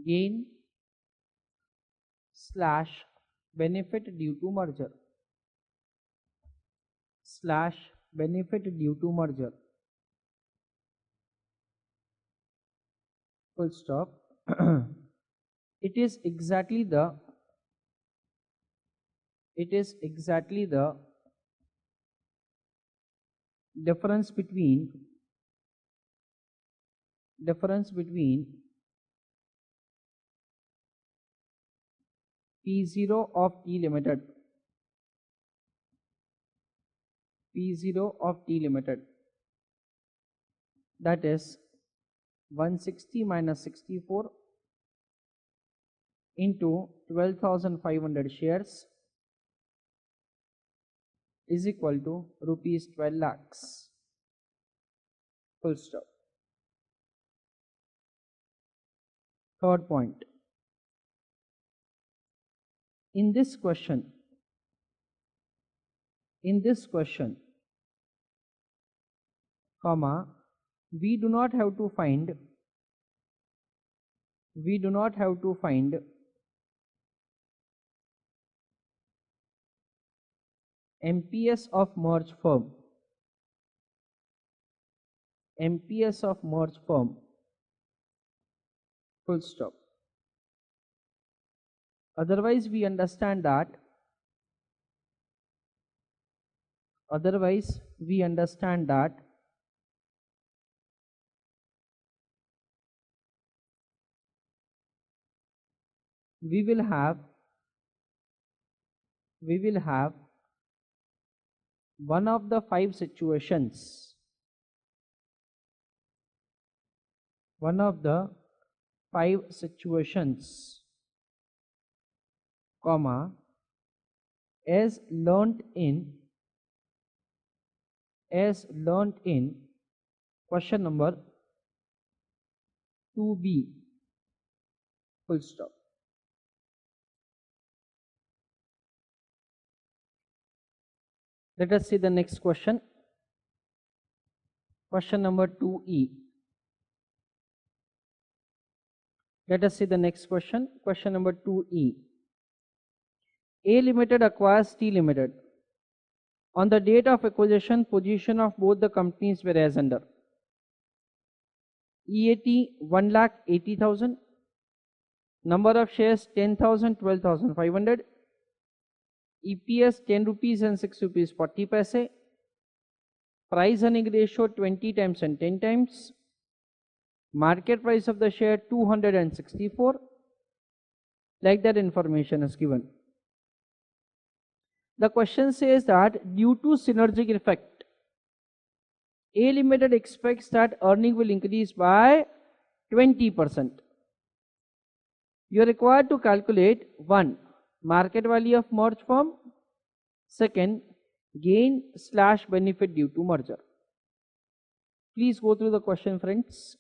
gain slash benefit due to merger, full stop. It is exactly the difference between P0 of T Limited, that is 160 minus 64 into 12,500 shares is equal to rupees 12 lakhs. Full stop. Third point. In this question, comma, we do not have to find MPS of merged firm. Full stop. Otherwise we understand that we will have one of the five situations, comma, as learnt in question number 2b. Full stop. Let us see the next question. Question number 2e. Let us see the next question. Question number 2e. A Limited acquires T Limited. On the date of acquisition, position of both the companies were as under. EAT 1,80,000. Number of shares 10,000, 12,500. EPS 10 rupees and 6 rupees 40 paise. Price earning ratio 20 times and 10 times. Market price of the share 264. Like that information is given. The question says that due to synergistic effect, A Limited expects that earning will increase by 20%. You are required to calculate 1. Market value of merged firm. 2. Gain/benefit due to merger. Please go through the question, friends.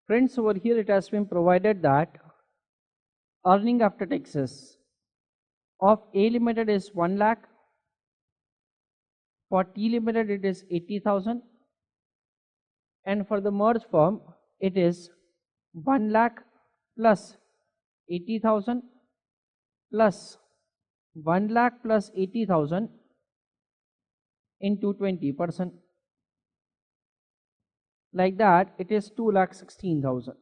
Friends, over here it has been provided that earning after taxes of A Limited is 1 lakh. For T Limited it is 80,000. And for the merged firm it is 1 lakh plus 80,000 plus 1 lakh plus 80,000 into 20%. Like that, it is 2,16,000.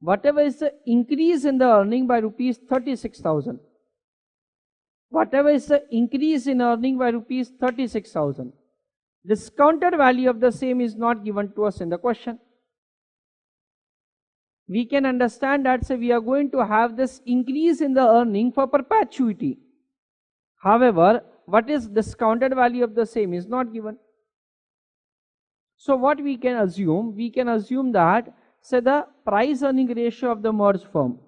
Whatever is the increase in the earning by rupees 36,000. Discounted value of the same is not given to us in the question. We can understand that we are going to have this increase in the earning for perpetuity. However, what is discounted value of the same is not given. So what we can assume? We can assume that, say, the price earning ratio of the merged firm.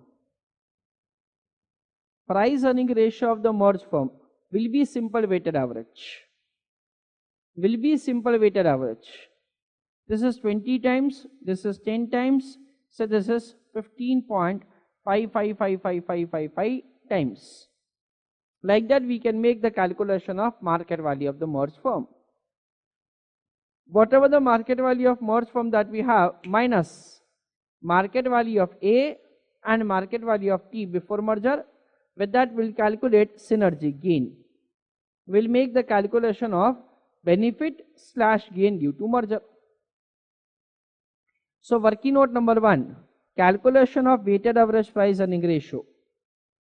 Will be simple weighted average. This is 20 times, this is 10 times, so this is 15.555555 times. Like that we can make the calculation of market value of the merged firm. whatever the market value of merged firm that we have minus market value of A and market value of T before merger. With that we'll calculate synergy gain. We'll make the calculation of benefit / gain due to merger. So working note number 1, calculation of weighted average price earning ratio.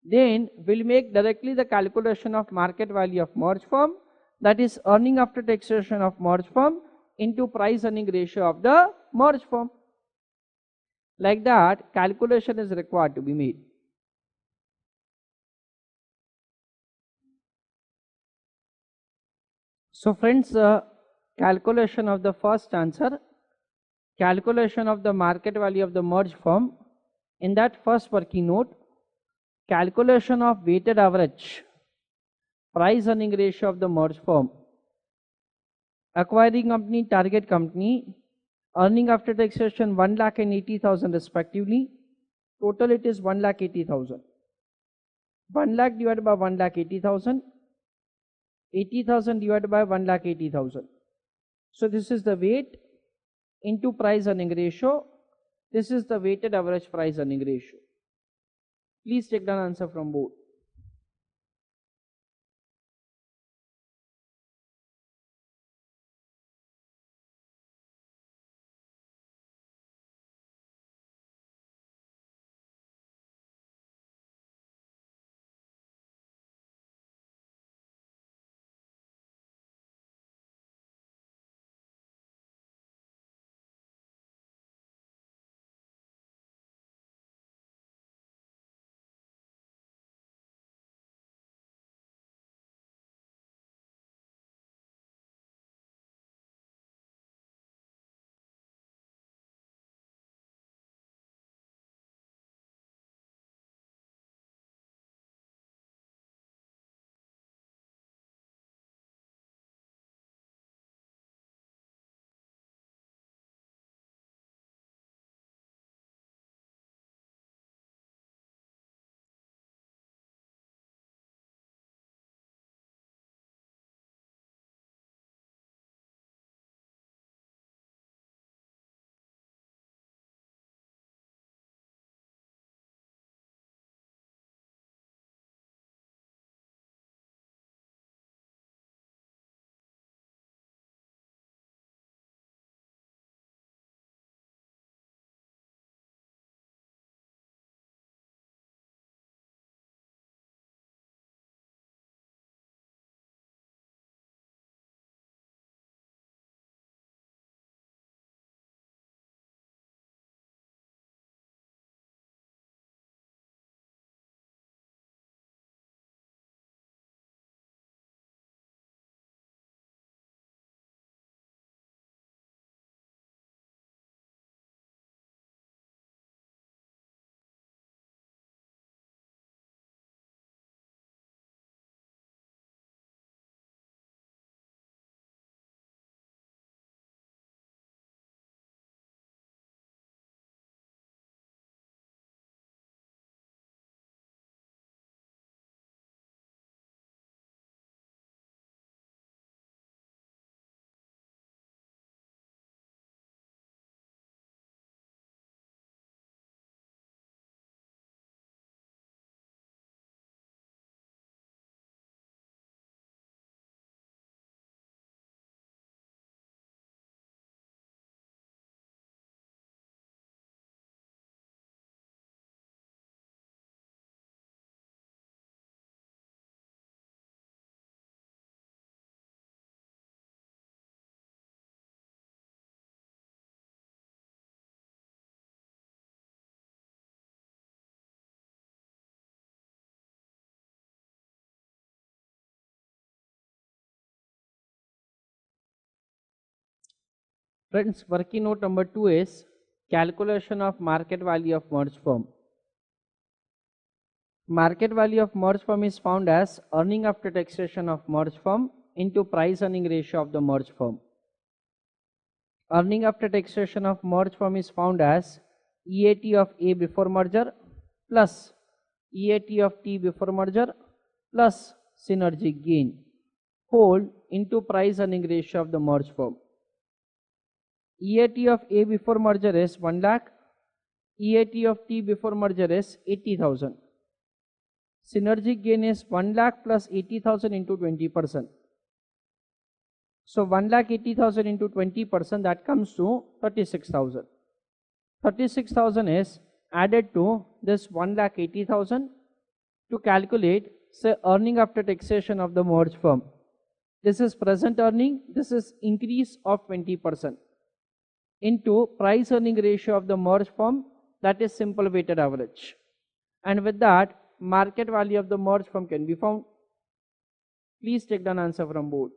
Then we'll make directly the calculation of market value of merged firm, that is earning after taxation of merged firm into price earning ratio of the merged firm. Like that calculation is required to be made. So friends, calculation of the first answer, calculation of the market value of the merged firm. In that first working note, calculation of weighted average price earning ratio of the merged firm. Acquiring company, target company, earning after taxation 1,80,000 respectively. Total it is 1,80,000. 1 lakh divided by 1,80,000. 80,000 divided by 1,80,000. So this is the weight into price earning ratio. This is the weighted average price earning ratio. Please take down answer from board. Friends, working note number 2 is calculation of market value of merged firm. Market value of merged firm is found as earning after taxation of merged firm into price earning ratio of the merged firm. Earning after taxation of merged firm is found as EAT of A before merger plus EAT of T before merger plus synergy gain whole into price earning ratio of the merged firm. EAT of A before merger is 1 lakh. EAT of T before merger is 80,000. Synergic gain is 1 lakh plus 80,000 into 20%. So 1 lakh 80,000 into 20%, that comes to 36,000. 36,000 is added to this 1 lakh 80,000 to calculate, say, earning after taxation of the merged firm. This is present earning, this is increase of 20% into price earning ratio of the merged firm, that is simple weighted average. And with that, market value of the merged firm can be found. Please take down answer from board.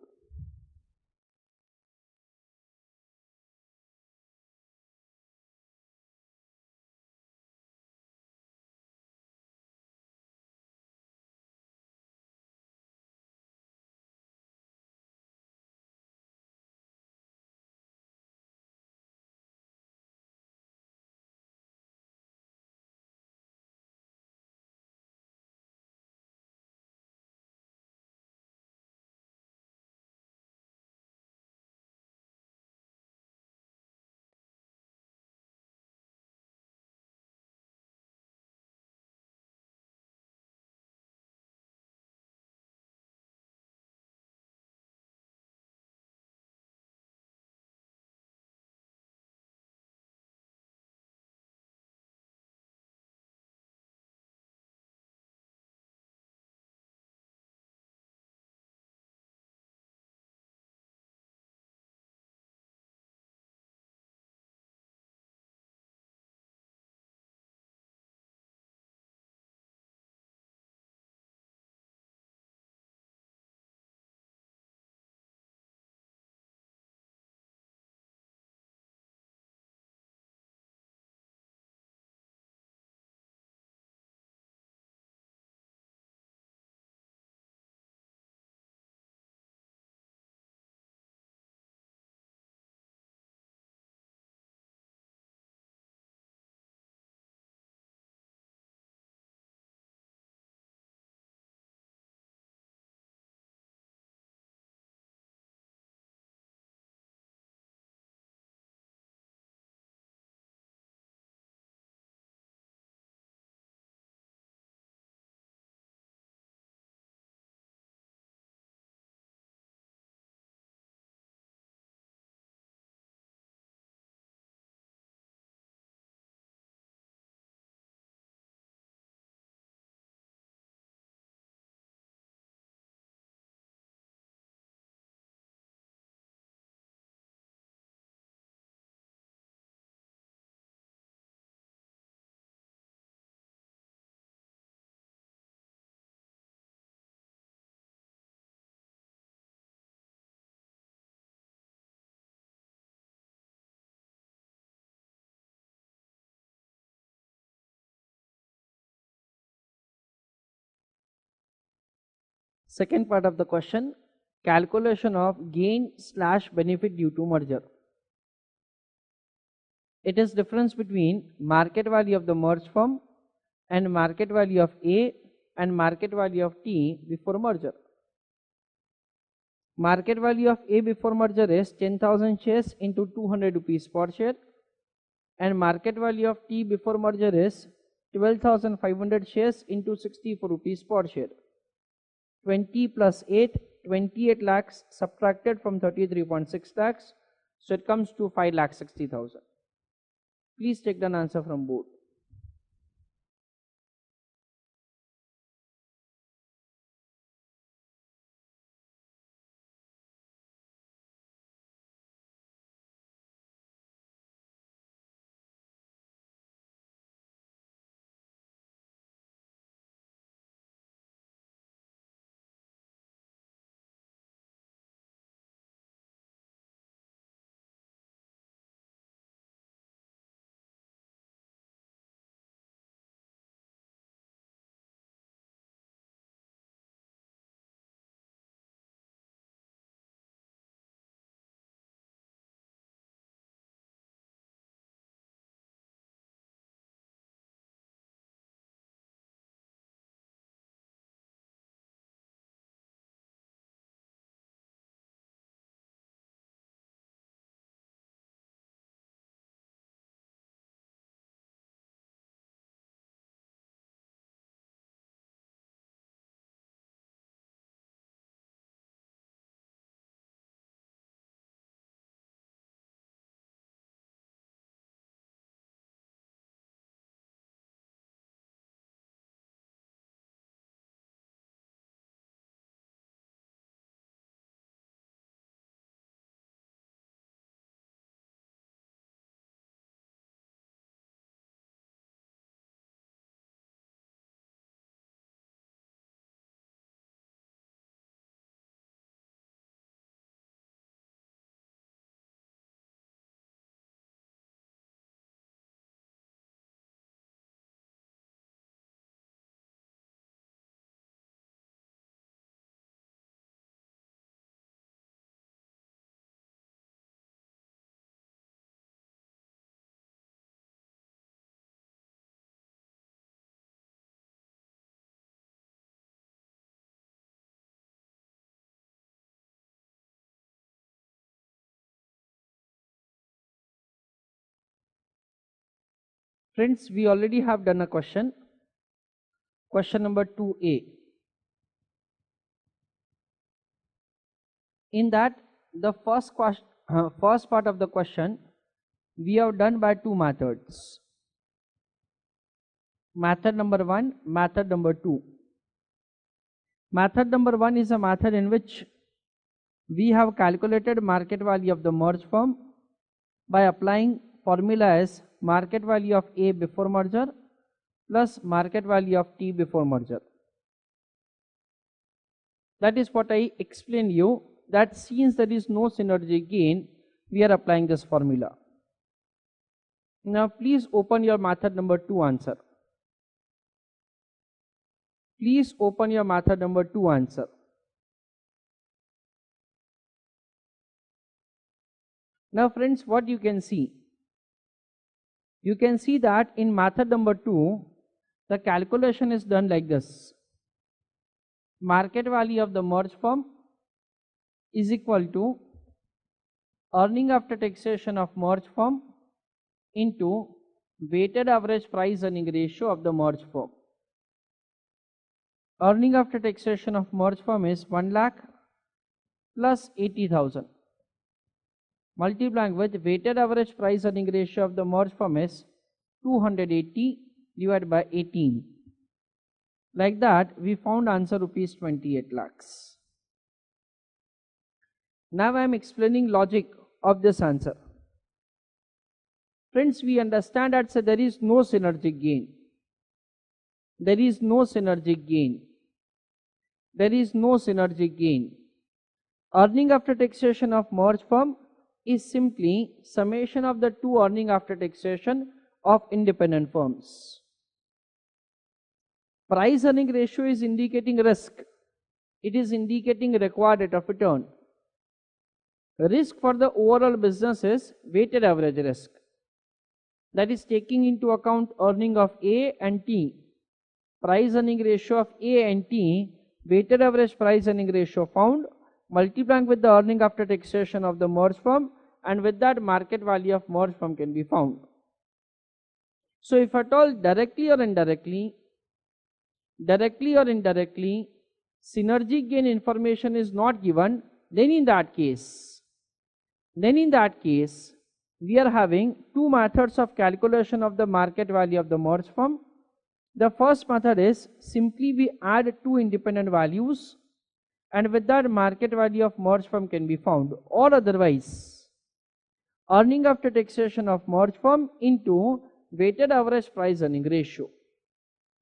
Second part of the question, calculation of gain slash benefit due to merger. It is difference between market value of the merged firm and market value of A and market value of T before merger. Market value of A before merger is 10,000 shares into 200 rupees per share, and market value of T before merger is 12,500 shares into 64 rupees per share. 20 plus 8, 28 lakhs subtracted from 33.6 lakhs, so it comes to 5,60,000. Please take down answer from board. Friends, we already have done a question number 2a. In that, the first part of the question we have done by two methods. Method number 1, method number 2. Method number 1 is a method in which we have calculated market value of the merged firm by applying formula as market value of A before merger plus market value of T before merger. That is what I explained you, that since there is no synergy gain, we are applying this formula. Now please open your method number 2 answer. Please open your method number 2 answer. Now friends, what you can see? You can see that in method number 2, the calculation is done like this. Market value of the merged firm is equal to earning after taxation of merged firm into weighted average price earning ratio of the merged firm. Earning after taxation of merged firm is 1 lakh plus 80,000 multiplying with weighted average price earning ratio of the merged firm is 280 divided by 18. Like that, we found answer rupees 28 lakhs. Now I am explaining logic of this answer. Friends, we understand that there is no synergic gain. There is no synergic gain. There is no synergic gain. Earning after taxation of merged firm is simply summation of the two earning after taxation of independent firms. Price earning ratio is indicating risk. It is indicating required rate of return. Risk for the overall business is weighted average risk. That is taking into account earning of A and T. Price earning ratio of A and T, weighted average price earning ratio found, multiplying with the earning after taxation of the merged firm, and with that market value of merged firm can be found. So if at all directly or indirectly, synergy gain information is not given, then in that case, we are having two methods of calculation of the market value of the merged firm. The first method is simply we add two independent values, and with that market value of merged firm can be found, or otherwise earning after taxation of merged firm into weighted average price earning ratio.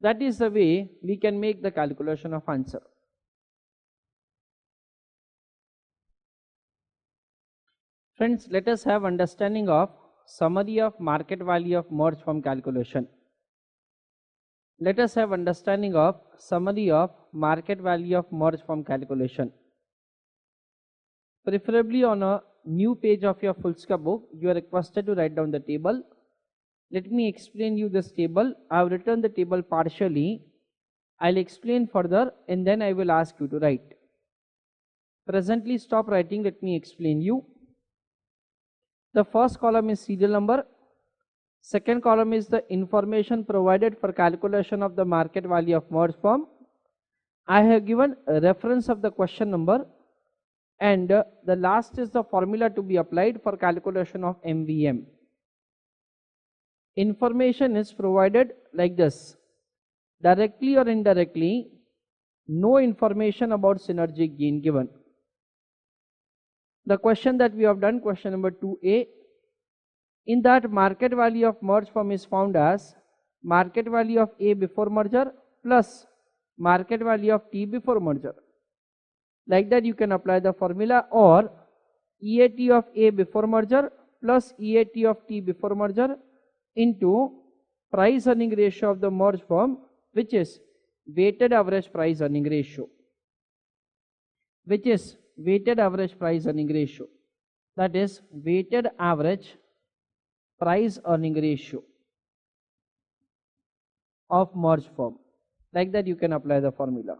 That is the way we can make the calculation of answer. Friends, let us have understanding of summary of market value of merged firm calculation. Let us have understanding of summary of market value of merged firm calculation. Preferably on a new page of your Fullscale book, you are requested to write down the table. Let me explain you this table. I have written the table partially. I'll explain further and then I will ask you to write. Presently stop writing, let me explain you. The first column is serial number. Second column is the information provided for calculation of the market value of merged firm. I have given a reference of the question number, and the last is the formula to be applied for calculation of MVM. Information is provided like this: directly or indirectly, no information about synergy gain given. The question that we have done, question number 2a, in that market value of merged firm is found as market value of A before merger plus market value of T before merger. Like that you can apply the formula, or EAT of A before merger plus EAT of T before merger into price earning ratio of the merged firm, which is weighted average price earning ratio, that is weighted average price earning ratio of merged firm. Like that you can apply the formula.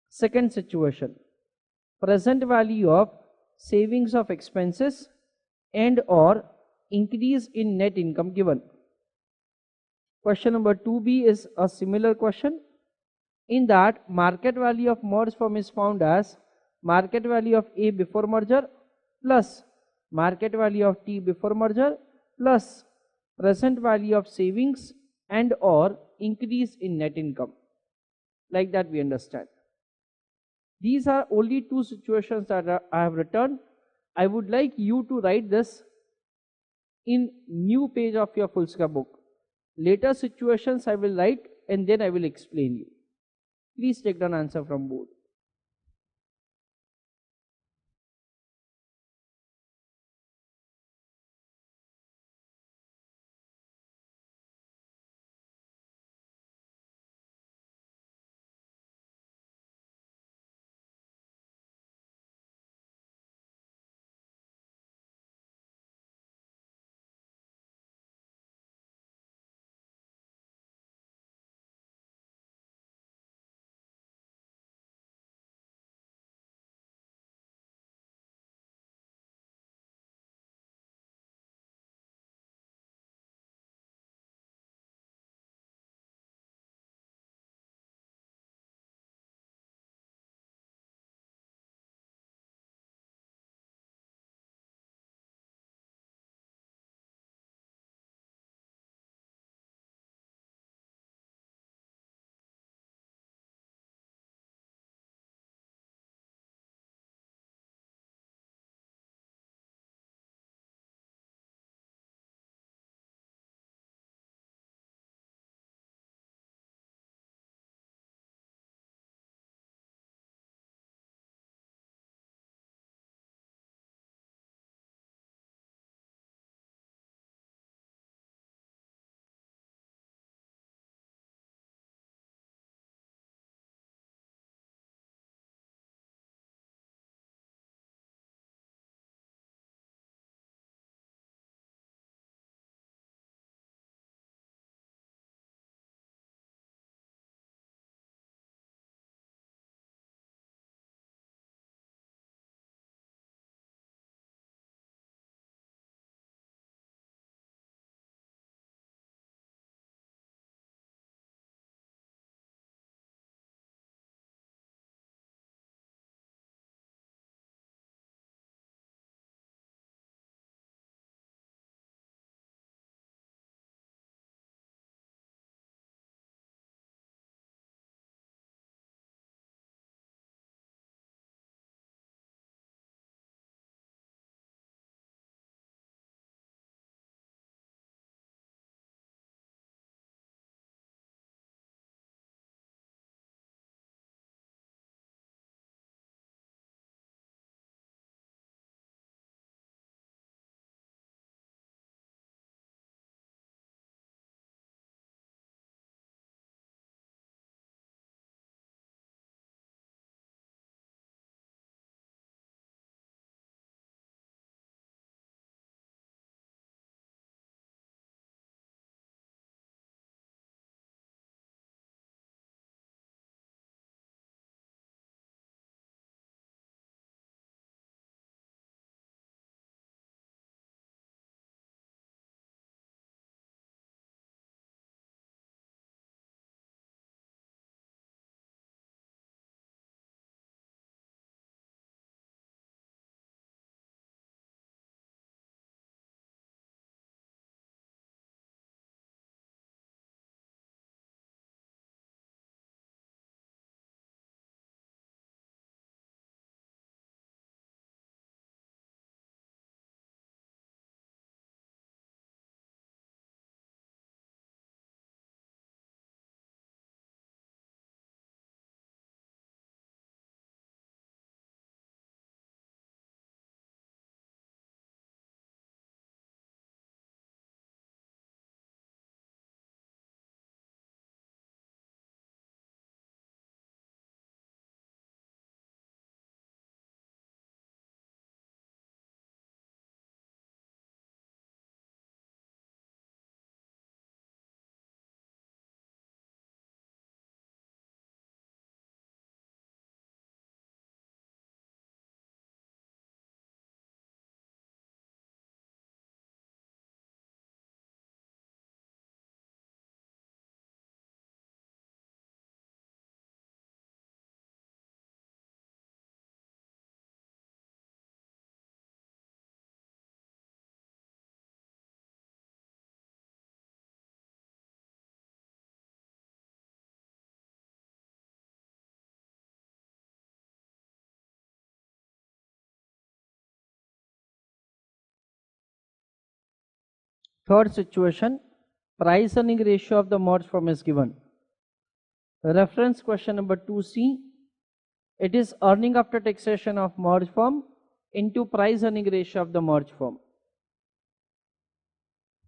Second situation, present value of savings of expenses and or increase in net income given. Question number 2b is a similar question. In that, market value of merged firm is found as market value of A before merger plus market value of T before merger plus present value of savings and or increase in net income. Like that we understand. These are only two situations that I have written. I would like you to write this in new page of your full scope book. Later situations I will write and then I will explain you. Please take down answer from board. Third situation, price earning ratio of the merged firm is given. Reference question number 2C. It is earning after taxation of merged firm into price earning ratio of the merged firm.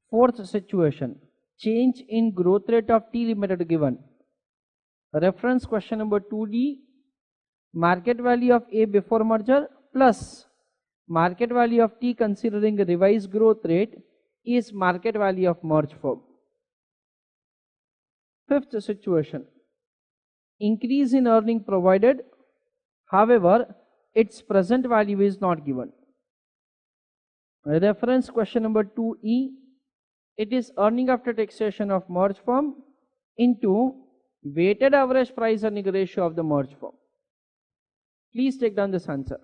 Fourth situation, change in growth rate of T Limited given. Reference question number 2D. Market value of A before merger plus market value of T considering revised growth rate is market value of merged firm. Fifth situation, increase in earning provided, however its present value is not given. Reference question number 2E. It is earning after taxation of merged firm into weighted average price earning ratio of the merged firm. Please take down this answer.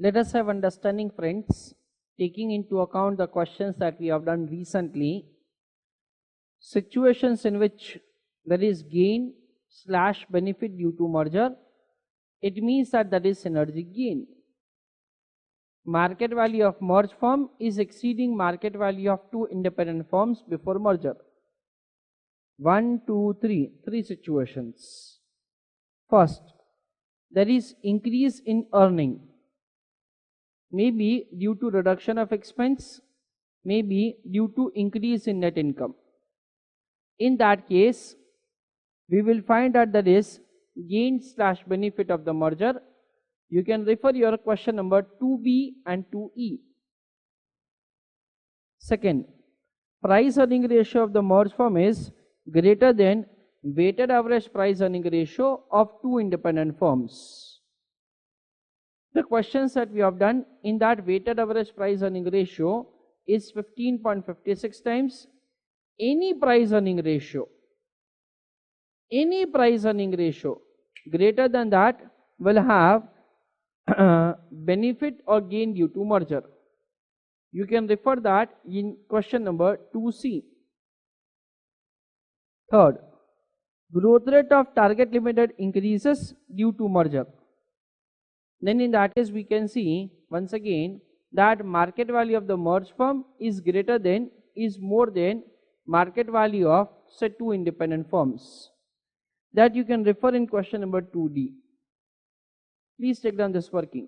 Let us have understanding, friends, taking into account the questions that we have done recently. Situations in which there is gain slash benefit due to merger, it means that there is synergic gain. Market value of merged firm is exceeding market value of two independent firms before merger. 1, 2, 3. Three situations. First, there is increase in earning. maybe due to reduction of expense, maybe due to increase in net income. In that case, we will find that there is gain slash benefit of the merger. You can refer your question number 2B and 2E. Second, price earning ratio of the merged firm is greater than weighted average price earning ratio of two independent firms. The questions that we have done in that weighted average price earning ratio is 15.56 times. Any price earning ratio greater than that will have benefit or gain due to merger. You can refer that in question number 2C. Third, growth rate of target limited increases due to merger. Then in that case we can see once again that market value of the merged firm is more than market value of say two independent firms. That you can refer in question number 2D. Please take down this working.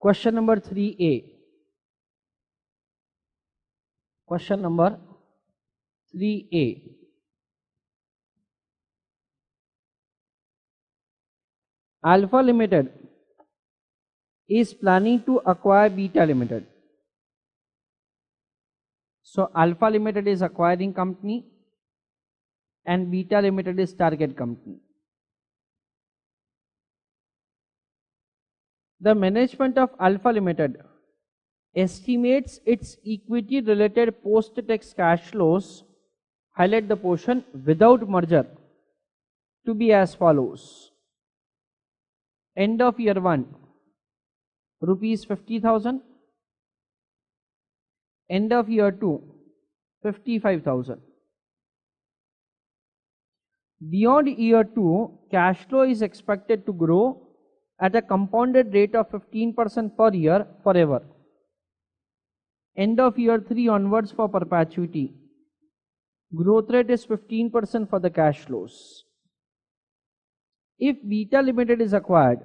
Question number 3A. Question number 3A. Alpha Limited is planning to acquire Beta Limited. So Alpha Limited is acquiring company and Beta Limited is target company. The management of Alpha Limited estimates its equity related post-tax cash flows, highlight the portion, without merger to be as follows. End of year 1, rupees 50,000. End of year 2, 55,000. Beyond year 2, cash flow is expected to grow at a compounded rate of 15% per year forever. End of year 3 onwards for perpetuity, growth rate is 15% for the cash flows. If Beta Limited is acquired,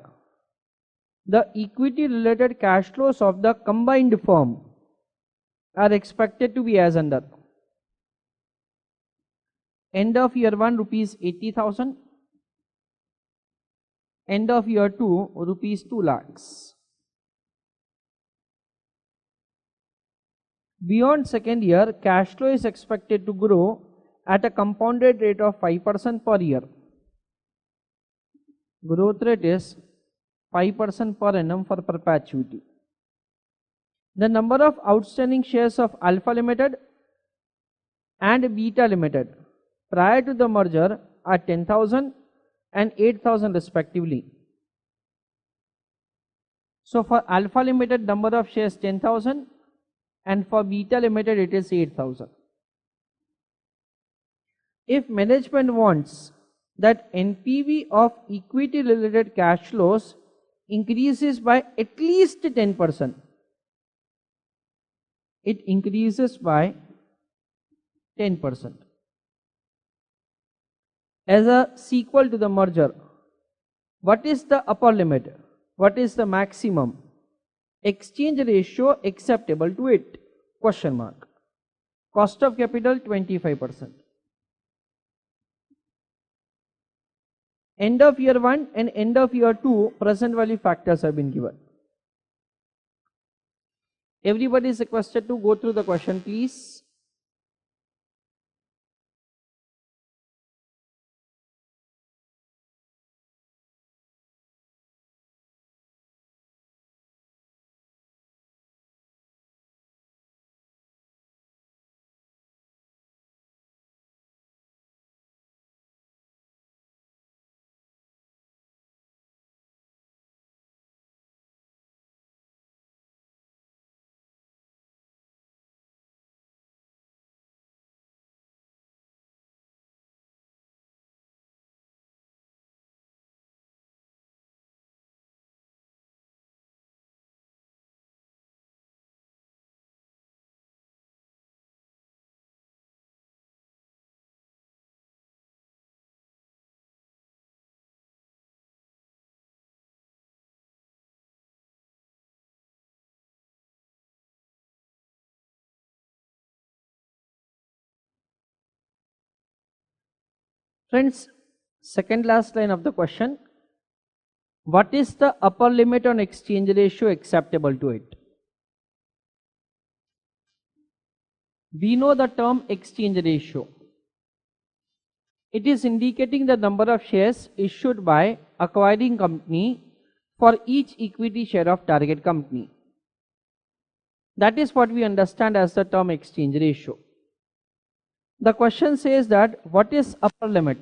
the equity related cash flows of the combined firm are expected to be as under. End of year 1, rupees 80,000. End of year 2, rupees 2 lakhs. Beyond second year, cash flow is expected to grow at a compounded rate of 5% per year. Growth rate is 5% per annum for perpetuity. The number of outstanding shares of Alpha Limited and Beta Limited prior to the merger are 10,000 and 8,000 respectively. So for Alpha Limited, number of shares 10,000 and for Beta Limited it is 8,000. If management wants that NPV of equity related cash flows increases by at least 10%, it increases by 10%. As a sequel to the merger, what is the upper limit? What is the maximum exchange ratio acceptable to it? Question mark. Cost of capital 25%. End of year 1 and end of year 2 present value factors have been given. Everybody is requested to go through the question, please. Friends, second last line of the question. What is the upper limit on exchange ratio acceptable to it? We know the term exchange ratio. It is indicating the number of shares issued by acquiring company for each equity share of target company. That is what we understand as the term exchange ratio. The question says that what is upper limit?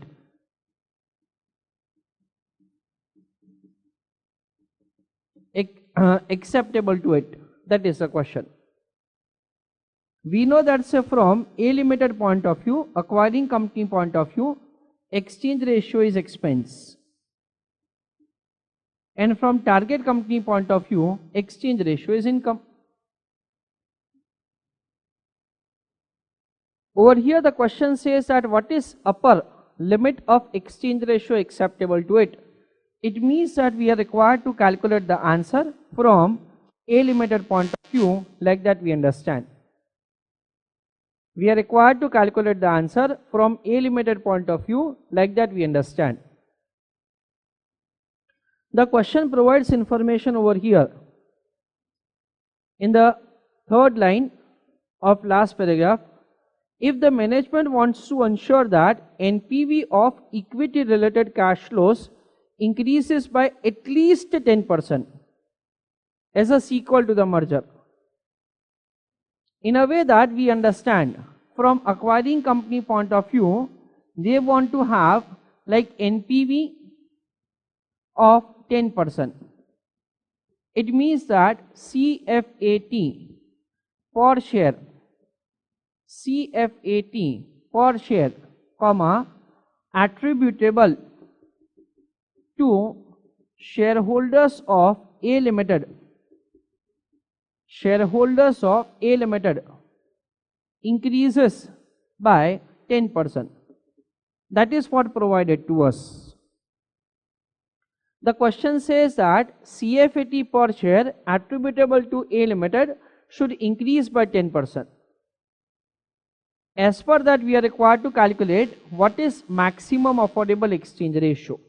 Acceptable to it? That is the question. We know that from A Limited point of view, acquiring company point of view, exchange ratio is expense. And from target company point of view, exchange ratio is income. Over here the question says that what is upper limit of exchange ratio acceptable to it? It means that we are required to calculate the answer from A Limited point of view, like that we understand. We are required to calculate the answer from A Limited point of view, like that we understand. The question provides information over here. In the third line of last paragraph, if the management wants to ensure that NPV of equity related cash flows increases by at least 10% as a sequel to the merger, in a way that we understand from acquiring company point of view, they want to have like NPV of 10%. It means that CFAT per share, CFAT per share, comma, attributable to shareholders of A Limited, shareholders of A Limited increases by 10%. That is what provided to us. The question says that CFAT per share attributable to A Limited should increase by 10%. As per that, we are required to calculate what is maximum affordable exchange ratio.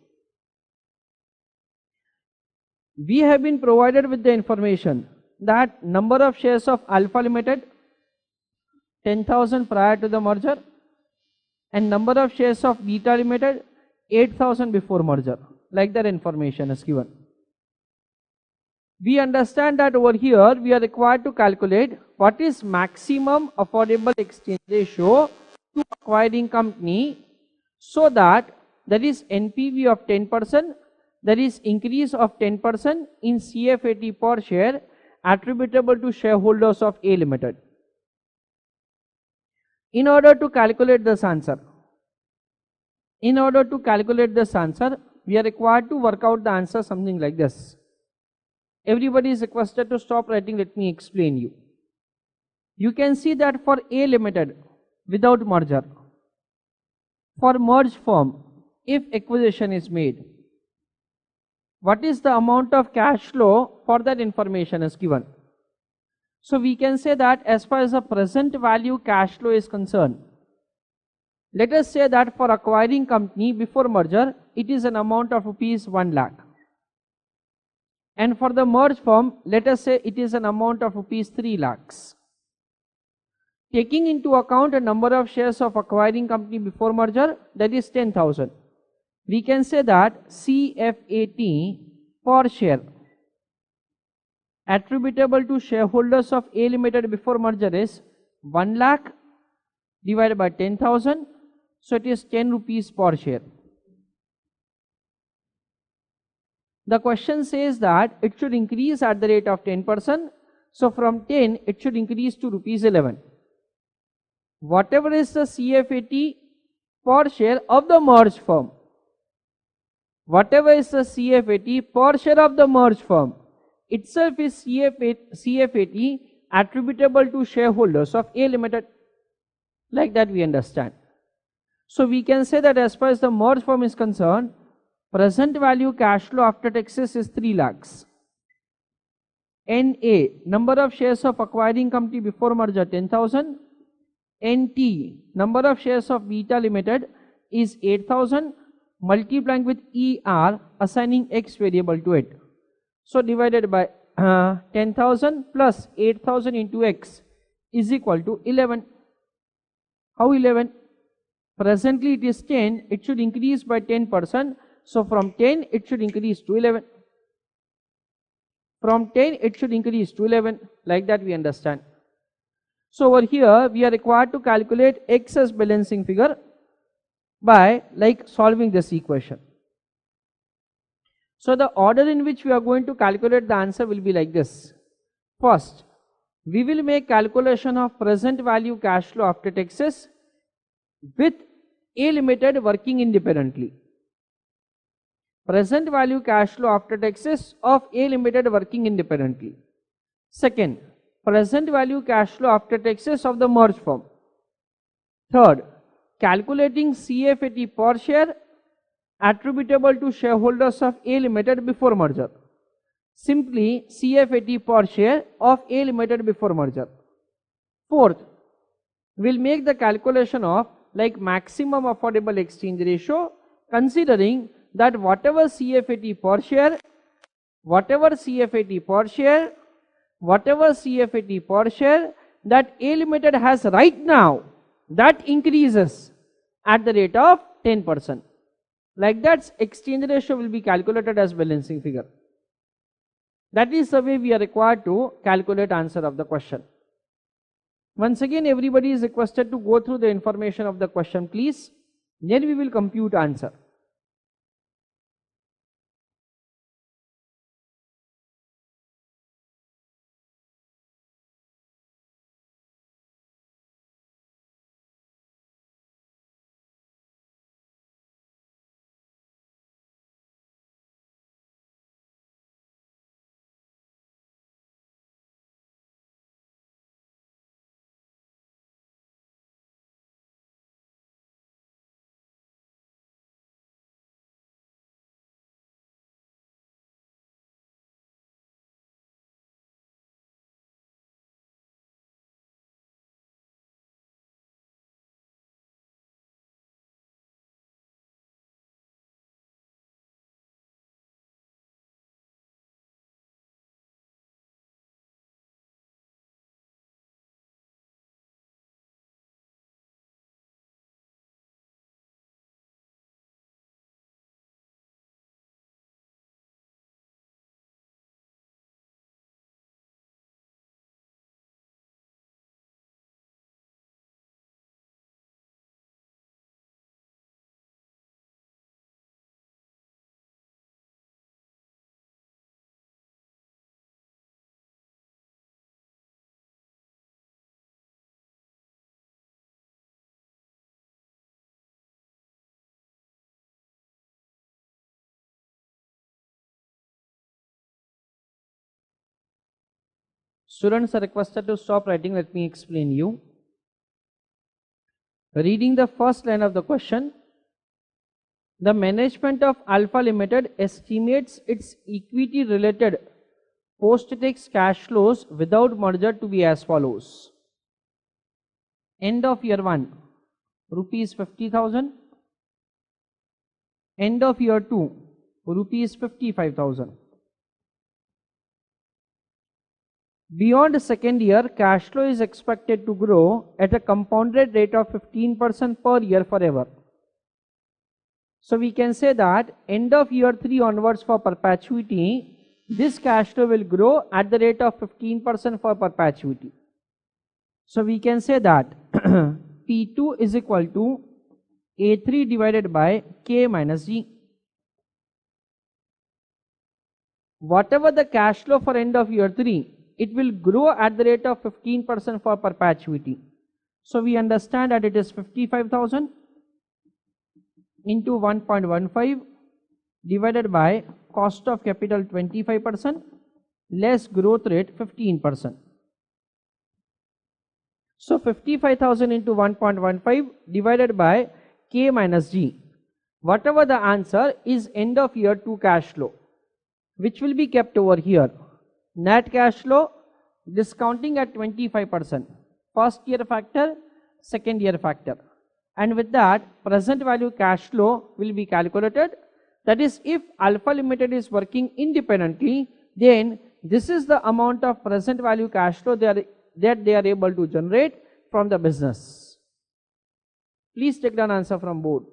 We have been provided with the information that number of shares of Alpha Limited 10,000 prior to the merger and number of shares of Beta Limited 8,000 before merger. Like that information is given. We understand that over here we are required to calculate what is maximum affordable exchange ratio to acquiring company, so that there is NPV of 10%, there is increase of 10% in CFAT per share attributable to shareholders of A Limited. In order to calculate this answer, we are required to work out the answer something like this. Everybody is requested to stop writing. Let me explain you. You can see that for A Limited without merger, for merged firm, if acquisition is made, what is the amount of cash flow for that information is given. So we can say that as far as the present value cash flow is concerned, let us say that for acquiring company before merger, it is an amount of rupees 1 lakh. And for the merged firm, let us say it is an amount of rupees 3 lakhs. Taking into account a number of shares of acquiring company before merger, that is 10,000. We can say that CFAT per share attributable to shareholders of A Limited before merger is 1 lakh divided by 10,000. So it is 10 rupees per share. The question says that it should increase at the rate of 10%. So from 10, it should increase to rupees 11. Whatever is the CFAT per share of the merged firm, whatever is the CFAT per share of the merged firm, itself is CFAT attributable to shareholders of A Limited. Like that we understand. So we can say that as far as the merged firm is concerned, present value cash flow after taxes is 3 lakhs. NA, number of shares of acquiring company before merger 10,000. NT, number of shares of Beta Limited is 8,000, multiplying with ER, assigning X variable to it. So divided by 10,000 plus 8,000 into X is equal to 11. How 11? Presently it is 10, it should increase by 10%. So from 10 it should increase to 11. From 10 it should increase to 11. Like that we understand. So over here we are required to calculate X as balancing figure by like solving this equation. So the order in which we are going to calculate the answer will be like this. First, we will make calculation of present value cash flow after taxes with A Limited working independently. Present value cash flow after taxes of A Limited working independently. Second, present value cash flow after taxes of the merged firm. Third, calculating CFAT per share attributable to shareholders of A Limited before merger. Simply CFAT per share of A Limited before merger. Fourth, we'll make the calculation of like maximum affordable exchange ratio, considering that whatever CFAT per share whatever CFAT per share, whatever CFAT per share that A Limited has right now, that increases at the rate of 10%. Like that, exchange ratio will be calculated as balancing figure. That is the way we are required to calculate answer of the question. Once again, everybody is requested to go through the information of the question, please. Then we will compute answer. Students are requested to stop writing. Let me explain you. Reading the first line of the question, the management of Alpha Limited estimates its equity related post-tax cash flows without merger to be as follows. End of year 1, rupees 50,000. End of year 2, rupees 55,000. Beyond second year, cash flow is expected to grow at a compounded rate of 15% per year forever. So we can say that end of year 3 onwards for perpetuity, this cash flow will grow at the rate of 15% for perpetuity. So we can say that P2 is equal to A3 divided by K minus G. Whatever the cash flow for end of year 3, it will grow at the rate of 15% for perpetuity. So we understand that it is 55,000 into 1.15 divided by cost of capital 25% less growth rate 15%. So 55,000 into 1.15 divided by K minus G. Whatever the answer is end of year 2 cash flow, which will be kept over here. Net cash flow discounting at 25%. First year factor, second year factor. And with that, present value cash flow will be calculated. That is, if Alpha Limited is working independently, then this is the amount of present value cash flow that they are able to generate from the business. Please take down answer from board.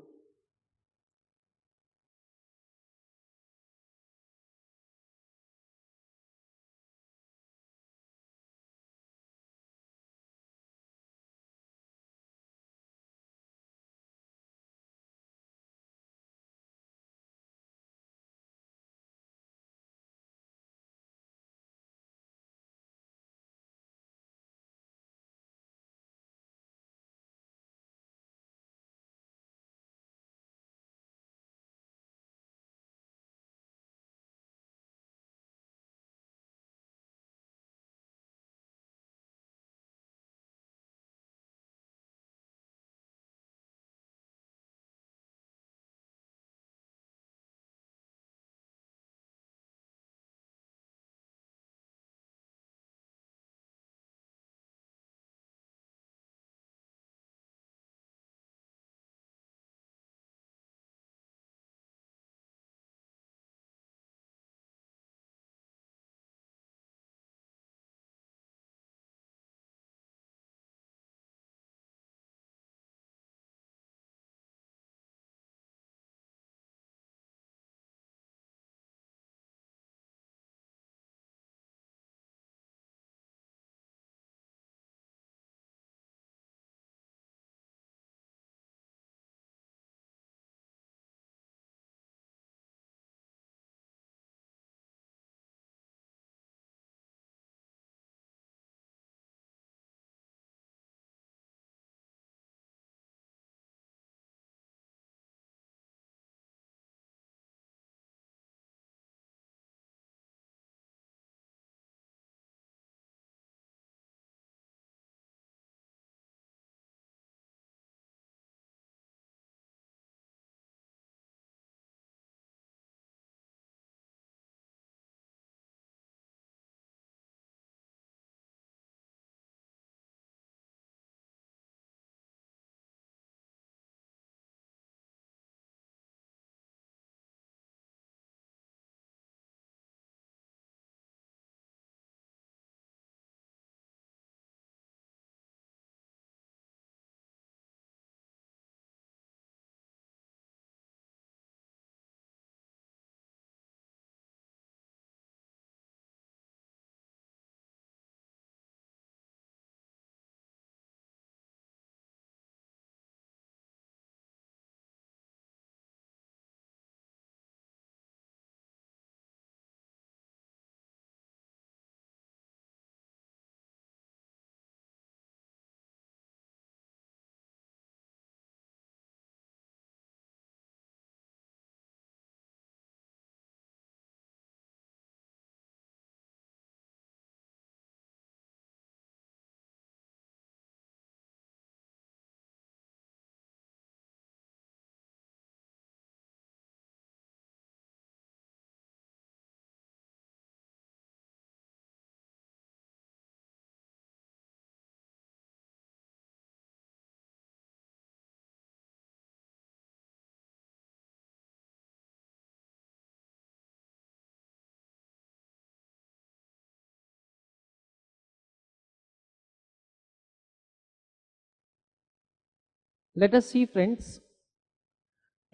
Let us see, friends,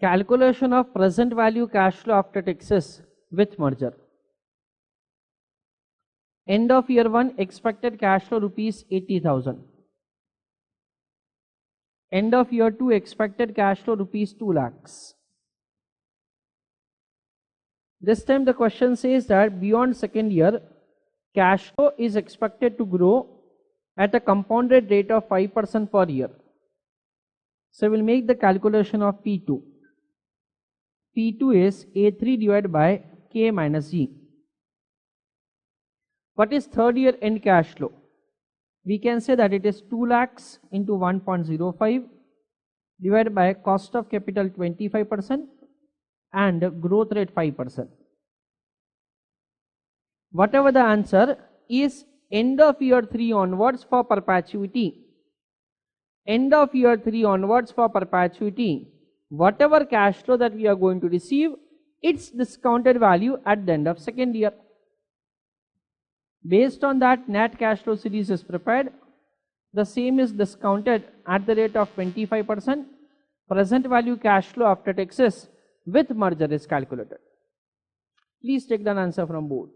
calculation of present value cash flow after taxes with merger. End of year 1 expected cash flow rupees 80,000. End of year 2 expected cash flow rupees 2 lakhs. This time the question says that beyond second year, cash flow is expected to grow at a compounded rate of 5% per year. So we'll make the calculation of P2. P2 is A3 divided by K minus G. What is third year end cash flow? We can say that it is 2 lakhs into 1.05 divided by cost of capital 25% and growth rate 5%. Whatever the answer is, end of year 3 onwards for perpetuity. End of year 3 onwards for perpetuity, whatever cash flow that we are going to receive, its discounted value at the end of second year. Based on that, net cash flow series is prepared. The same is discounted at the rate of 25%. Present value cash flow after taxes with merger is calculated. Please take the answer from board.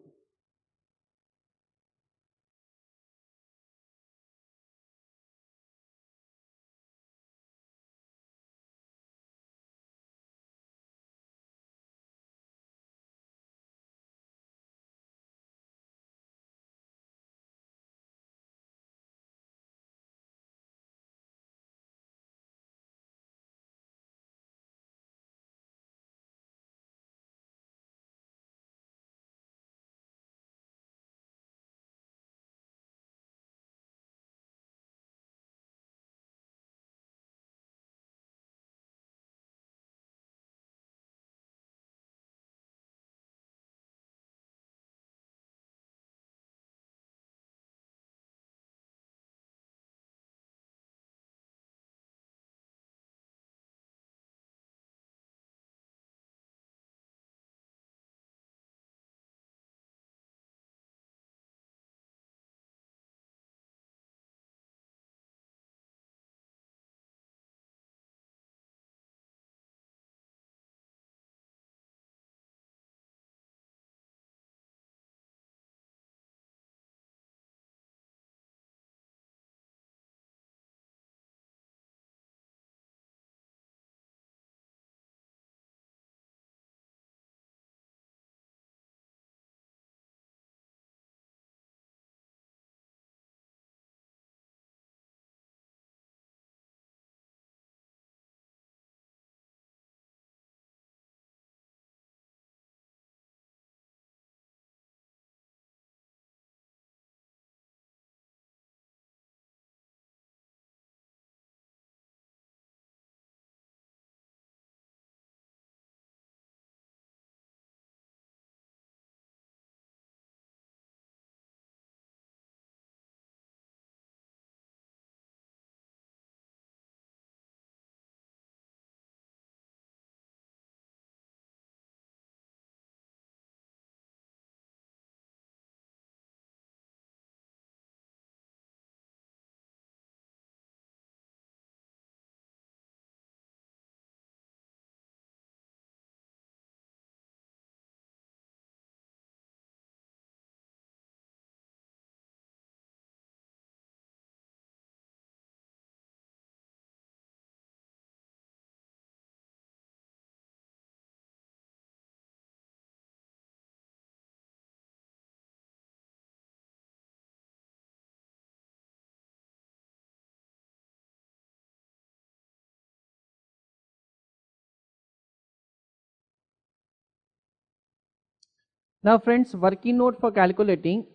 Now friends, working note for calculating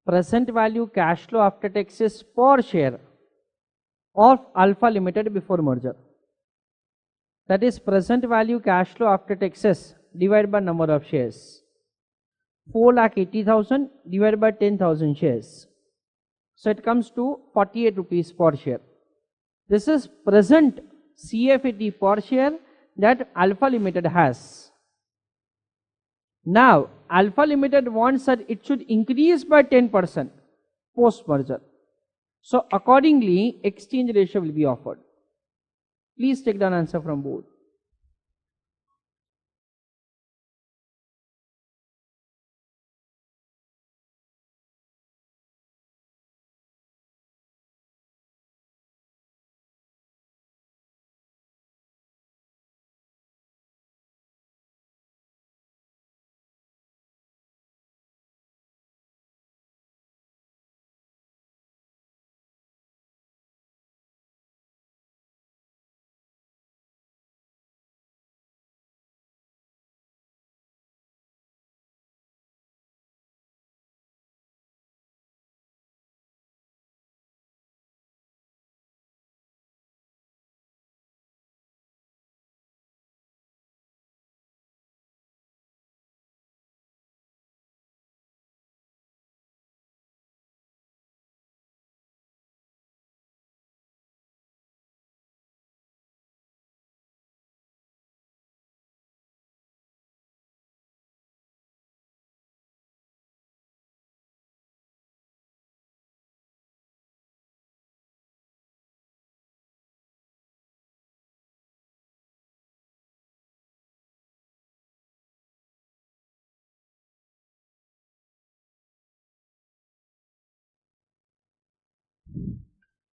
present value cash flow after taxes per share of Alpha Limited before merger. That is present value cash flow after taxes divided by number of shares. 4,80,000 divided by 10,000 shares. So it comes to 48 rupees per share. This is present CFAT per share that Alpha Limited has. Now, Alpha Limited wants that it should increase by 10% post merger. So accordingly, exchange ratio will be offered. Please take down answer from board.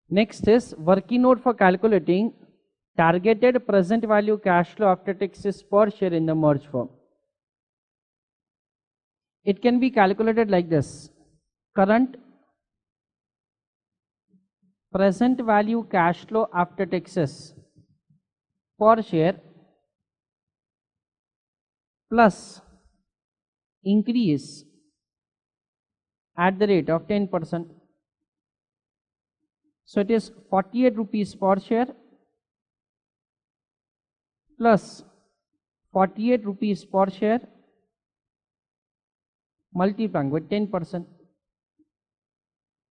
Next is working note for calculating targeted present value cash flow after taxes per share in the merged firm. It can be calculated like this: current present value cash flow after taxes per share plus increase at the rate of 10%. So it is 48 rupees per share plus 48 rupees per share multiplying with 10%.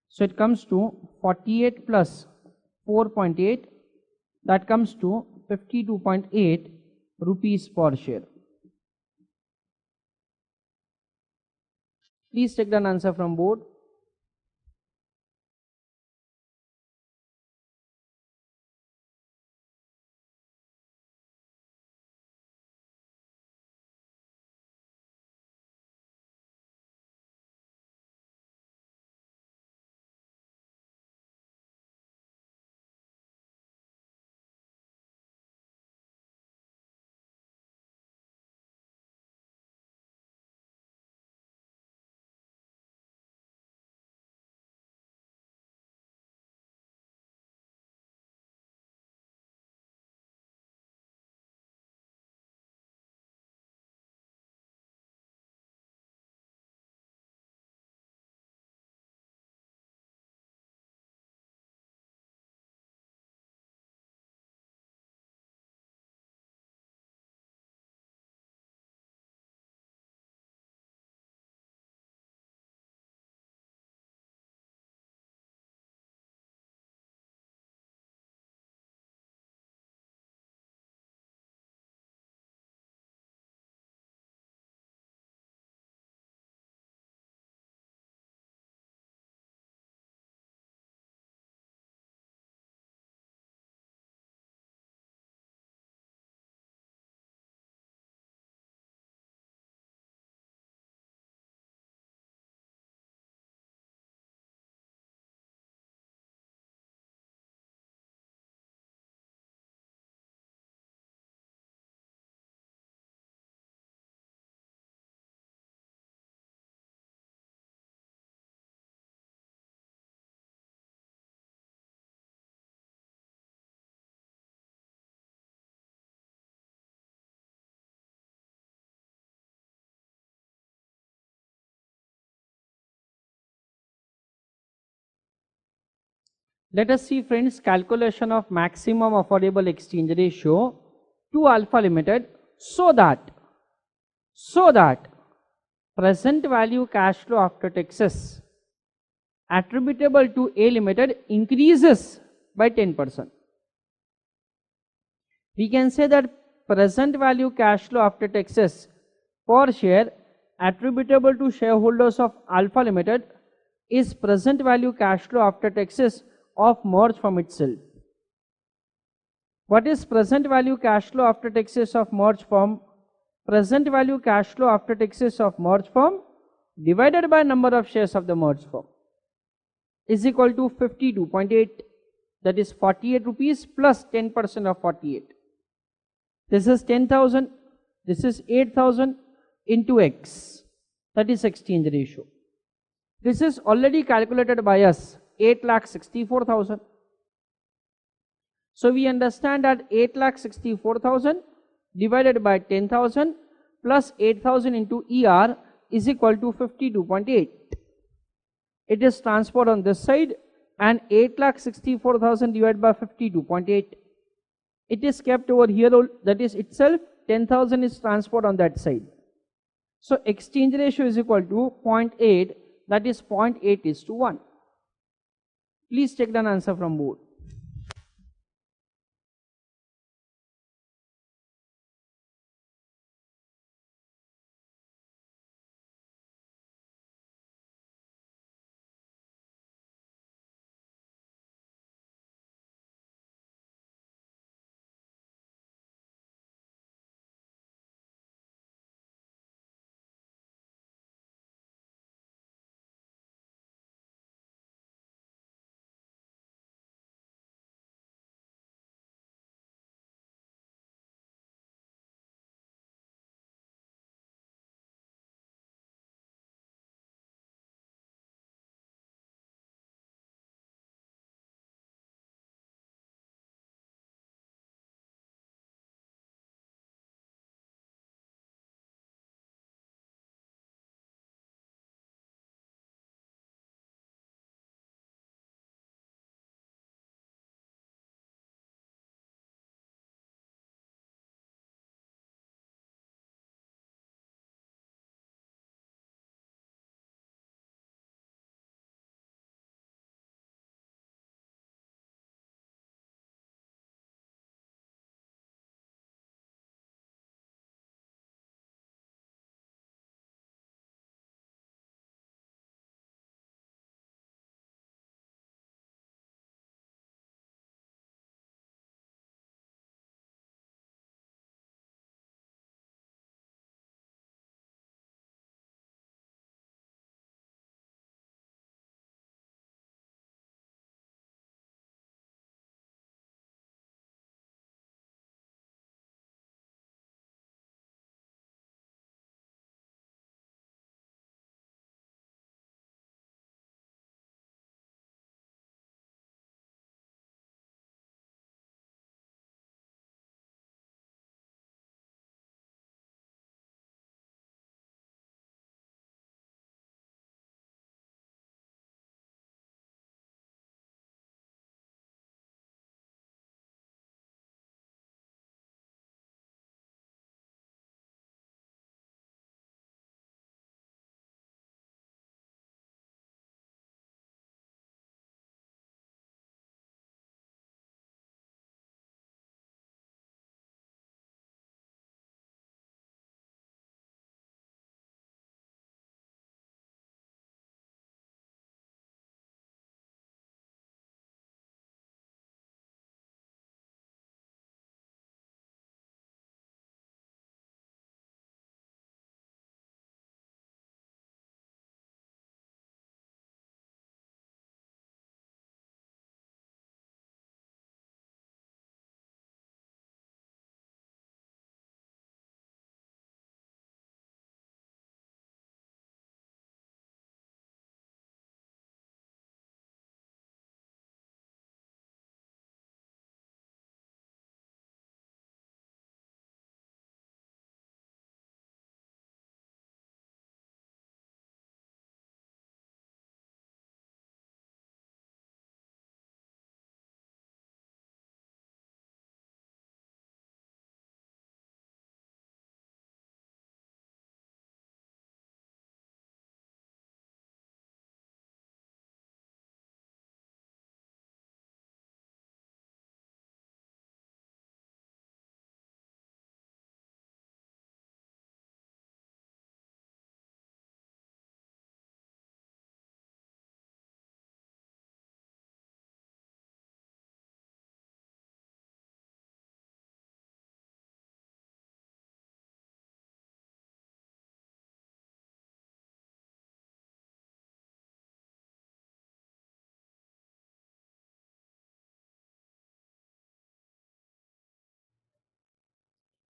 So it comes to 48 plus 4.8, that comes to 52.8 rupees per share. Please take down answer from board. Let us see, friends, calculation of maximum affordable exchange ratio to Alpha Limited so that present value cash flow after taxes attributable to A Limited increases by 10%. We can say that present value cash flow after taxes per share attributable to shareholders of Alpha Limited is present value cash flow after taxes of merged firm itself. What is present value cash flow after taxes of merged firm? Present value cash flow after taxes of merged firm divided by number of shares of the merged firm is equal to 52.8, that is 48 rupees plus 10% of 48. This is 10,000, this is 8,000 into X, that is exchange ratio. This is already calculated by us, 8,64,000. So we understand that 8,64,000 divided by 10,000 plus 8,000 into ER is equal to 52.8. It is transferred on this side, and 8,64,000 divided by 52.8. It is kept over here, that is itself 10,000 is transferred on that side. So exchange ratio is equal to 0.8, that is 0.8:1. Please check the answer from board.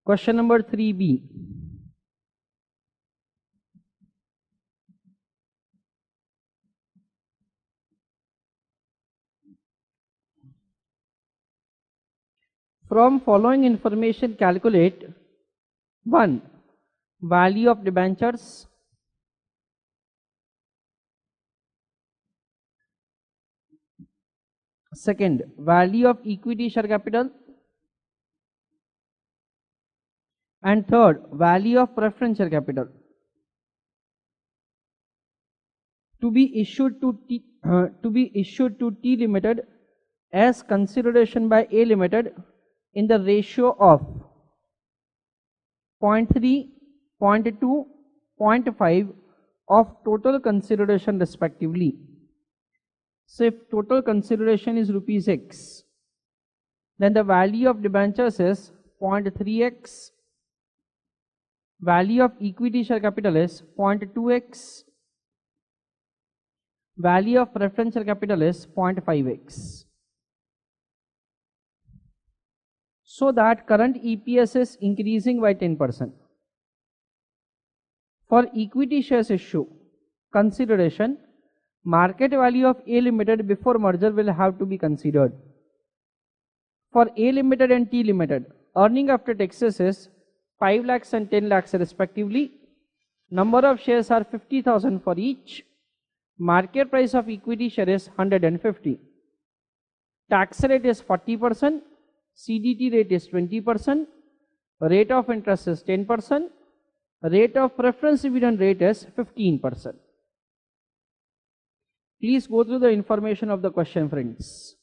Question number 3B. From following information, calculate 1. Value of debentures. Second, value of equity share capital. And third, value of preference share capital. To be issued to T Limited as consideration by A Limited in the ratio of 0.3, 0.2, 0.5 of total consideration respectively. So if total consideration is rupees X, then the value of debentures is 0.3x, value of equity share capital is 0.2x, value of preference share capital is 0.5x. So that current EPS is increasing by 10%. For equity shares issue consideration, market value of A Limited before merger will have to be considered. For A Limited and T Limited, earning after taxes is 5 lakhs and 10 lakhs respectively. Number of shares are 50,000 for each. Market price of equity share is 150. Tax rate is 40%. CDT rate is 20%. Rate of interest is 10%. Rate of preference dividend rate is 15%. Please go through the information of the question, friends.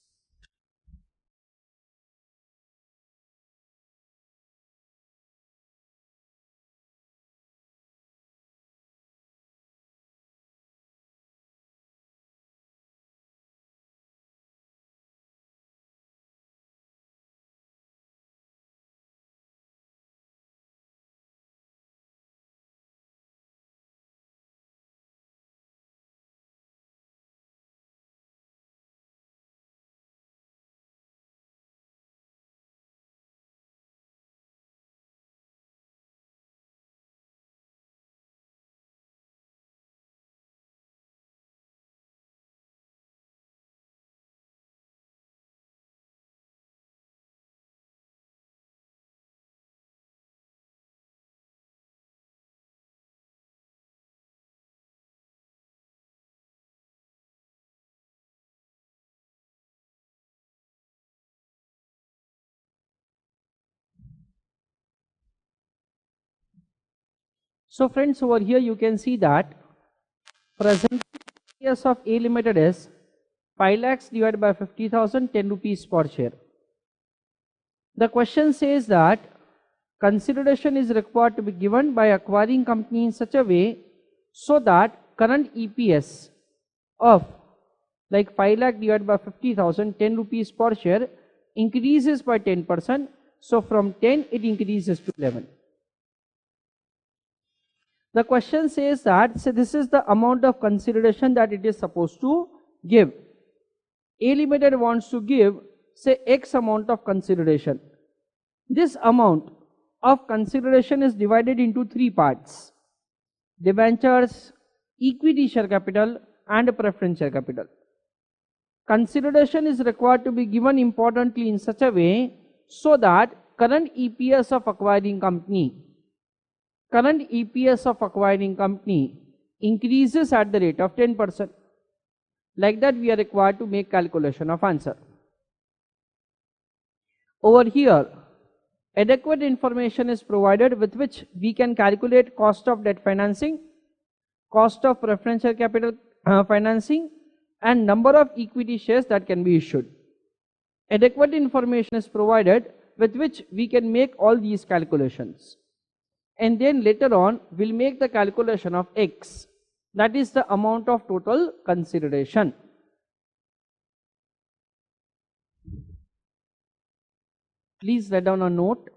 So friends, over here you can see that present EPS of A Limited is 5 lakhs divided by 50,000, 10 rupees per share. The question says that consideration is required to be given by acquiring company in such a way so that current EPS of like 5 lakh divided by 50,000, 10 rupees per share increases by 10%. So from 10 it increases to 11. The question says that this is the amount of consideration that it is supposed to give. A Limited wants to give say X amount of consideration. This amount of consideration is divided into 3 parts: debentures, equity share capital and preference share capital. Consideration is required to be given importantly in such a way so that current EPS of acquiring company increases at the rate of 10%. Like that we are required to make calculation of answer. Over here, adequate information is provided with which we can calculate cost of debt financing, cost of preferential capital financing and number of equity shares that can be issued. Adequate information is provided with which we can make all these calculations. And then later on we'll make the calculation of X, that is the amount of total consideration. Please write down a note.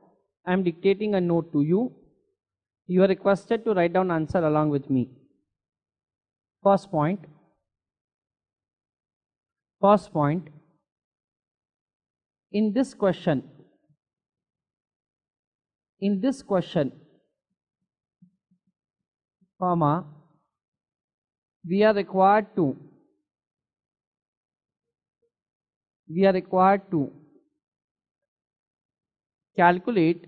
I am dictating a note to you. You are requested to write down answer along with me. First point. In this question, In this question, comma, we are required to calculate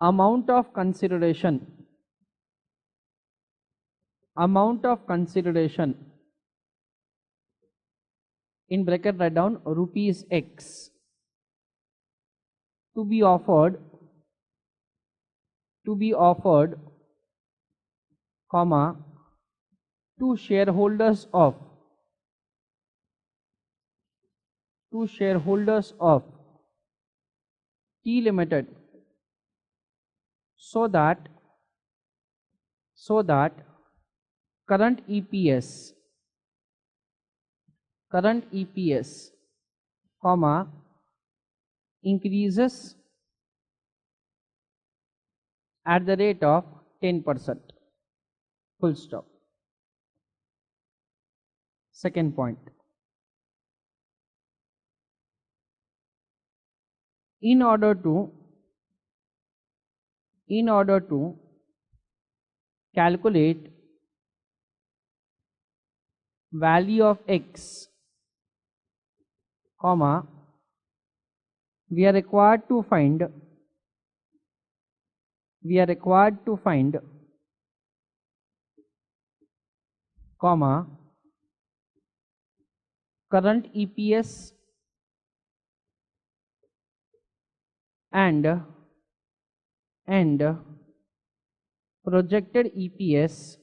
amount of consideration in bracket write down rupees X to be offered comma to shareholders of T Limited so that current EPS comma increases at the rate of 10%, full stop. Second point, in order to calculate value of X, comma, we are required to find comma current EPS and projected EPS,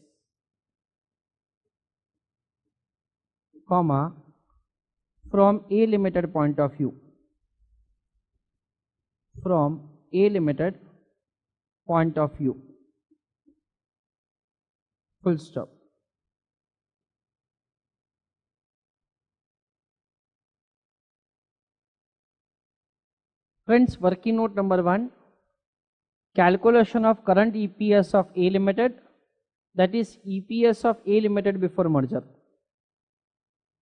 comma, from A Limited point of view. Full stop. Friends, working note number 1, calculation of current EPS of A Limited, that is EPS of A Limited before merger.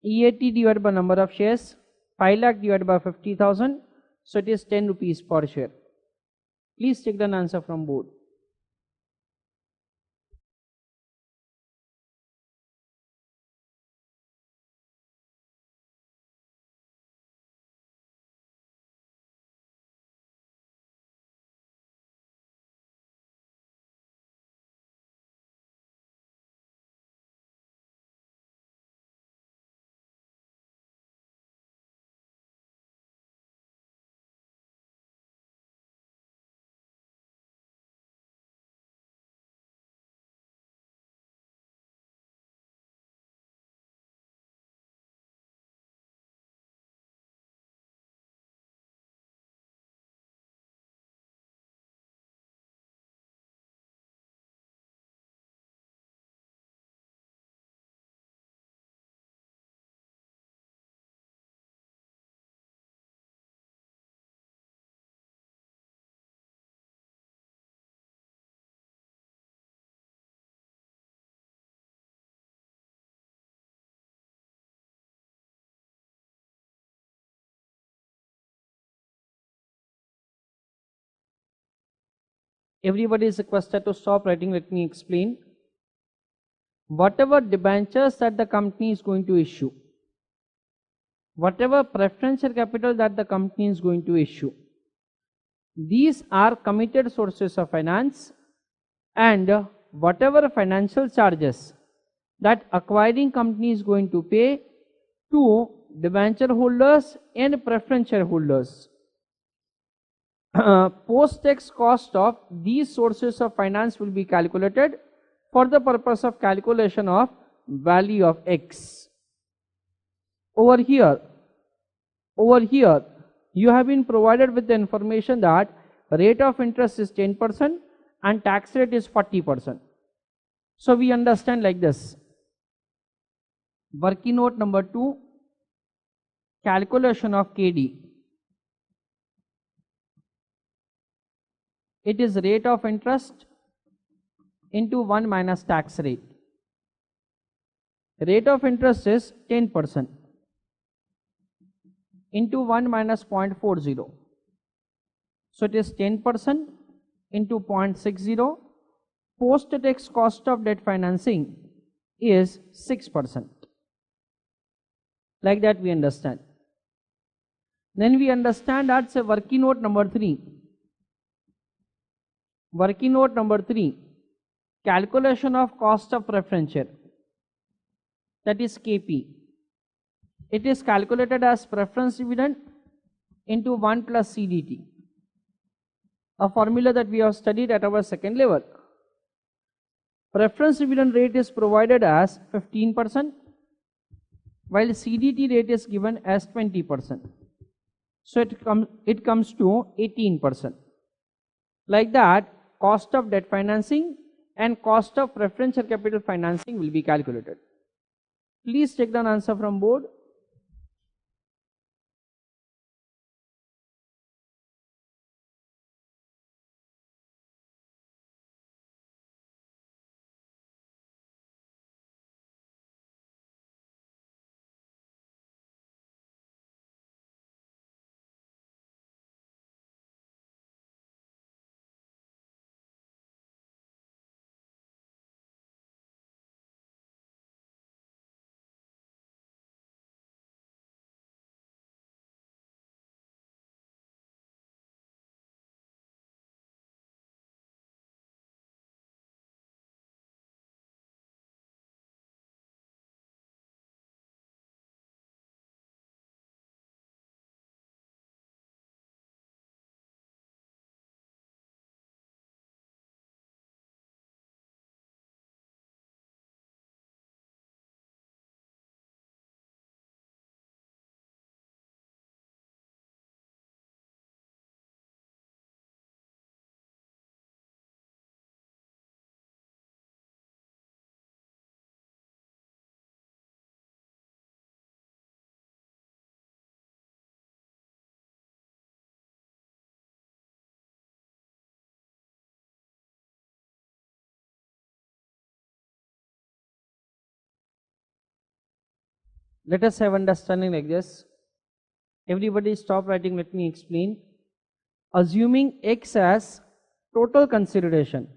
EAT divided by number of shares, 5 lakh divided by 50,000, so it is 10 rupees per share. Please take the answer from board. Everybody is requested to stop writing. Let me explain. Whatever debentures that the company is going to issue, whatever preferential capital that the company is going to issue, these are committed sources of finance, and whatever financial charges that acquiring company is going to pay to debenture holders and preference shareholders, post-tax cost of these sources of finance will be calculated for the purpose of calculation of value of X. Over here you have been provided with the information that rate of interest is 10% and tax rate is 40%. So we understand like this. Working note number 2, calculation of KD. It is rate of interest into 1 minus tax rate. Rate of interest is 10% into 1 minus 0.40. So it is 10% into 0.60. Post-tax cost of debt financing is 6%. Like that we understand. Then we understand that's a working note number 3. Working note number 3. Calculation of cost of preference share. That is KP. It is calculated as preference dividend into 1 plus CDT. A formula that we have studied at our second level. Preference dividend rate is provided as 15%, while CDT rate is given as 20%. So it comes to 18%. Like that, cost of debt financing and cost of preferential capital financing will be calculated. Please take down answer from board. Let us have understanding like this. Everybody stop writing, let me explain. Assuming X as total consideration,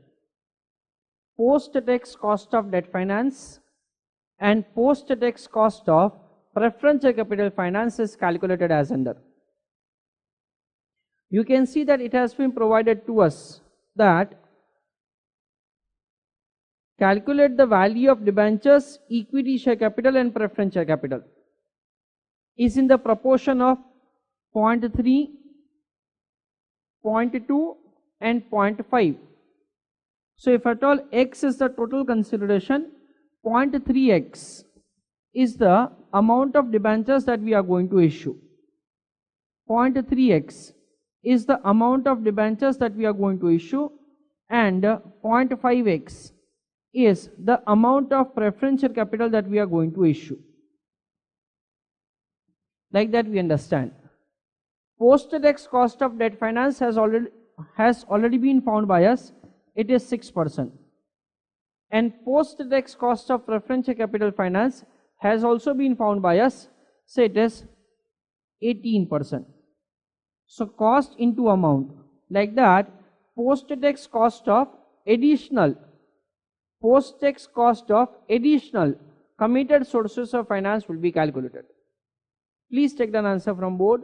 post-tax cost of debt finance and post-tax cost of preferential capital finance is calculated as under. You can see that it has been provided to us that calculate the value of debentures, equity share capital and preferential capital is in the proportion of 0.3, 0.2 and 0.5. So if at all X is the total consideration, 0.3x is the amount of debentures that we are going to issue. 0.3x is the amount of debentures that we are going to issue, and 0.5x is the amount of preferential capital that we are going to issue. Like that we understand. Post-tax cost of debt finance has already been found by us. It is 6%. And post-tax cost of preferential capital finance has also been found by us. So it is 18%. So cost into amount. Like that, post-tax cost of additional committed sources of finance will be calculated. Please take the answer from board.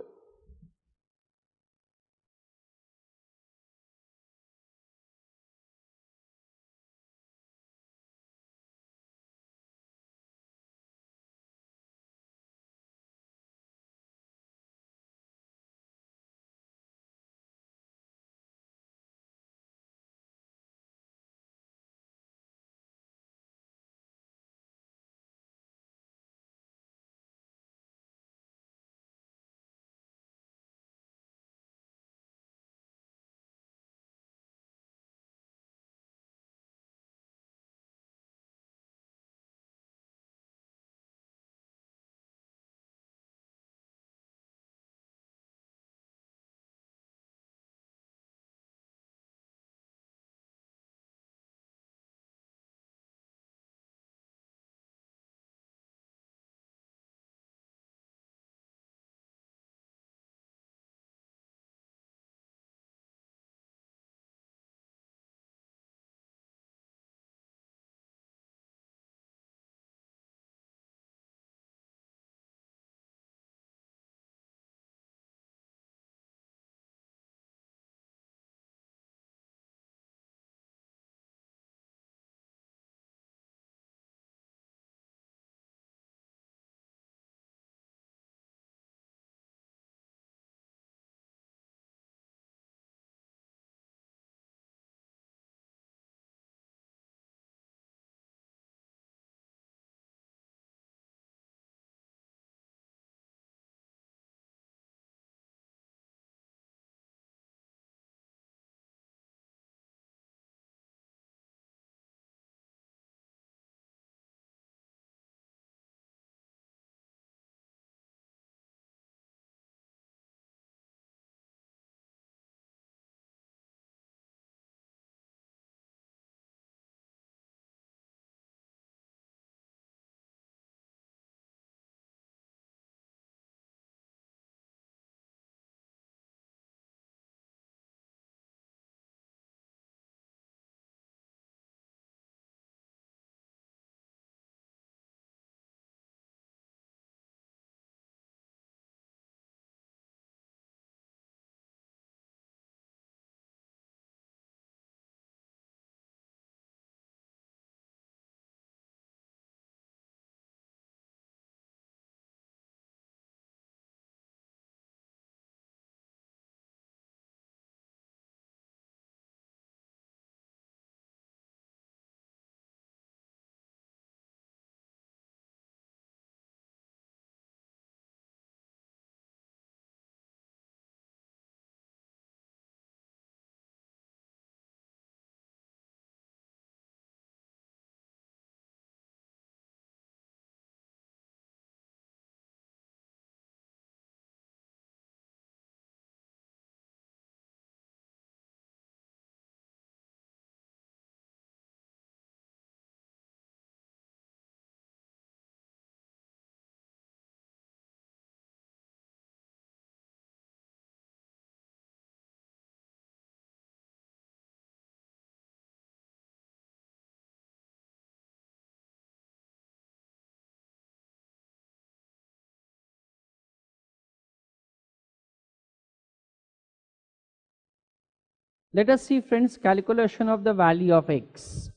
Let us see, friends, calculation of the value of X.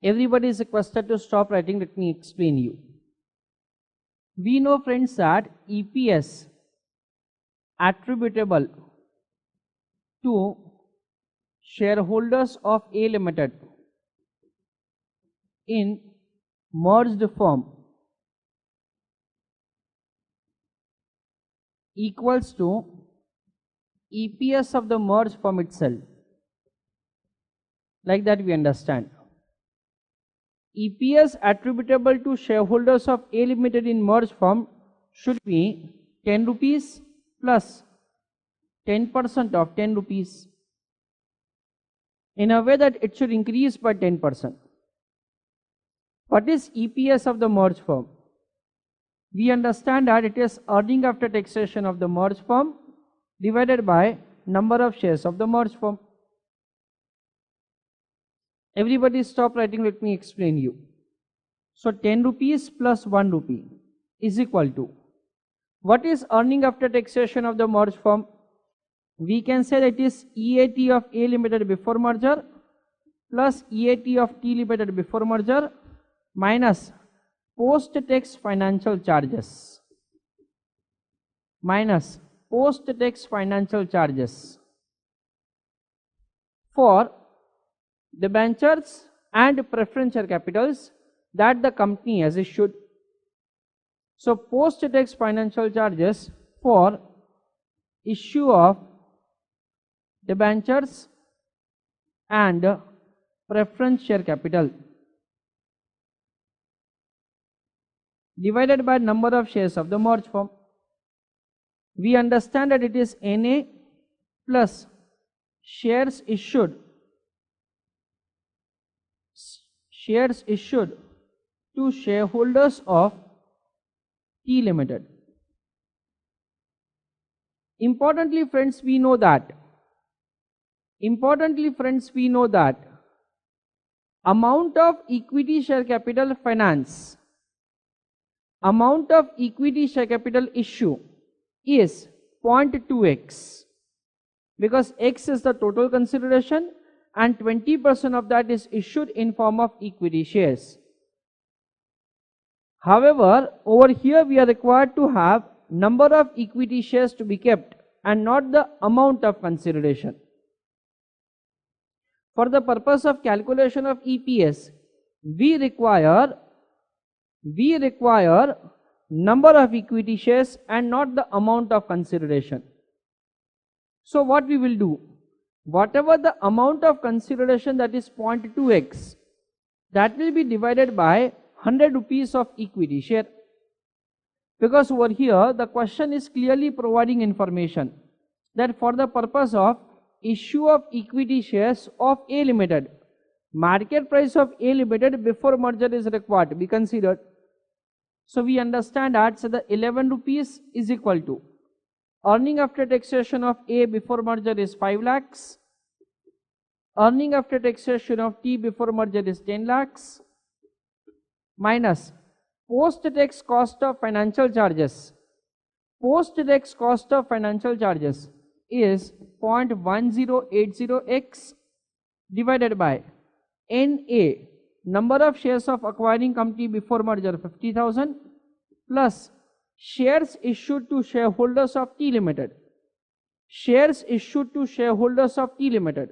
Everybody is requested to stop writing. Let me explain you. We know, friends, that EPS attributable to shareholders of A Limited in merged firm equals to EPS of the merged firm itself. Like that we understand. EPS attributable to shareholders of A Limited in merged firm should be 10 rupees plus 10% of 10 rupees, in a way that it should increase by 10%. What is EPS of the merged firm? We understand that it is earning after taxation of the merged firm divided by number of shares of the merged firm. Everybody stop writing, let me explain you. So 10 rupees plus 1 rupee is equal to, what is earning after taxation of the merged firm? We can say that it is EAT of A Limited before merger plus EAT of T Limited before merger minus post-tax financial charges for debentures and preference share capitals that the company has issued. So post-tax financial charges for issue of debentures and preference share capital divided by number of shares of the merged firm. We understand that it is NA plus shares issued to shareholders of T Limited. Importantly, friends, we know that amount of equity share capital finance, amount of equity share capital issue is 0.2x, because X is the total consideration and 20% of that is issued in form of equity shares. However, over here we are required to have number of equity shares to be kept and not the amount of consideration. For the purpose of calculation of EPS, we require number of equity shares and not the amount of consideration. So what we will do, whatever the amount of consideration, that is 0.2x, that will be divided by 100 rupees of equity share, because over here the question is clearly providing information that for the purpose of issue of equity shares of A Limited, market price of A Limited before merger is required to be considered. So we understand that the 11 rupees is equal to earning after taxation of A before merger is 5 lakhs, earning after taxation of T before merger is 10 lakhs, minus post-tax cost of financial charges. Post-tax cost of financial charges is 0.1080x divided by NA, number of shares of acquiring company before merger 50,000, plus shares issued to shareholders of T Limited. Shares issued to shareholders of T Limited.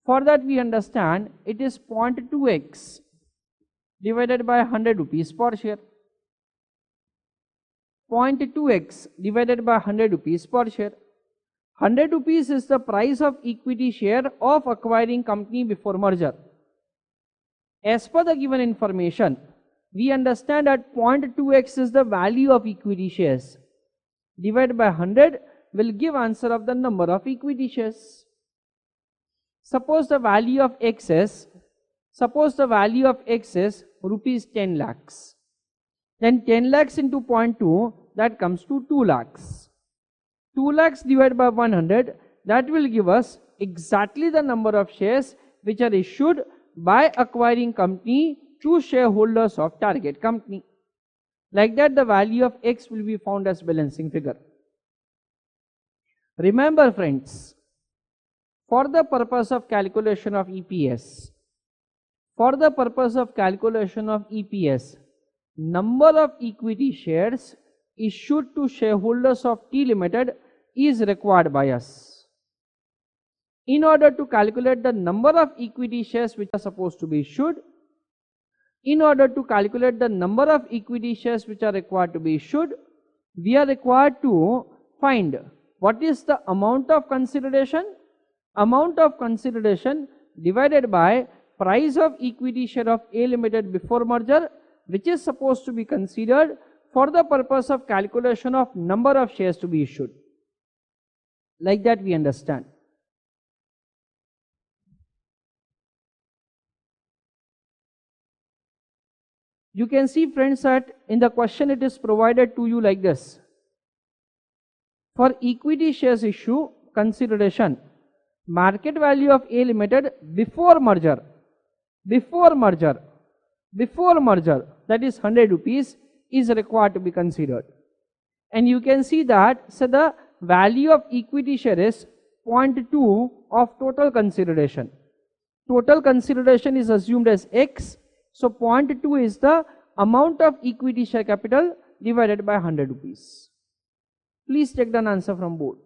For that we understand it is 0.2x divided by 100 rupees per share. 0.2x divided by 100 rupees per share. 100 rupees is the price of equity share of acquiring company before merger. As per the given information, we understand that 0.2x is the value of equity shares. Divided by 100 will give answer of the number of equity shares. Suppose the value of X is rupees 10 lakhs. Then 10 lakhs into 0.2, that comes to 2 lakhs. 2 lakhs divided by 100, that will give us exactly the number of shares which are issued by acquiring company to shareholders of target company. Like that, the value of X will be found as balancing figure. Remember, friends, For the purpose of calculation of EPS, for the purpose of calculation of EPS, number of equity shares issued to shareholders of T Limited is required by us. In order to calculate the number of equity shares which are supposed to be issued, in order to calculate the number of equity shares which are required to be issued, we are required to find what is the amount of consideration. Amount of consideration divided by price of equity share of A Limited before merger, which is supposed to be considered for the purpose of calculation of number of shares to be issued. Like that we understand. You can see, friends, that in the question it is provided to you like this. For equity shares issue consideration, market value of A Limited before merger, that is 100 rupees, is required to be considered. And you can see that, so the value of equity share is 0.2 of total consideration. Total consideration is assumed as X, so 0.2 is the amount of equity share capital divided by 100 rupees. Please take the answer from board.